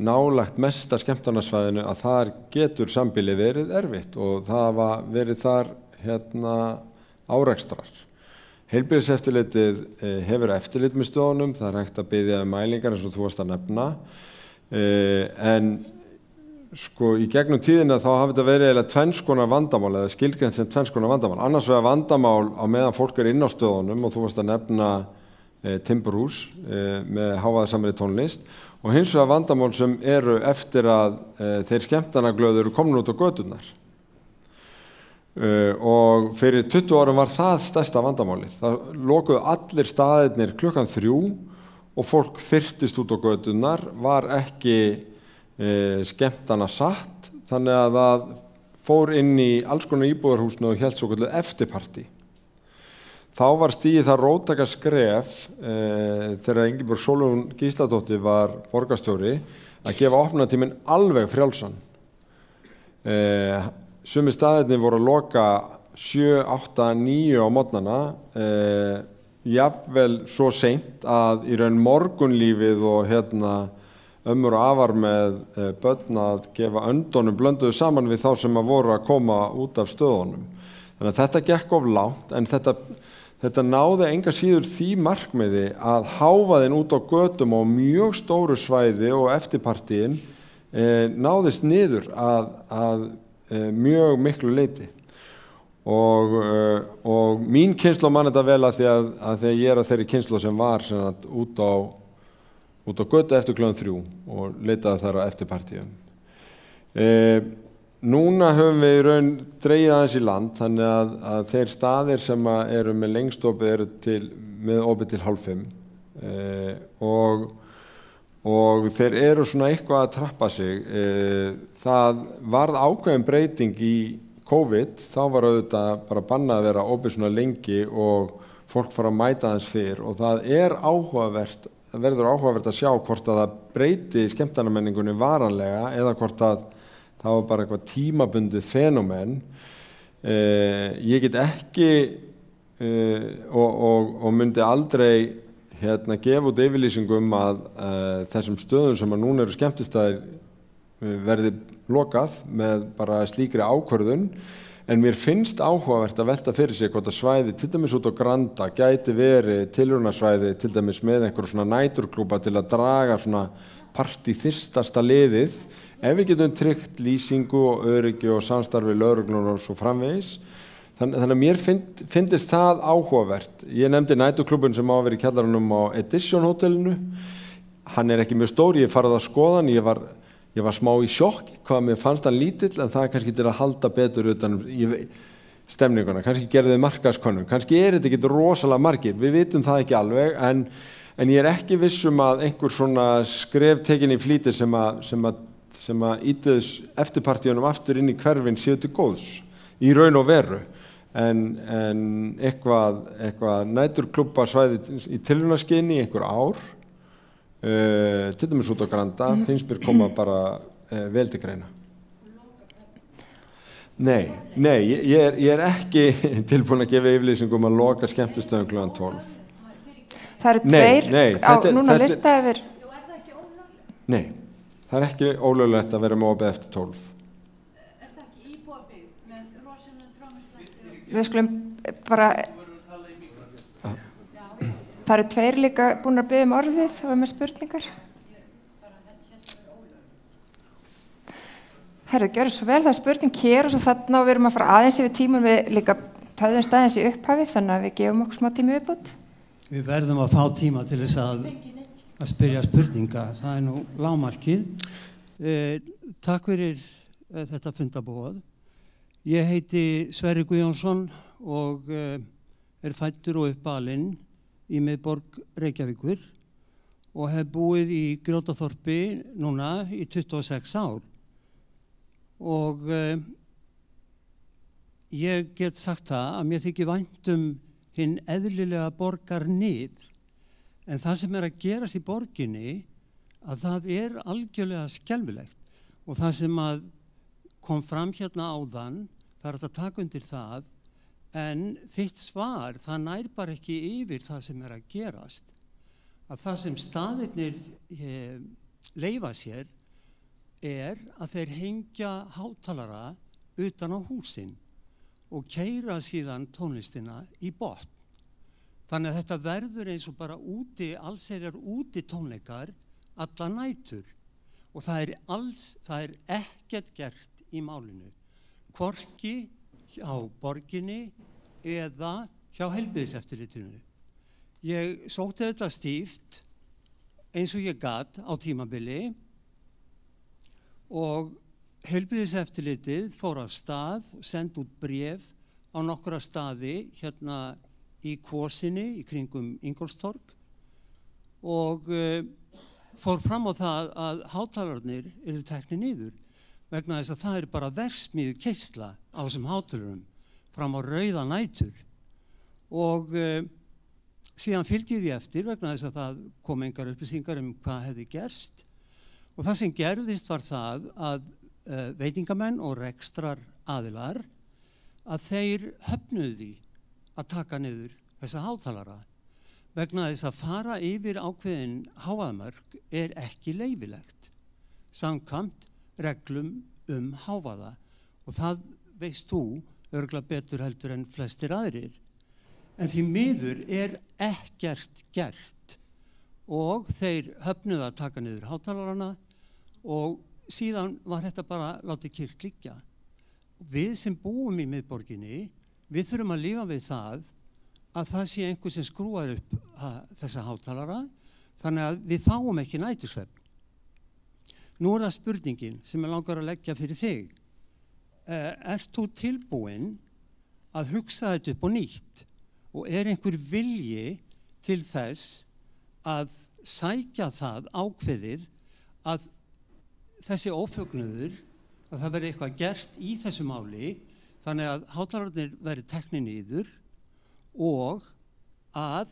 nálægt mesta skemmtanasvæðinu að þar getur sambýli verið erfitt og það hafa verið þar árekstrar. Heilbrigðiseftirlitið hefur eftirlit með stöðunum, það er hægt að biðja mælingar eins og þú varst að nefna, en sko í gegnum tíðina þá hafi þetta verið eiginlega tvenns konar vandamál eða skilgreint sem tvenns konar vandamál. Annars vegar vandamál á meðan fólk inn á stöðunum og þú varst að nefna timburhús með hávaðasamri tónlist og hins vegar vandamál sem eru eftir að þeir skemmtanaglöður eru komin út á göturnar. Og fyrir 20 árum var það stærsta vandamálið. Það lokuðu allir staðirnir klukkan 3 og fólk þyrptist út á göturnar, var ekki skemmtana satt, þannig að það fór inn í alls konar íbúðarhúsinu og hélt svokölluð eftirpartí. Þá var stigið það róttæka skref þegar Ingibjörg Sólrún Gísladóttir var borgarstjóri að gefa opnunartíminn alveg frjálsan. Sumir staðirnir voru að loka 7, 8, 9 á morgnana, jafnvel svo seint að í raun morgunlífið og ömmur og afar með börn að gefa öndunum blönduðu saman við þá sem að voru að koma út af stöðunum. Þannig að þetta gekk of langt, en þetta náði enga síður því markmiði að hávaðinn út á götum á mjög stóru svæði og eftirpartíin náðist niður að mjög miklu leyti. Og mín kynslóð man þetta vel að því að ég að þeirri kynslóð sem var út á götu eftir klukkan 3 og leitaði þar á eftirpartíum. Núna höfum við í raun dregið aðeins í land, þannig að þeir staðir sem eru með lengst opið eru með opið til 4:30 og þeir eru svona eitthvað að trappa sig. Það varð ákveðin breyting í COVID, þá var auðvitað bara bannað að vera opið svona lengi og fólk fara að mæta aðeins fyrr og það verður áhugavert að sjá hvort að það breyti skemmtanamenningunni varanlega eða hvort að það var bara eitthvað tímabundið fenómen. Ég get ekki og myndi aldrei gefa út yfirlýsingum að þessum stöðum sem að núna eru skemmtistæðir verði lokað með bara slíkri ákvörðun, en mér finnst áhugavert að velta fyrir sig hvort að svæði, til dæmis út á Granda, gæti verið tilraunasvæði, til dæmis með einhverjum svona næturklúba til að draga svona partíþyrstasta liðið, ef við getum tryggt lýsingu og öryggi og samstarfi lögreglunnar og svo framvegis. Þannig að mér finnst það áhugavert. Ég nefndi næturklúbun sem á að vera í kjallaranum á Edition hótelinu. Hann er ekki mjög stór, ég farið að skoða hann, ég var smá í sjokki hvað mér fannst hann lítill, en það er kannski til að halda betur utan stemninguna, kannski gerði þið markaðskönnun, kannski er þetta ekki rosalega margir, við vitum það ekki alveg, en ég er ekki viss að einhver svona skref tekin í flýtir sem að ítiðs eftirpartíunum aftur inn í hverfin séu til góðs, í raun og veru, en eitthvað næturklúbbasvæði í tilraunaskyni í einhver ár, til dæmis út á Granda, finnst mér koma bara vel til greina. Nei, ég er ekki tilbúin að gefa yfirlýsingum að loka skemmtistöðum klukkan 12. Það eru tveir núna lista yfir. Er það ekki ólöglegt? Nei, það er ekki ólöglegt að vera með opið eftir 12. Er það ekki íbúabyggð með rosalega trónuslætti? Við skulum bara... Það eru tveir líka búin að biðja orðið og með spurningar. Herðu, gjörðu svo vel, það er spurning hér og svo þarna og við erum að fara aðeins yfir tíman, við líka töðumst aðeins í upphafi, þannig að við gefum okkur smá tíma viðbót. Við verðum að fá tíma til þess að spyrja spurninga, það er nú lágmarkið. Takk fyrir þetta fundabóð. Ég heiti Sverrir Guðjónsson og er fæddur og uppalinn í miðborg Reykjavíkur og hef búið í Grjótaþorpi núna í 26 ár. Og ég get sagt það að mér þykir vænt hinn eðlilega borgarnið, en það sem er að gerast í borginni að það algjörlega skelfilegt og það sem að kom fram hérna áðan, það hægt að taka undir það, en þitt svar, það nær bara ekki yfir það sem að gerast. Að það sem staðirnir leyfa sér að þeir hengja hátalara utan á húsin og keyra síðan tónlistina í botn. Þannig að þetta verður eins og bara allsherjar úti tónleikar alla nætur og það ekkert gert í málinu, hvorki hjá borginni eða hjá heilbrigðiseftirlitinu. Ég sótti þetta stíft eins og ég gat á tímabili og heilbrigðiseftirlitið fór af stað og sendi út bréf á nokkra staði hérna í Kvosinni í kringum Ingólfstorg og fór fram á það að hátalarnir yrðu teknir niður vegna þess að það bara verksmiðju keisla á þessum hátalarum fram á rauða nætur og síðan fylgdi ég því eftir vegna þess að það kom engar upplýsingar hvað hefði gerst og það sem gerðist var það að veitingamenn og rekstrar aðilar að þeir höfnuðu því að taka niður þessa hátalara vegna þess að fara yfir ákveðin hávaðamörk ekki leyfilegt samkvæmt reglum hávaða og það veist þú örugglega betur heldur en flestir aðrir. En því miður ekkert gert og þeir höfnuðu að taka niður hátalarana og síðan var þetta bara látið kyrrt liggja. Við sem búum í miðborginni, við þurfum að lifa við það að það sé einhver sem skrúar upp þessa hátalara þannig að við fáum ekki nætursvefn. Nú það spurningin sem ég langar að leggja fyrir þig. Ert þú tilbúinn að hugsa þetta upp á nýtt og einhver vilji til þess að sækja það ákveðið að þessi ófögnuður, að það verði eitthvað gerst í þessu máli þannig að hátalararnir verði teknir niður og að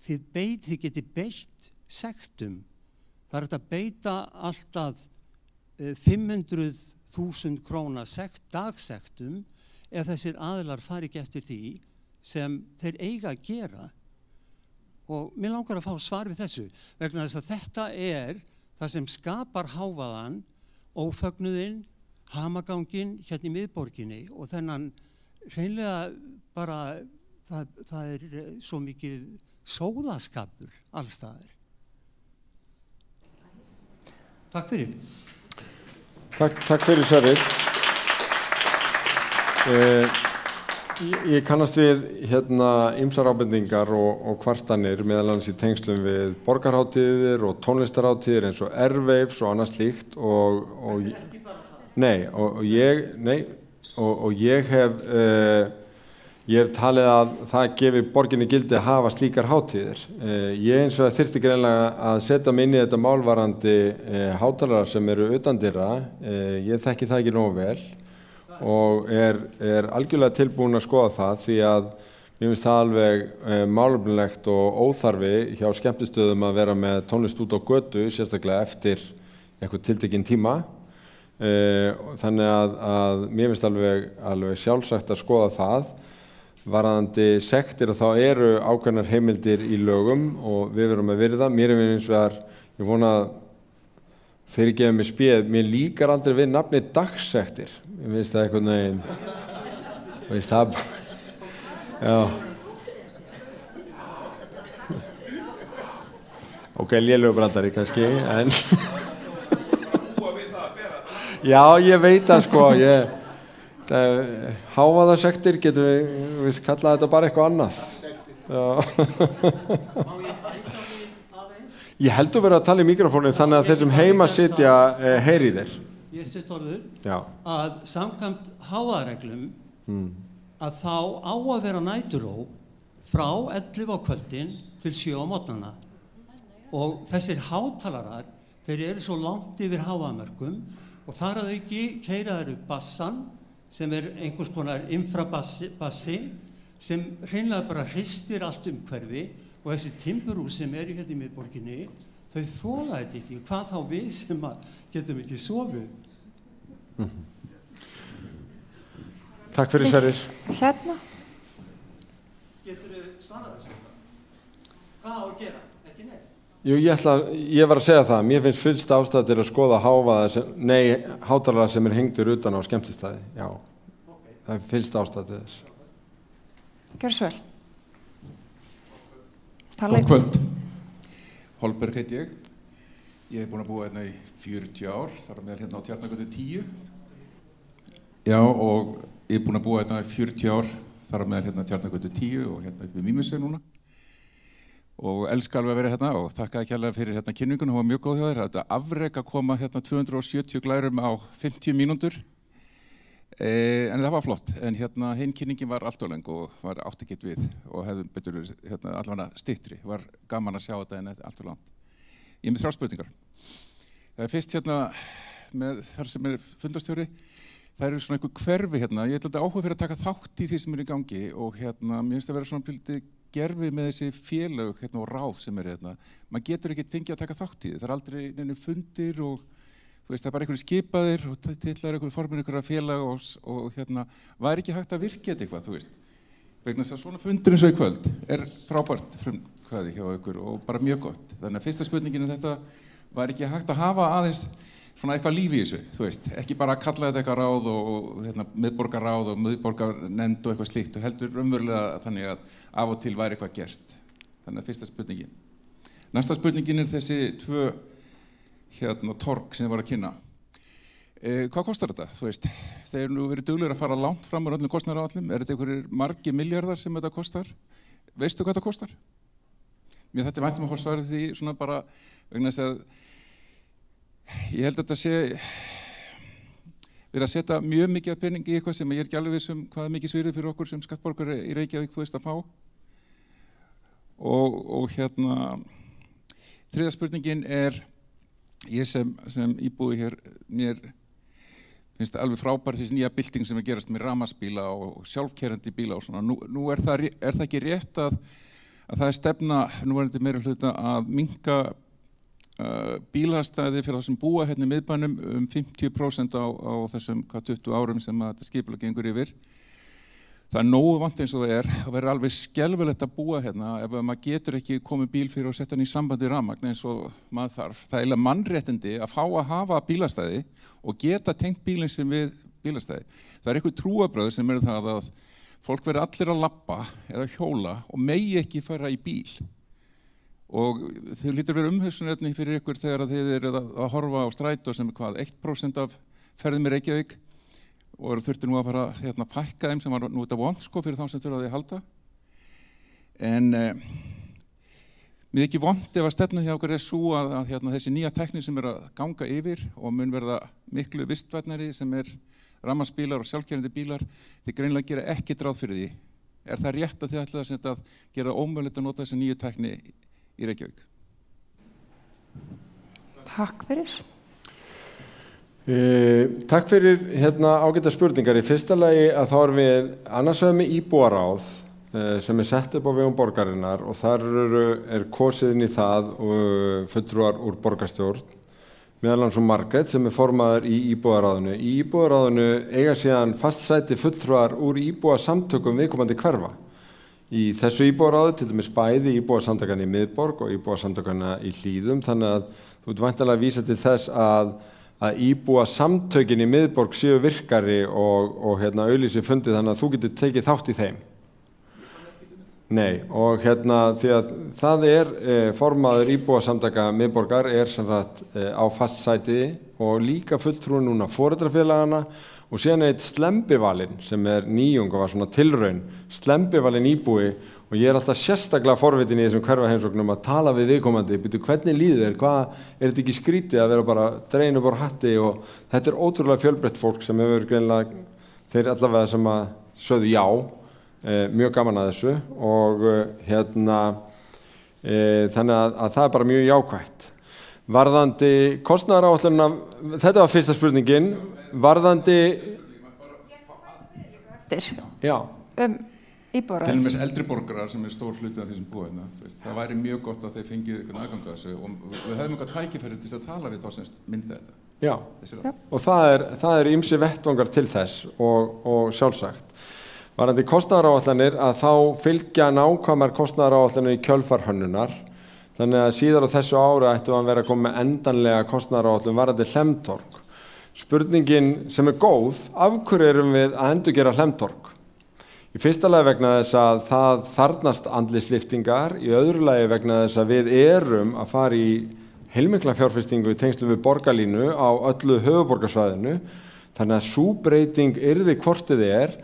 þið geti beitt sektum. Það hægt að beita alltaf 500.000 króna dagsektum ef þessir aðilar fari ekki eftir því sem þeir eiga að gera. Og mér langar að fá svar við þessu vegna þess að þetta það sem skapar hávaðan, ófögnuðinn, hamaganginn hérna í miðborginni og þennan hreinlega bara það svo mikið sóðaskapur allstaðar. Takk fyrir. Takk fyrir svarið. Ég kannast við ýmsar ábendingar og kvartanir meðal annars í tengslum við borgarhátíðir og tónlistarhátíðir eins og Airwaves og annað slíkt og ég hef talið að það gefi borginni gildi að hafa slíkar hátíðir. Ég eins og þyrfti greinlega að setja mig inn í þetta málvarandi hátalarar sem eru utandyra. Ég þekki það ekki nógu vel og algjörlega tilbúin að skoða það því að mér finnst það alveg málefnilegt og óþarfi hjá skemmtistöðum að vera með tónlist út á götu, sérstaklega eftir eitthvað tiltekinn tíma. Þannig að mér finnst alveg sjálfsagt að skoða það. Varðandi sektir og þá eru ákveðnar heimildir í lögum og við verum að virða. Mér finnst það, ég vona að fyrirgefa mig spéð, mér líkar aldrei við nafni dagsektir. Ég finnst það eitthvað neginn, veist það, já. Ok, lélegur brandari kannski, en já, ég veit það sko, hávaðasektir getum við kallað þetta bara eitthvað annað. Ég held að vera að tala í mikrofónið þannig að þeir sem heima sitja heyri þér. Ég stutt orður að samkvæmt hávaðareglum að þá á að vera næturró frá 11 á kvöldin til 7 á morgnana og þessir hátalarar þeir eru svo langt yfir hávaðamörkum og þar að auki keyra þeir upp bassan sem einhvers konar infrabassi sem hreinlega bara hristir allt umhverfi og þessi timburhús sem eru hérna í miðborginni þau þola þetta ekki, hvað þá við sem getum ekki sofið. Takk fyrir Sverrir. Hérna. Getur þau svarað þessu? Hvað á að gera? Ekki neitt? Jú, ég var að segja það, mér finnst fyllst ástæða til að skoða hátalara sem hengdur utan á skemmtistæði, já. Okay. Það fyllst ástæða til þess. Gjörðu svo vel. Góð kvöld. Holberg heiti ég. Ég búinn að búa hérna í 40 ár, þar á meðal hérna á Tjarnargötu 10. Já, og ég búinn að búa hérna í 40 ár, þar á meðal hérna á Tjarnargötu 10 og hérna upp við Mýmessu núna. Og elska alveg að vera hérna og þakkaði kærlega fyrir hérna kynningun, hún var mjög góð hjá þér. Þetta afrek að koma hérna 270 glærum á 50 mínútur. En það var flott, en hérna hinn kynningin var allt of löng og var átt ekkert við og hefði betur hérna allavega styttri. Var gaman að sjá þetta en allt of langt. Ég er með 3 spurningar. Það er fyrst hérna með þar sem fundarstjóri. Það eru svona einhver hverfi hérna. Ég ætla áhuga fyrir að taka þátt í því sem í gangi og hérna mér finnst að vera svona pildið gerfi með þessi félög hérna og ráð sem hérna. Maður getur ekkert fengið að taka þátt í því. Það er aldrei neinu fundir og þú veist, það er bara einhverju skipaðir og titlar einhverju formir einhverja félag og hérna, var ekki hægt að virka þetta eitthvað, þú veist. Vegna þess að svona fundur eins og í kvöld frábært frumkvæði hjá ykkur og bara mjög gott. Þannig að fyrsta spurningin þetta var ekki hægt að hafa aðeins svona eitthvað líf í þessu, þú veist. Ekki bara að kalla þetta eitthvað ráð og hérna, miðborgarráð og miðborgarnefnd og eitthvað slíkt og heldur raunverulega þannig að af og til væri eitthvað gert. Þannig að fyrsta spurningin. Næsta spurningin þessi 2 hérna torg sem þið voru að kynna. Hvað kostar þetta? Þú veist, þeir nú verið duglegir að fara langt fram á öllum kostnaðaráætlunum. Þetta einhverjir margir milljarðar sem þetta kostar? Veistu hvað þetta kostar? Mér þetta væntum að fá svarið því svona bara vegna þess að ég held að þetta sé verið að setja mjög mikið pening í eitthvað sem ég ekki alveg viss hvað er mikið svirðið fyrir okkur sem skattborgari í Reykjavík, þú veist, að fá. Og hérna, þriðja spurningin ég sem íbúi hér, mér finnst það alveg frábært þessi nýja bylting sem gerast með rafmagnsbíla og sjálfkeyrandi bíla og svona. Nú er það ekki rétt að það er stefna núverandi meirihluta að minnka bílastæði fyrir það sem búa hérna í miðbænum 50% á þessum 20 árum sem þetta skipulag gengur yfir. Það er nógu vant eins og það og verður alveg skelfilegt að búa hérna ef maður getur ekki komið bíl fyrir og setja hann í sambandi rafmagn eins og maður þarf. Það er eiginlega mannréttindi að fá að hafa bílastæði og geta tengt bílinn sem við bílastæði. Það er einhver trúarbrögð sem það að fólk verður allir að labba eða hjóla og megi ekki fara í bíl. Og þau lítur verið umhugsunarefni fyrir ykkur þegar þið eru að horfa á strætó sem 1% af ferðum í Reykjavík og þurfti nú að fara að pækka þeim sem var nú þetta vont sko fyrir þá sem þurfa því að halda. En mér ekki vont ef að stefna hjá okkur svo að þessi nýja tækni sem að ganga yfir og mun verða miklu vistvænari sem rafmagnsbílar og sjálfkeyrandi bílar, þið greinilega gera ekkert ráð fyrir því. Er það rétt að þið ætlaði að gera ómögulegt að nota þessi nýju tækni í Reykjavík? Takk fyrir. Takk fyrir ágæta spurningar. Í fyrsta lagi að þá erum við annars vegar með íbúaráð sem sett upp á vegum borgarinnar og þar er kosið inn í það fulltrúar úr borgarstjórn, meðal annars Margrét sem formaður í íbúaráðinu. Í íbúaráðinu eiga síðan fast sæti fulltrúar úr íbúasamtökum viðkomandi hverfa. Í þessu íbúaráði til dæmis bæði íbúasamtökanna í miðborg og íbúasamtökanna í Hlíðum, þannig að þú ert væntanlega að vísa til þess að íbúasamtökin í miðborg séu virkari og auglýsi fundið þannig að þú getur tekið þátt í þeim. Nei, og því að það formaður íbúasamtaka miðborgar sem sagt á fast sæti og líka fulltrúi núna foreldrafélagana og síðan eitt slembivalinn sem nýjung og var svona tilraun, slembivalinn íbúi og ég alltaf sérstaklega forvitin í þessum hverfaheimsóknum að tala við viðkomandi, byrju hvernig líður þér, hvað þetta ekki skrítið að vera bara dregin upp úr hatti og þetta ótrúlega fjölbreytt fólk sem hefur greinilega, þeir allavega sem að sögðu já, mjög gaman að þessu og þannig að það bara mjög jákvætt. Varðandi kostnaðaráætlunina, þetta var fyrsta spurningin, varðandi... Já. íbúar. Til og með eldri borgarar sem stór hluti af því sem búa hérna. Það væri mjög gott að þeir fengið einhvern aðgang að þessu og við höfum eitthvað tækifæri til að tala við þá sem myndi þetta. Já, og það er ýmsi vettvangar til þess og sjálfsagt. Varðandi kostnaðaráætlanir að þá fylgja nákvæmar kostnaðaráætlanir í kjölfar hönnunar. Þannig að síðar á þessu ári ættum við að vera að koma með endanlega kostnaðaráætlun varðandi Hlemmtorg. Spurningin sem góð, af hverju erum við að endurgera Hlemmtorg? Í fyrsta lagi vegna þess að það þarfnast andlitslyftingar, í öðru lagi vegna þess að við erum að fara í heilmikla fjárfestingu í tengslum við borgarlínu á öllu höfuðborgarsvæðinu, þannig að sú breyting yrði hvort þið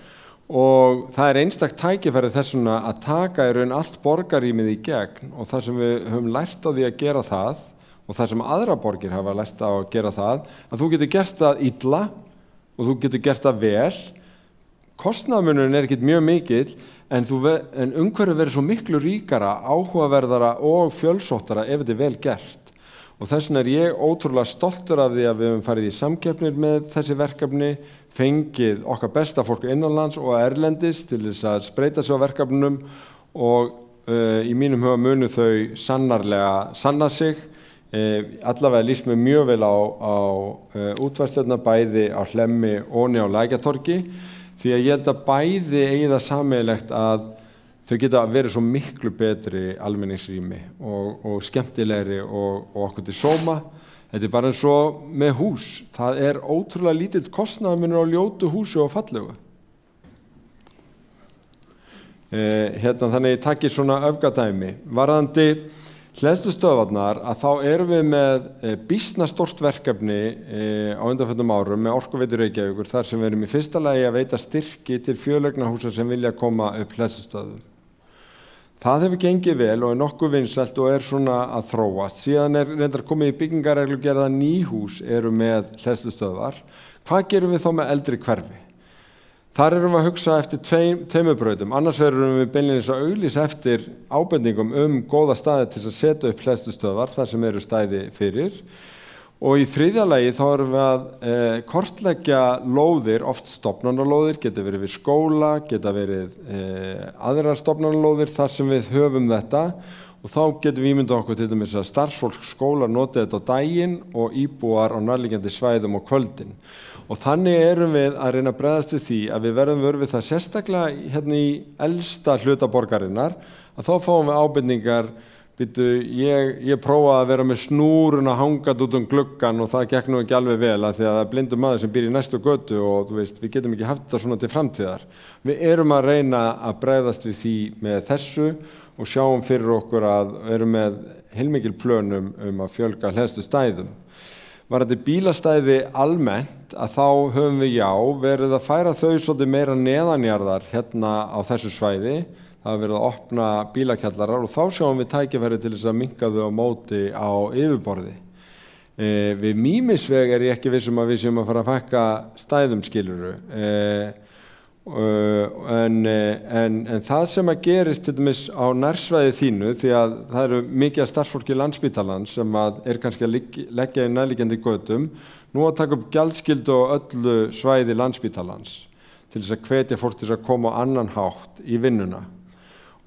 og það er einstakt tækifæri þessuna að taka í raun allt borgarrýmið í gegn og það sem við höfum lært á því að gera það og það sem aðra borgir hafa lært á að gera það, að þú getur gert það illa og þú getur gert það vel. Kostnaðarmunurinn er ekkert mjög mikill en umhverfið verður svo miklu ríkara, áhugaverðara og fjölsóttara ef þetta er vel gert. Og þess vegna er ég ótrúlega stoltur af því að við höfum farið í samkeppnir með þessi verkefni, fengið okkar besta fólk innanlands og erlendis til þess að spreyta sig á verkefnunum og í mínum huga munu þau sannarlega sanna sig. Allavega líst mér mjög vel á útfærslurnar bæði á Hlemmi og á Lækjartorgi því að ég held að bæði eigi það sameiginlegt að þau geta verið svo miklu betri almenningsrými og skemmtilegri og okkur til sóma. Þetta er bara eins og með hús. Það er ótrúlega lítill kostnaðarmunur á ljótu húsi og fallegu. Þannig ég takki svona öfgadæmi. Varðandi hleðslustöðvarnar að þá erum við með býsna stórt verkefni á undanförnum árum með Orkuveitu Reykjavíkur þar sem við erum í fyrsta lagi að veita styrki til fjöleignahúsa sem vilja koma upp hleðslustöðvum. Það hefur gengið vel og er nokkuð vinsælt og er svona að þróast. Síðan er reyndar komið í byggingarreglugerð að ný hús eru með hleðslustöðvar. Hvað gerum við þá með eldri hverfi? Þar erum við að hugsa eftir tveimur brautum. Annars erum við beinlínis að auglýsa eftir ábendingum góða staði til að setja upp hleðslustöðvar þar sem eru stæði fyrir. Og í þriðja lagi þá erum við að kortleggja lóðir, oft stofnanalóðir, geta verið við skóla, geta verið aðrar stofnanalóðir þar sem við höfum þetta og þá getum við ímyndað okkur til dæmis að starfsfólk skóla noti þetta á daginn og íbúar á nærliggjandi svæðum á kvöldin. Og þannig erum við að reyna að bregðast við því að við verðum vör við það sérstaklega hérna í elsta hluta borgarinnar að þá fáum við ábendingar. Ég prófaði að vera með snúruna hangað út gluggan og það gekk nú ekki alveg vel að því að það er blindur maður sem býr í næstu götu og við getum ekki haft þetta svona til framtíðar. Við erum að reyna að bregðast við því með þessu og sjáum fyrir okkur að erum með heilmikil plönum að fjölga hleðslustæðum. Varðandi bílastæði almennt að þá höfum við verið að færa þau svolítið meira neðanjarðar hérna á þessu svæði. Það hafa verið að opna bílakjallarar og þá sjáum við tækifæri til þess að minnka þau á móti á yfirborði. Við Mýmisveg er ég ekki vissum að við séum að fara að fækka stæðum skiluru. En það sem að gerist til dæmis á nærsvæði þínu því að það eru mikið af starfsfólki Landspítalans sem er kannski að leggja í nærliggjandi götum nú að taka upp gjaldskyldu á öllu svæði Landspítalans til þess að hvetja fólk til þess að koma á annan hátt í vinnuna.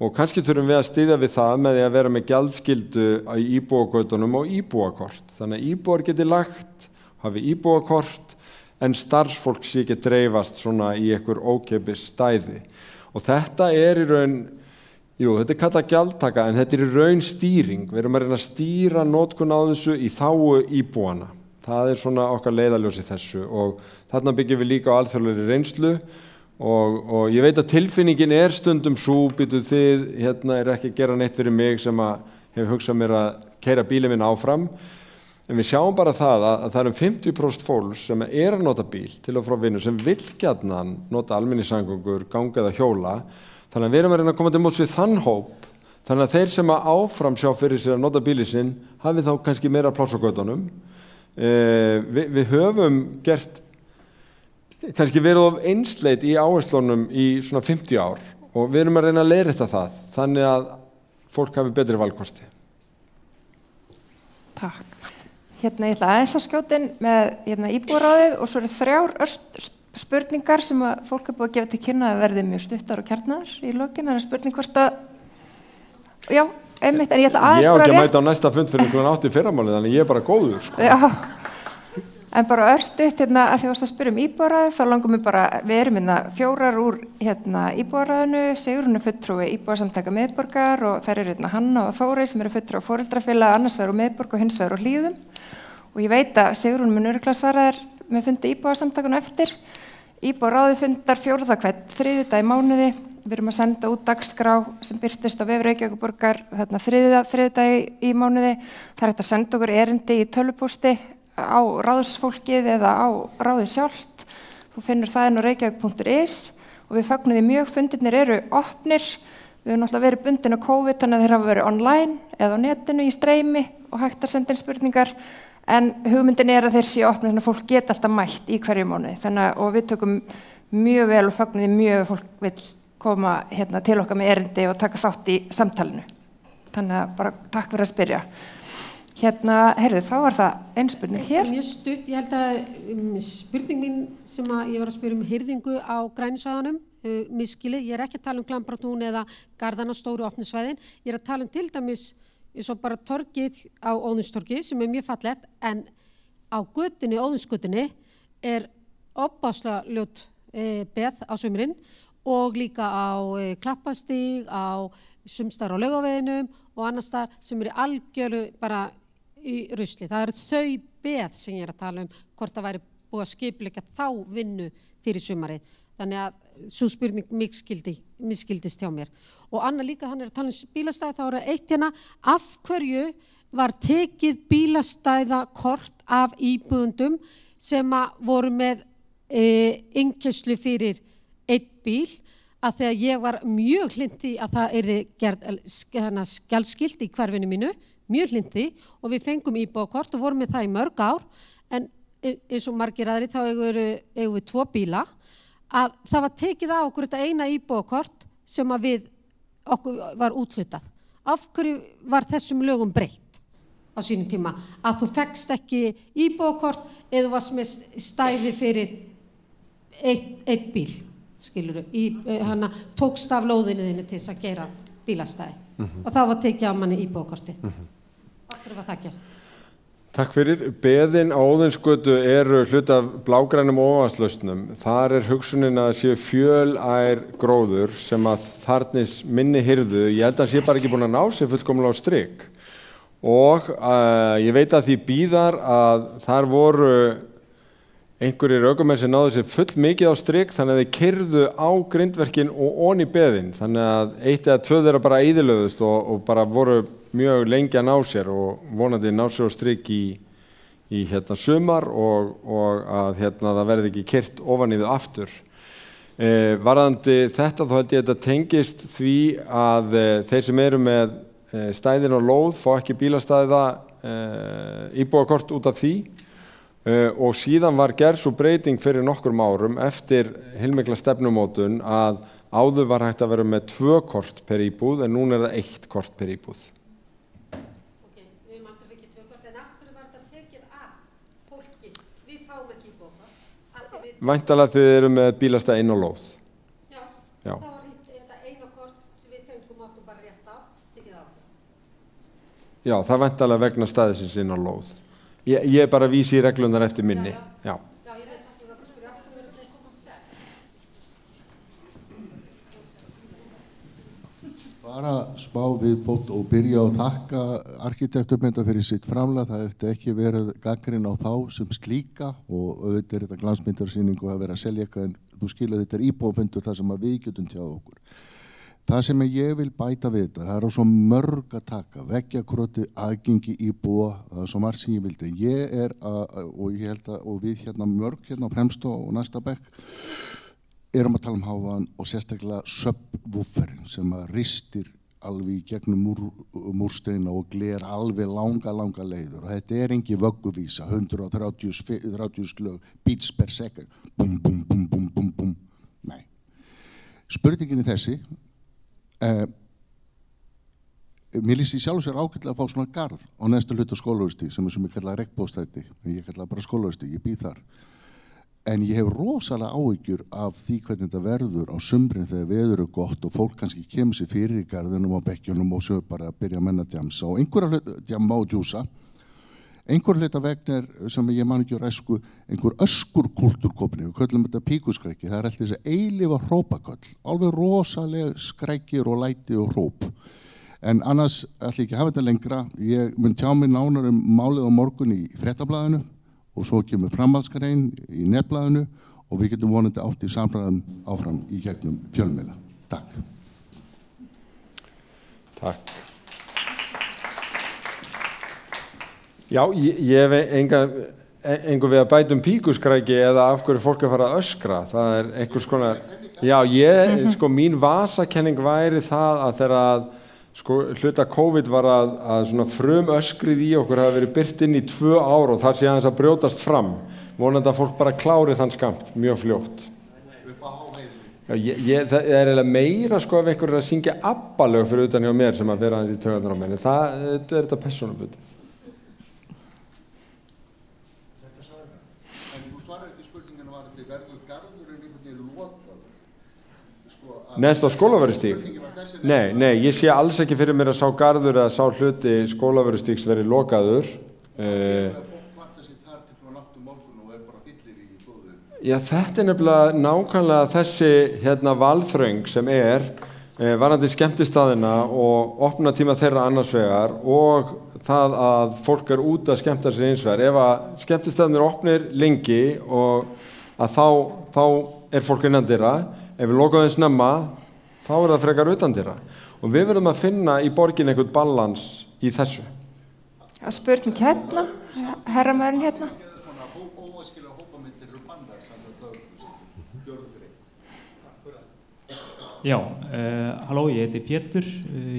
Og kannski þurfum við að styðja við það með því að vera með gjaldskyldu í íbúagötunum og íbúakort. Þannig að íbúar geti lagt, hafi íbúakort, en starfsfólk sé ekki dreifast svona í einhver ókeypis stæði. Og þetta er í raun, þetta er kallað gjaldtaka, en þetta er í raun stýring. Við erum að reyna að stýra notkun á þessu í þágu íbúana. Það er svona okkar leiðarljós í þessu og þarna byggjum við líka á alþjóðlegri reynslu. Og ég veit að tilfinningin er stundum svo, þið hérna er ekki að gera neitt fyrir mig sem að hefur hugsað mér að keyra bílinn minn áfram. En við sjáum bara það að það eru 50% fólks sem er að nota bíl til og frá vinnu sem vill gjarnan nota almenningssamgöngur, ganga eða hjóla. Þannig að við erum að reyna að koma til móts við þann hóp. Þannig að þeir sem að áfram sjá fyrir sér að nota bílinn sinn hafi þá kannski meira pláss á götunum. Við höfum kannski verið of einsleit í áherslunum í svona 50 ár og við erum að reyna að leiðrétta það þannig að fólk hafi betri valkosti. Takk. Ég ætla aðeins að skjóta inn með íbúaráðið og svo eru 3 spurningar sem að fólk er búið að gefa til kynna að verði mjög stuttar og kjarnaðar í lokin. Það er spurning hvort að, já, einmitt, en ég ætla aðeins Ég á bara ekki að mæta á næsta fund fyrir einhvern 8 í fyrramálið, þannig ég er bara góður, sko. Já, en bara örstutt hérna að því að spyrja íbúðaráðið, þá langum við bara, við erum hérna 4 úr hérna íbúðaráðinu, Sigrún er fulltrúi íbúðasamtaka Miðborgar og þær eru hérna Hanna og Þórey sem eru fulltrúi foreldrafélaga annars vegar úr Miðborg og hins vegar úr Hlíðum. Og ég veit að Sigrún mun örugglega svara þér með fundi íbúðasamtakana eftir. Íbúðaráðið fundar 4. hvern þriðjudag í mánuði. Við erum að senda út dagskrá sem birtist á vef Reykjavíkurborgar þarna þriðjudag í mánuði. Það er hægt að senda okkur erindi í tölvupósti á ráðsfólkið eða á ráðið sjálft. Þú finnur það inn á reykjavík.is og við fögnum því mjög, fundirnir eru opnir. Við höfum náttúrulega verið bundin á COVID þannig að þeir hafa verið online eða á netinu í streymi og hægt að senda inn spurningar. En hugmyndin er að þeir séu opnir þannig að fólk geta alltaf mætt í hverju mánuði. Og við tökum mjög vel og fögnum því mjög að fólk vil koma hérna til okkar með erindi og taka þátt í samtalinu. Þannig að bara takk fyrir að spyrja. Hérna, heyrðu, þá var það einn spurning hér. Mjög stutt, ég held að spurning mín sem að ég var að spyrja hirðingu á grænusvæðunum, miskili, ég er ekki að tala Klambratún eða garðana stóru opnisvæðin, ég er að tala til dæmis eins og bara torgið á Óðinstorgi sem er mjög fallegt, en á götunni, Óðinsgötunni, er opaslega ljót beð á sumrin og líka á Klappastíg, á sumstar á Laugaveginum og annars þar sem er algjöru bara í rusli. Það eru þau beð sem ég er að tala hvort það væri búið að skipuleggja þá vinnu fyrir sumarið. Þannig að svo spurning misskildist hjá mér. Og annað líka, þannig að tala bílastæði, þá er það eitt hérna, af hverju var tekið bílastæðakort af íbúðundum sem voru með innkeyrslu fyrir einn bíl, að þegar ég var mjög hlynnt að það yrði gerð skjalskilt í hverfinu mínu, mjög hlynnt og við fengum íbúðakort og vorum með það í mörg ár, en eins og margir aðri þá eigum við 2 bíla, að það var tekið á okkur þetta eina íbúðakort sem að okkur var úthlutað. Af hverju var þessum lögum breytt á sínum tíma? Að þú fekkst ekki íbúðakort eða þú varst með stæði fyrir einn bíl, skilurðu, tókst af lóðinu þínu til þess að gera bílastæði. Og það var tekið á manni íbúðakorti. Af hverju var það gert? Takk fyrir. Beðin á Óðinsgötu eru hluti af blágrænum ofanslausnum. Þar er hugsunin að séu fjölær gróður sem að þarnis minni hirðu. Ég held að sé bara ekki búin að ná sér fullkomlega á strik. Og ég veit að því bíðar að þar voru einhverjir ökumenn sem náðu sér full mikið á strik þannig að þeir keyrðu á grindverkin og onni beðin. Þannig að 1 eða 2 þeirra bara eyðilögðust og bara voru mjög lengi að ná sér og vonandi ná sér á strik í sumar og að það verði ekki keyrt ofan í þau aftur. Varðandi þetta þá held ég að þetta tengist því að þeir sem eru með stæðin og lóð fá ekki bílastæða íbúðakort út af því. Og síðan var gerð svo breyting fyrir nokkrum árum eftir heilmikla stefnumótun að áður var hægt að vera með 2 kort per íbúð en núna er það 1 kort per íbúð. Ok, við höfum aldrei fengið 2 kort, en af hverju var þetta tekið af fólki? Við fáum ekki íbúðakort. Væntanlega þið eru með bílastæði inn á lóð. Já. Það var þetta eina kort sem við fengum áttum bara rétt á, tekið á. Já, það er væntanlega vegna stæðisins inn á lóð. Ég er bara að vísa í reglunar eftir minni. Já. Já, ég veit ekki, ég var bara að spyrja aftur með þetta koma sér. Bara smá viðbót og byrja að þakka arkitektum fyrir sitt framlag. Það eftir ekki verið gagnrýni á þá sem slíka og auðvitað er þetta glansmyndarsýning og að vera að selja eitthvað en þú skilur þetta íbúðafundur þar sem að við getum tjáð okkur. Það sem ég vil bæta við þetta, það er svo mörg að taka, veggjakróti, aðgengi íbúa, það er svo margt sem ég vildi. Ég er og ég held að, og við mörg á fremstu og næsta bekk, erum að tala um hávaðan og sérstaklega subwooferinn sem að ristir alveg í gegnum múrsteina og gler alveg langa leiður. Og þetta er engi vögguvísa, 130 slög, beats per second, bum, bum, bum, bum, bum, bum. Nei. Spurningin er þessi, mér líst í sjálf sér ágætlega að fá svona garð á næsta hluta skólaverðstíg sem ég kalla regnbóðstræti, ég kalla bara skólaverðstíg, ég býð þar. En ég hef rosalega áhyggjur af því hvernig þetta verður á sumrin þegar veður gott og fólk kannski kemur sér fyrir í garðinum og bekkjunum og svo bara að byrja að menna djamsa og djamma og djúsa. Einhver hluta vegna sem ég man ekki á ræsku, einhver öskurkúltúrkopni, við köllum þetta píkuskræki, það alltaf þessi eilífa hrópaköll, alveg rosalega skrækir og læti og hróp. En annars ætla ekki að hafa þetta lengra, ég mun tjá mig nánar málið á morgun í Fréttablaðinu og svo kemur framhaldsgrein í Netblaðinu og við getum vonandi átt í samræðum áfram í gegnum fjölmiðla. Takk. Takk. Já, ég hef engu við að bæta píkuskræki eða af hverju fólk fara að öskra. Það einhvers konar, já, mín vasakenning væri það að þegar hluta COVID var að svona öskrið í okkur hafa verið byrt inn í 2 ár og það sé aðeins að brjótast fram. Vonandi að fólk bara klári þann skamt mjög fljótt. Já, það eiginlega meira ef einhver að syngja ABBA-lög fyrir utan hjá mér sem að þeirra aðeins í taugarnar á mér. Það þetta persónubundið. Neðst á Skólavörðustíg? Nei, ég sé alls ekki fyrir mér að sá garður eða sá hluti Skólavörðustígs verið lokaður. Já, þetta nefnilega nákvæmlega þessi valþröng sem varandi skemmtistaðina og opnatíma þeirra annars vegar og það að fólk út að skemmta sig hins vegar. Ef að skemmtistaðinir opnir lengi og að þá fólk innandyra. Ef við lokaðum snemma, þá það frekar utandyra. Og við verðum að finna í borginni einhvern balans í þessu. Spurning hérna, herramæðurinn hérna. Já, halló, ég heiti Pétur.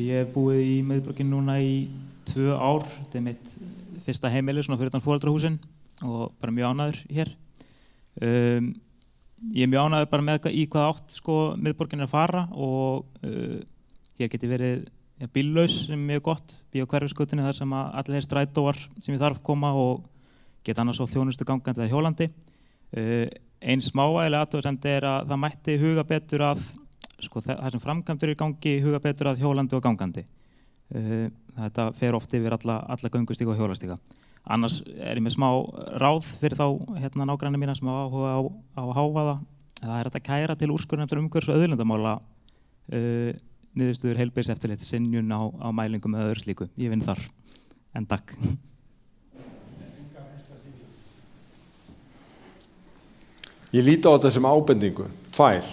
Ég hef búið í miðborginni núna í 2 ár. Þetta mitt fyrsta heimili svona fyrir utan foreldrahúsin og bara mjög ánægður hér. Ég mjög ánægður bara með í hvað átt miðborgin að fara og hér geti verið bíllaus sem er mjög gott, bíó Hverfisgötunni þar sem allir þeir strætóar sem ég þarf koma og geta annars á þjónustu gangandi eða hjólandi. Ein smávægileg athugasemd að það mætti huga betur að það sem framkvæmdur í gangi huga betur að hjólandi og gangandi. Þetta fer oft yfir alla göngustíga og hjólastíga. Annars ég með smá ráð fyrir þá nágranna mína sem hafa áhuga á hávaða. Það hægt að kæra til úrskurðarnefndar umhverfis- og auðlindamála niðurstöður heilbrigðiseftirlits synjun á mælingum eða öðru slíku. Ég vinn þar. En takk. Ég líti á þetta sem ábendingu, 2.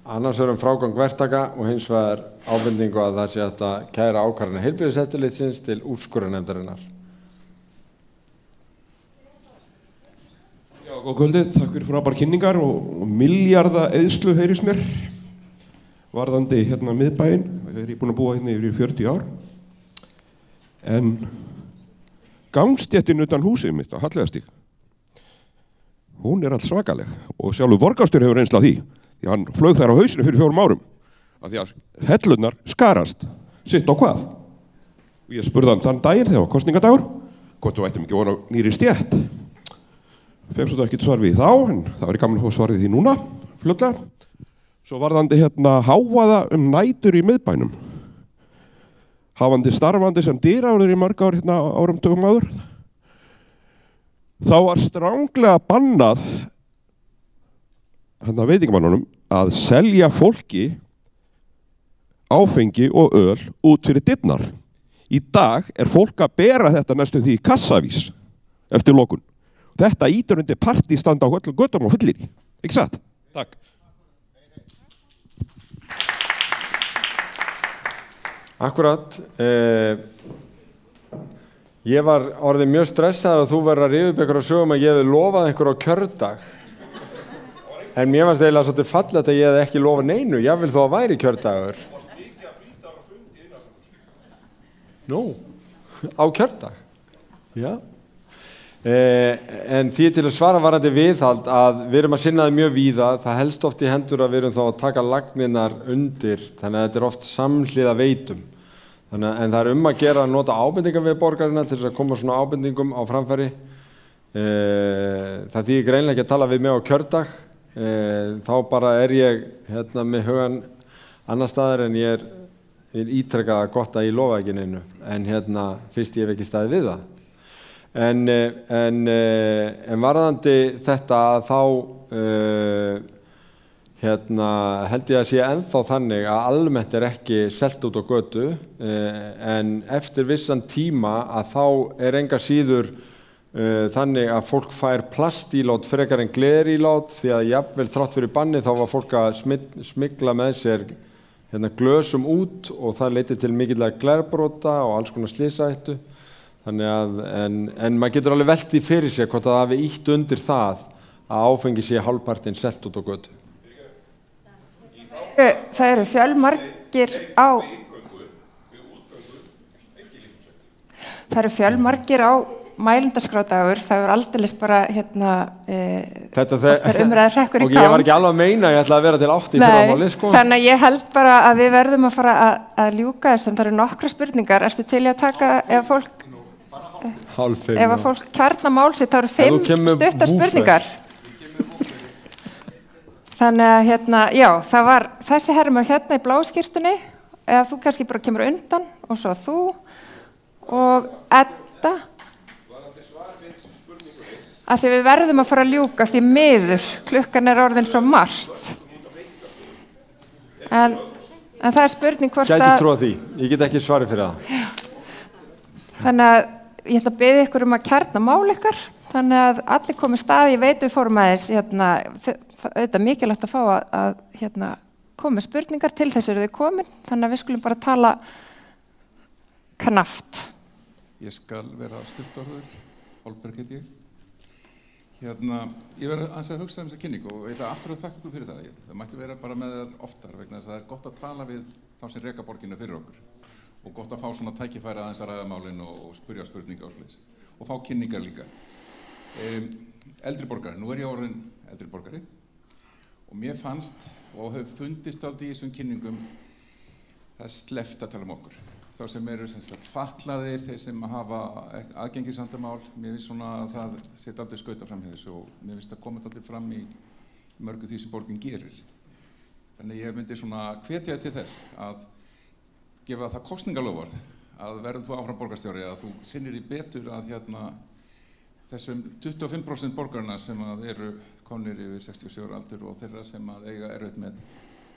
Annars frágang verktaka og hins vegar ábendingu að það sé hægt að kæra ákvarðanir heilbrigðiseftirlitsins til úrskurðarnefndarinnar. Já, góð kvöldið, takk fyrir frábær kynningar og milljarða eyðslu heyrist mér varðandi miðbæinn. Ég búinn að búa yfir 40 ár. En gangstéttin utan húsið mitt á Halleiðastíg, hún allt svakaleg og sjálfur borgarstjóri hefur reynslu af því. Því hann flaug þar á hausinu fyrir 4 árum af því að hellurnar skarast sitt á hvað. Og ég spurði hann þann daginn þegar var kosningadagur hvort þú ættum ekki að vona nýri stétt. Fekk svo ekki svar við þá, en það var gaman að fá svarið því núna, fljótlega. Svo varðandi hávaða nætur í miðbænum. Hafandi starfandi sem dýravörður í mörg ár áratugum áður. Þá var stranglega bannað veitingamannunum að selja fólki áfengi og öl út fyrir dyrnar. Í dag fólk að bera þetta næstum því í kassavís eftir lokun. Þetta ítur undir partístand á öllum göttum og fyllir í. Ekki satt? Takk. Akkurat. Ég var orðið mjög stressað að þú verður að rifja upp einhverja sögum að ég hefði lofað einhver á kjördag. En mér fannst eiginlega svolítið fallegt að ég hefði ekki lofað neinu. Ég vil þó að væri kjördagur. Nú, á kjördag. Já. En því til að svara varandi viðhald að við erum að sinna það mjög víða. Það helst oft í hendur að við erum þá að taka lagnirnar undir. Þannig að þetta oft samhliða veitum. En það að gera að nota ábendingar við borgarina til þess að koma svona ábendingum á framfæri. Það þýðir greinilega ekki að tala við mig á kjördag, þá bara ég með hugan annar staðar en ég vil ítreka gott að ég lofa ekki neinu, en fyrst ég hef ekki staðið við það. En varðandi þetta þá held ég að sé ennþá þannig að almennt ekki selt út á götu, en eftir vissan tíma að þá enga síður þannig að fólk fær plastílát frekar en glerílát, því að jafnvel þrátt fyrir banni þá var fólk að smygla með sér glösum út og það leiddi til mikillega glerbrota og alls konar slysahættu. Þannig að, en maður getur alveg velt því fyrir sér hvort að það hafi ýtt undir það að áfengi sé hálfpartinn selt út á götu. Það eru fjölmargir á mælendaskrárdagur, það er aldeilis bara umræður hrekkur í og ég var ekki alveg að meina ég ætla að vera til 8 í fyrramáli sko. Þannig að ég held bara að við verðum að fara að ljúka þess, en það eru nokkra spurningar. Ertu til í að taka, ef fólk kjarnar mál sitt, þá eru 5 stuttar spurningar. Þannig að já, það var þessi herrumar í bláskyrtunni, eða þú kannski bara kemur undan, og svo þú og Edda. Af því við verðum að fara að ljúka, því miður, klukkan orðin svo margt. En það spurning hvort að... Gæti trúa því, ég get ekki svarið fyrir það. Þannig að ég ætla að biðja ykkur að kjarna mál ykkar, þannig að allir komið stað, ég veit við fórum aðeins, auðvitað mikilvægt að fá að koma spurningar, til þess eru þau komin, þannig að við skulum bara tala knappt. Ég skal vera stuttorður, Holberg heit ég. Ég verði aðeins að hugsa þessa kynningu og ég ætla aftur að þakka ykkur fyrir það. Það mætti vera bara með þér oftar vegna þess að það gott að tala við þá sem reka borgina fyrir okkur og gott að fá svona tækifæri aðeins að ræða málin og spyrja spurninga og svoleiðis og fá kynningar líka. Eldri borgari, nú ég orðinn eldri borgari og mér fannst og hef fundist aldrei í þessum kynningum það sleppt að tala okkur. Þá sem eru fatlaðir, þeir sem hafa aðgengisvandamál, mér finnst svona að það setja aldrei skauta fram hjá þessu og mér finnst að koma aldrei fram í mörgu því sem borgin gerir. Þannig ég myndi svona hvetja til þess að gefa það kosningalofvörð að verður þú áfram borgarstjóri að þú sinnir í betur að þessum 25% borgarna sem eru komnir yfir 67 aldur og þeirra sem eiga erfitt með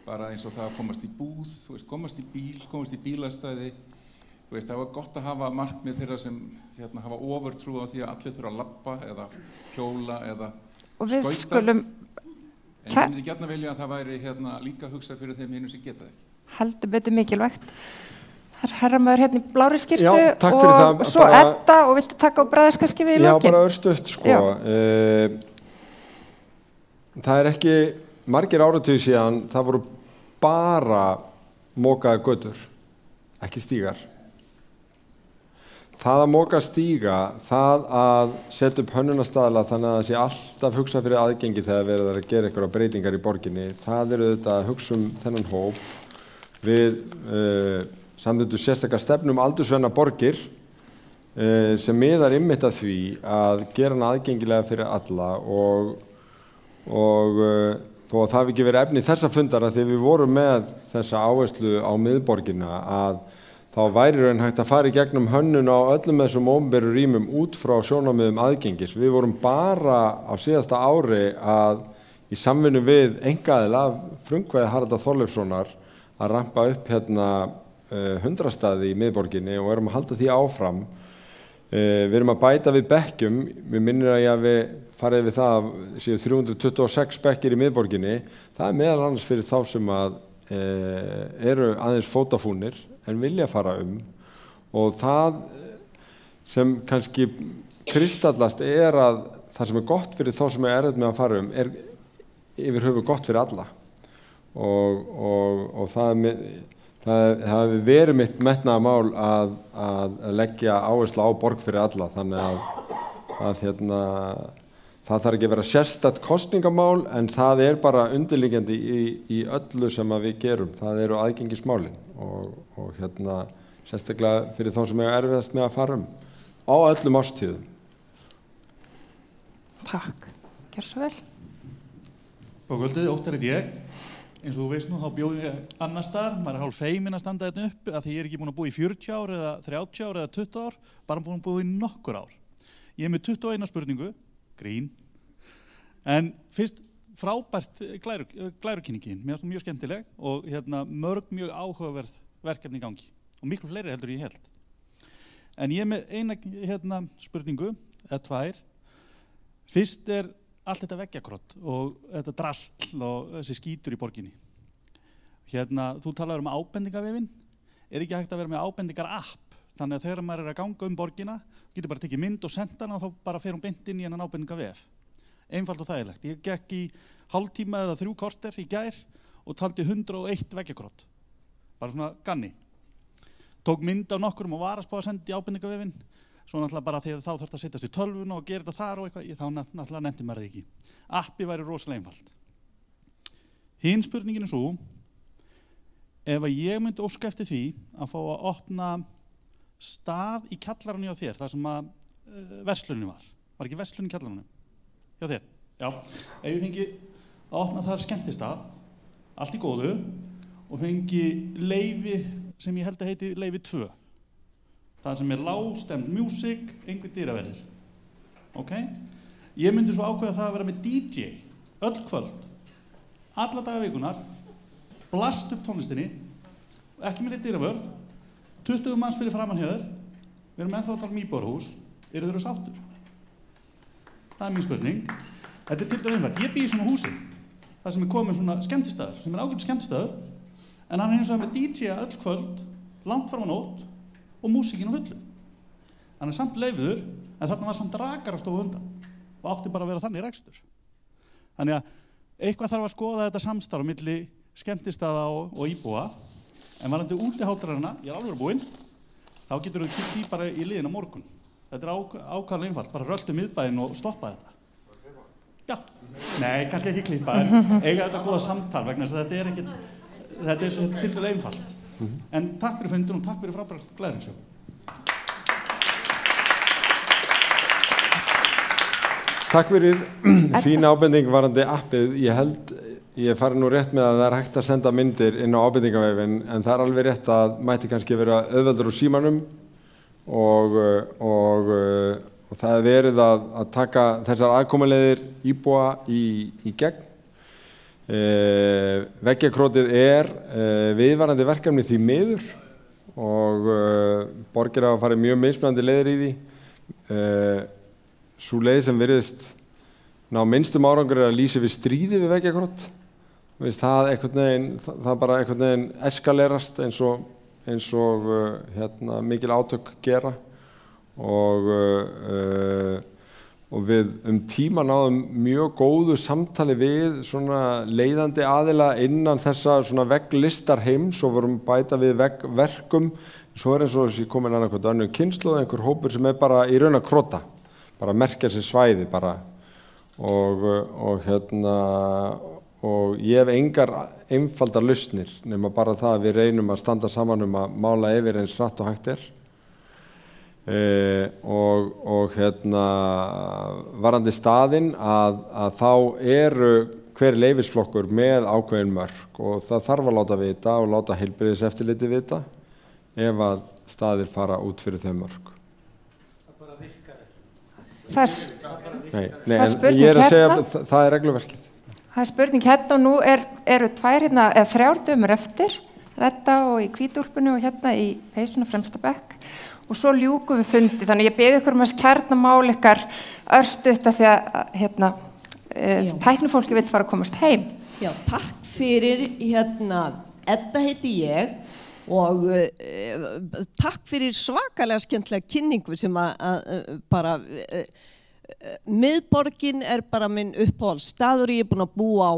bara eins og það að komast í búð, komast í bíl, komast í bílastæði. Það var gott að hafa markmið þeirra sem hafa ofurtrú á því að allir þurfa að labba eða hjóla eða skauta. En ég myndi gjarna vilja að það væri líka hugsað fyrir þeim hinum sem geta það ekki. Heldur betur mikilvægt. Herramaður í blári skyrtu og svo Edda og viltu taka á bræðis kannski við í lokin? Já, bara örstutt sko. Það ekki margir áratugi síðan, það voru bara mokaðar götur, ekki stígar. Það að moka stíga, það að setja upp hönnunarstaðla þannig að það sé alltaf hugsað fyrir aðgengi þegar verið að gera einhverja breytingar í borginni. Það eru þetta að hugsa þennan hóp. Við samþykktum sérstaka stefnu aldursvenna borgir sem miðar einmitt að því að gera hana aðgengilega fyrir alla og þó að það hafi ekki verið efni þessa fundar að því við vorum með þessa áherslu á miðborgina að þá væri raun hægt að fara í gegnum hönnun á öllum þessum opinberu rýmum út frá sjónarmiðum aðgengis. Við vorum bara á síðasta ári að í samvinnu við einkaaðila frumkvæði Haraldar Þorleifssonar að rampa upp 100 staði í miðborginni og erum að halda því áfram. Við erum að bæta við bekkjum, við minnir að ég hafi farið við það séu 326 bekkir í miðborginni. Það meðal annars fyrir þá sem eru aðeins fótafúnir en vilja fara og það sem kannski kristallast að það sem gott fyrir þá sem erfitt með að fara yfir höfuð gott fyrir alla og það hefur verið mitt metnaðarmál að leggja áherslu á borg fyrir alla þannig að það þarf ekki að vera sérstakt kosningamál en það bara undirliggjandi í öllu sem við gerum, það eru aðgengismálin og sérstaklega fyrir þá sem erfiðast með að fara á öllum árstíðum. Takk. Gjör svo vel. Kvöldið, Óttar heit ég. Eins og þú veist nú, þá bjó ég annars staðar. Maður hálf feiminn að standa þetta upp að því ég ekki búinn að búa í 40 ár eða 30 ár eða 20 ár, bara búinn að búa í nokkur ár. Ég með 21 spurningu, grín. En fyrst frábært glærukynningin, mér finnst mjög skemmtileg og mörg mjög áhugaverð verkefni í gangi og miklu fleiri heldur ég held. En ég með eina spurningu, eða tvær. Fyrst allt þetta veggjakrot og þetta drasl og þessi skítur í borginni. Þú talaður ábendingavefinn, ekki hægt að vera með ábendingar-app, þannig að þegar maður að ganga borgina, getur bara tekið mynd og senda hana og þá bara fer hún beint inn í hennan ábendingavef. Einfalt og þægilegt. Ég gekk í hálftíma eða 3 korter í gær og taldi 101 veggjakrot. Bara svona ganni. Tók mynd á nokkurum og var að spá að senda í ábendingavefinn. Svo náttúrulega bara því að þá þarf að setjast í tölvuna og gera þetta þar og eitthvað, þá náttúrulega nefndi maður það ekki. Appi væri rosalega einfalt. Hinn spurningin svo, ef ég myndi óska eftir því að fá að opna stað í kjallaranum hjá þér, þar sem að verslunin var ekki verslun í kjallaranum? Hjá þér? Já. Ef ég fengi að opna þar skemmtistað, allt í góðu, og fengi leyfi sem ég held að heiti leyfi 2. Það sem lágstemd music, einhver dýraverðir. Ok? Ég myndi svo ákveða það að vera með DJ, öll kvöld, alla daga vikunar, blast upp tónlistinni, ekki með dýravörð, 20 manns fyrir framan hjá þér, við erum ennþá að tala íbúðarhús, eru þeir sáttur? Það mín spurning. Þetta til dæmis einfalt. Ég bý í svona húsi, það sem komið svona skemmtistaður, sem ágætur skemmtistaður, en hann eins og með DJ öll kvöld, langt fram á nótt, og músíkin á fullu. Hann samt leyfður, en þarna var samt rakarastofu undan og átti bara að vera þannig rekstur. Þannig að eitthvað þarf að skoða þetta samstarf milli skemmtistaða og íbúa, en varðandi útiháttarana, ég alveg búinn, þá getur þú kippt í bara í liðin á morgun. Þetta ákvæðlega einfalt, bara röltu miðbæinn og stoppa þetta. Já, nei, kannski ekki klippa, en eiga þetta góða samtal vegna þess að þetta er til dæmis einfalt. En takk fyrir fundin og takk fyrir frábært glæðrinsjó. Takk fyrir fína ábending varandi appið. Ég fari nú rétt með að það hægt að senda myndir inn á ábendingavefinn, en það alveg rétt að mætti kannski vera auðveldur úr símanum og það verið að taka þessar aðkomuleiðir íbúa í gegn. Veggjakrótið viðvarandi verkefni því miður og borgir hafa farið mjög mismunandi leiðir í því. Sú leið sem virðist ná minnstum árangur að lýsa við stríði við veggjakrót. Það bara einhvern veginn eskalerast eins og mikil átök gera og við tíma náðum mjög góðu samtali við svona leiðandi aðila innan þessa svona vegglistar heims og vorum bæta við veggverkum. Svo eins og þessi komin annað önnur kynslóð, einhver hópur sem bara í raun að krota, bara merkja sér svæði bara og ég hef engar einfaldar lausnir nema bara það að við reynum að standa saman að mála yfir eins hratt og hægt varandi staðinn að þá hver leyfisflokkur með ákveðin mörk og það þarf að láta vita og láta heilbrigðiseftirliti vita ef að staðir fara út fyrir þau mörk. Ég að segja að það regluverkið. Það spurning hérna og nú eru 3 dömur eftir, Redda og í hvítúlpunni og í peysuna fremsta bekk og svo ljúkum við fundi, þannig ég beði ykkur að kjarna mál ykkar örstutt af því að tæknifólki vill fara að komast heim. Já, takk fyrir Edda heiti ég og takk fyrir svakalega skemmtilega kynningu sem bara miðborgin bara minn uppáhaldsstaður. Ég búin að búa á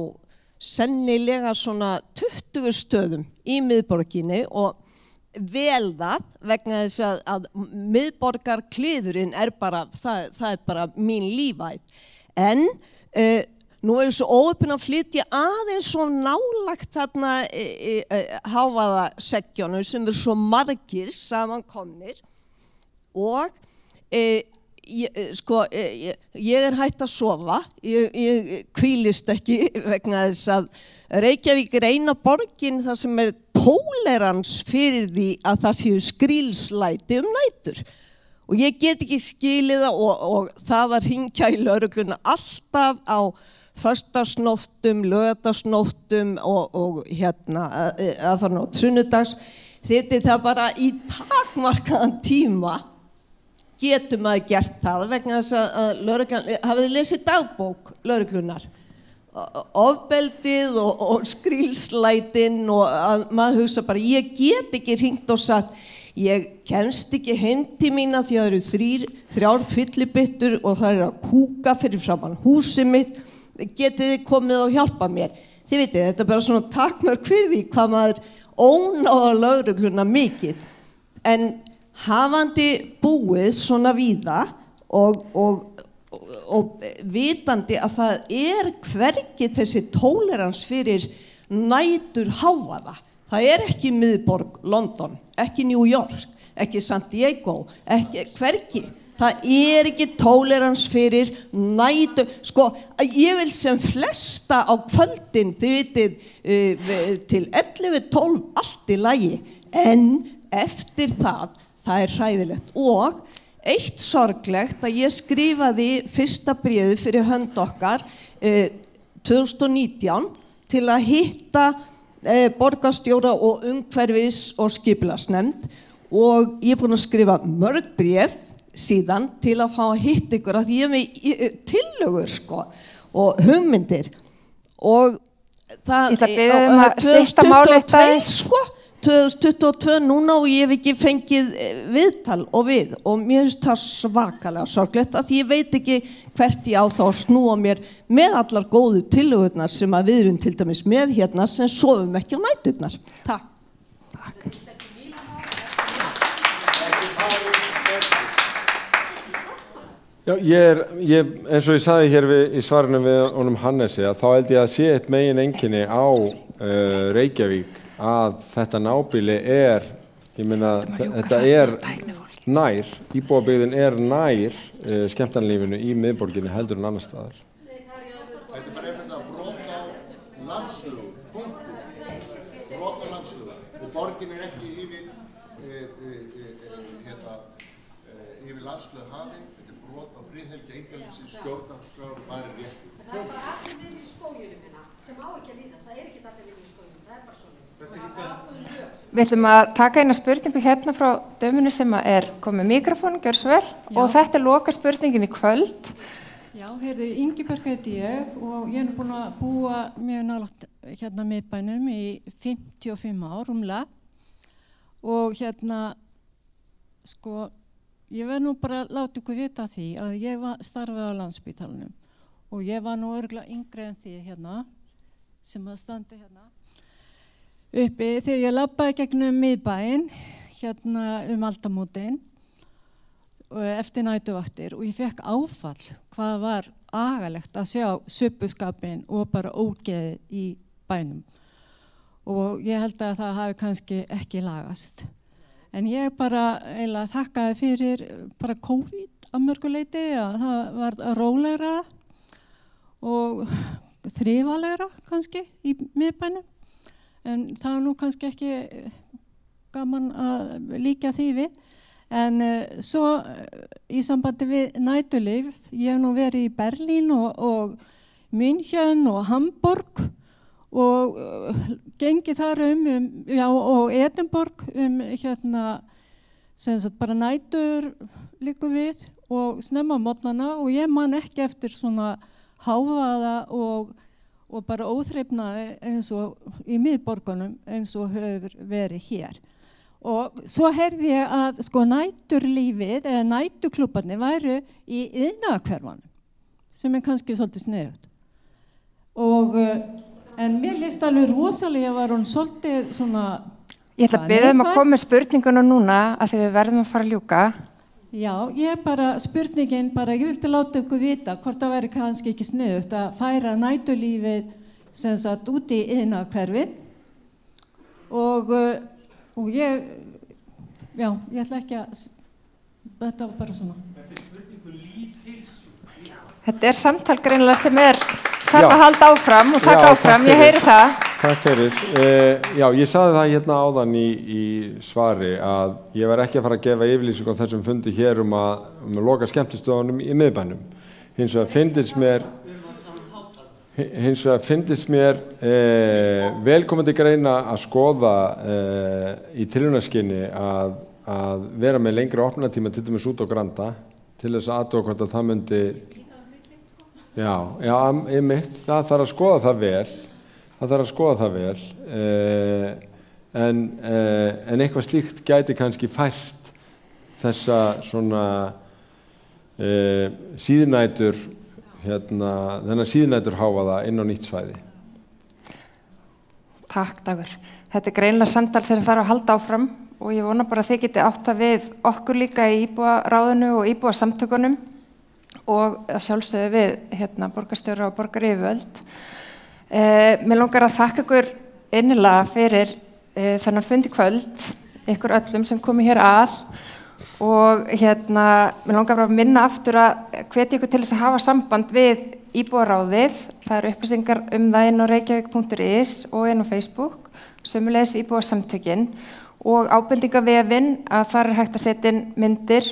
sennilega svona 20 stöðum í miðborginni og vel það vegna þess að miðborgarkliðurinn bara, það bara mín lífæð. En nú svo óöppin að flytja aðeins svo nálagt þarna hávaða seggjónu sem svo margir samankomnir og ég hætt að sofa, ég hvílist ekki vegna þess að Reykjavík eina borgin þar sem tólerans fyrir því að það séu skrílslæti nætur. Og ég get ekki skilið það og það að hringja í lögregluna alltaf á föstudagsnóttum, laugardagsnóttum og aðfarnótt sunnudags. Þetta er það bara í takmarkaðan tíma getur maður gert það vegna þess að lögreglan, hafið þið lesið dagbók lögreglunar? Ofbeldið og skrílslætin og að maður hugsa bara ég get ekki hringt og sagt ég kemst ekki heim til mína því að það eru þrjár fyllibittur og það eru að kúka fyrir framan húsið mitt, getið þið komið og hjálpa mér. Þið vitið, þetta er bara svona takmörk fyrir því hvað maður ónáða lögregluna mikið. En hafandi búið svona víða og vitandi að það hvergi þessi tólerans fyrir nætur hávaða. Það ekki miðborg London, ekki New York, ekki San Diego, ekki hvergi. Það ekki tólerans fyrir nætur. Sko, ég vil sem flesta á kvöldin, þið vitið, til 11-12 allt í lagi. En eftir það hræðilegt. Og eitt sorglegt að ég skrifaði fyrsta bréfið fyrir hönd okkar 2019 til að hitta borgarstjóra og umhverfis- og skipulagsnefnd og ég búin að skrifa mörg bréf síðan til að fá að hitta ykkur að ég með tillögur sko og hugmyndir og það 2022 sko 2022 núna og ég hef ekki fengið viðtal og mér finnst það svakalega sorglegt að ég veit ekki hvert ég á þá að snúa mér með allar góðu tillögurnar sem að við erum til dæmis með hérna sem sofum ekki á næturnar. Takk. Já, eins og ég sagði hér í svarinu við honum Hannesi að þá held ég að sé eitt megin einkenni á Reykjavík að þetta nábýli ég meina, þetta nær, íbúabyggðin nær skemmtanalífinu í miðborginni heldur en annars staðar. Þetta er bara eftir að brota landslögu, punktur, brota landslögu og borgin ekki yfir landslögu hafi, þetta er brot á friðhelgi einkalífsins, stjórnarskrár og bara réttur. Það er bara allir niður í skóginum hérna sem á ekki að líðast, það ekki allir niður í skóginum, það bara svona. Við ætlum að taka eina spurningu hérna frá dömunni sem komið mikrofón, gjör svo vel. Og þetta loka spurningin í kvöld. Já, heyrðu, Ingibjörg heiti ég og ég búin að búa mjög nálægt hérna miðbænum í 55 ár rúmlega og sko, ég verð nú bara að láta ykkur vita því að ég starfaði á Landspítalanum og ég var nú örugglega yngri en því hérna sem að standi hérna uppi þegar ég labbaði gegnum miðbæinn hérna aldamótin eftir nætuvaktir og ég fekk áfall hvað var agalegt að sjá suppuskapinn og bara ógeðið í bænum og ég held að það hafi kannski ekki lagast en ég bara eiginlega þakkaði fyrir bara COVID að mörgu leyti að það var rólegra og þrifalegra kannski í miðbænum en það nú kannski ekki gaman að líka því við. En svo í sambandi við næturlíf, ég hef nú verið í Berlín og München og Hamburg og gengið þar og Edinborg sem sagt bara nætur líkum við og snemma á morgnana og ég man ekki eftir svona hávaða og bara óþrifnaði eins og í miðborgunum eins og hefur verið hér. Og svo heyrði ég að sko næturlífið eða næturklúbbarnir væru í iðnaðarhverfunum sem kannski svolítið sniðugt. En mér líst alveg rosalega að var hún svolítið svona... Ég ætla að biðja að koma með spurninguna núna af því við verðum að fara að ljúka. Já, spurningin ég vildi láta ykkur vita hvort það væri kannski ekki sniðugt að færa næturlífið sem sagt út í iðnaðarhverfið og ég ætla ekki að, þetta var bara svona. Þetta spurningu lýðheilsu. Þetta er samtal greinilega sem þarf að halda áfram og taka áfram, ég heyri það. Takk fyrir. Já, ég sagði það hérna áðan í svari að ég var ekki að fara að gefa yfirlýsingu á þessum fundi hér að loka skemmtistöðunum í miðbænum. Hins vegar fyndist mér velkomandi greina að skoða í tilraunaskyni að vera með lengri opnunartíma til dæmis út á Granda til þess að athuga hvort að það myndi einmitt, það þarf að skoða það vel en eitthvað slíkt gæti kannski fært þessa svona síðnætur þennan síðnætur hávaða inn á nýtt svæði. Takk Dagur. Þetta er greinilega samtal þegar þarf að halda áfram og ég vona bara að þið geti átt það við okkur líka í íbúaráðinu og íbúasamtökunum og að sjálfsögðu við borgarstjóra og borgaryfirvöld. Mér langar að þakka ykkur innilega fyrir þennan fund í kvöld, ykkur öllum sem komu hér að og mér langar bara að minna aftur að hvetja ykkur til þess að hafa samband við íbúaráðið. Það eru upplýsingar það inn á reykjavík.is og inn á Facebook, sömuleiðis við íbúasamtökin og ábendingavefinn að þar er hægt að setja inn myndir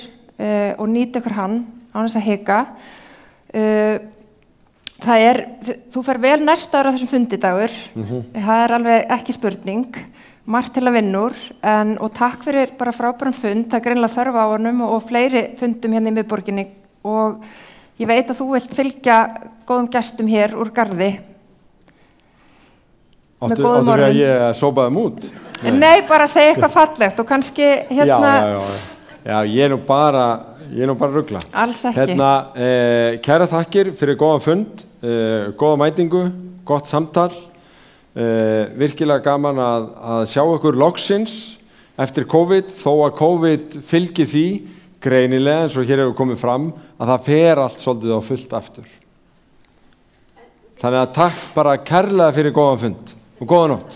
og nýta ykkur hann án þess að hika. Þú fer vel næsta ára þessum fundi Dagur, það er alveg ekki spurning, margt til að vinna úr og takk fyrir bara frábæran fund, það er greinilega þörf á honum og fleiri fundum hérna í miðborginni og ég veit að þú vilt fylgja góðum gestum hér úr Garði. Áttu að ég sópa þeim út? Nei, bara segja eitthvað fallegt og kannski Já, ég er nú bara rugla. Alls ekki. Kæra þakkir fyrir góðan fund, góða mætingu, gott samtal. Virkilega gaman að sjá ykkur loksins eftir COVID, þó að COVID fylgi því greinilega eins og hér hefur komið fram að það fer allt svolítið á fullt aftur. Þannig að takk bara kærlega fyrir góðan fund og góða nótt.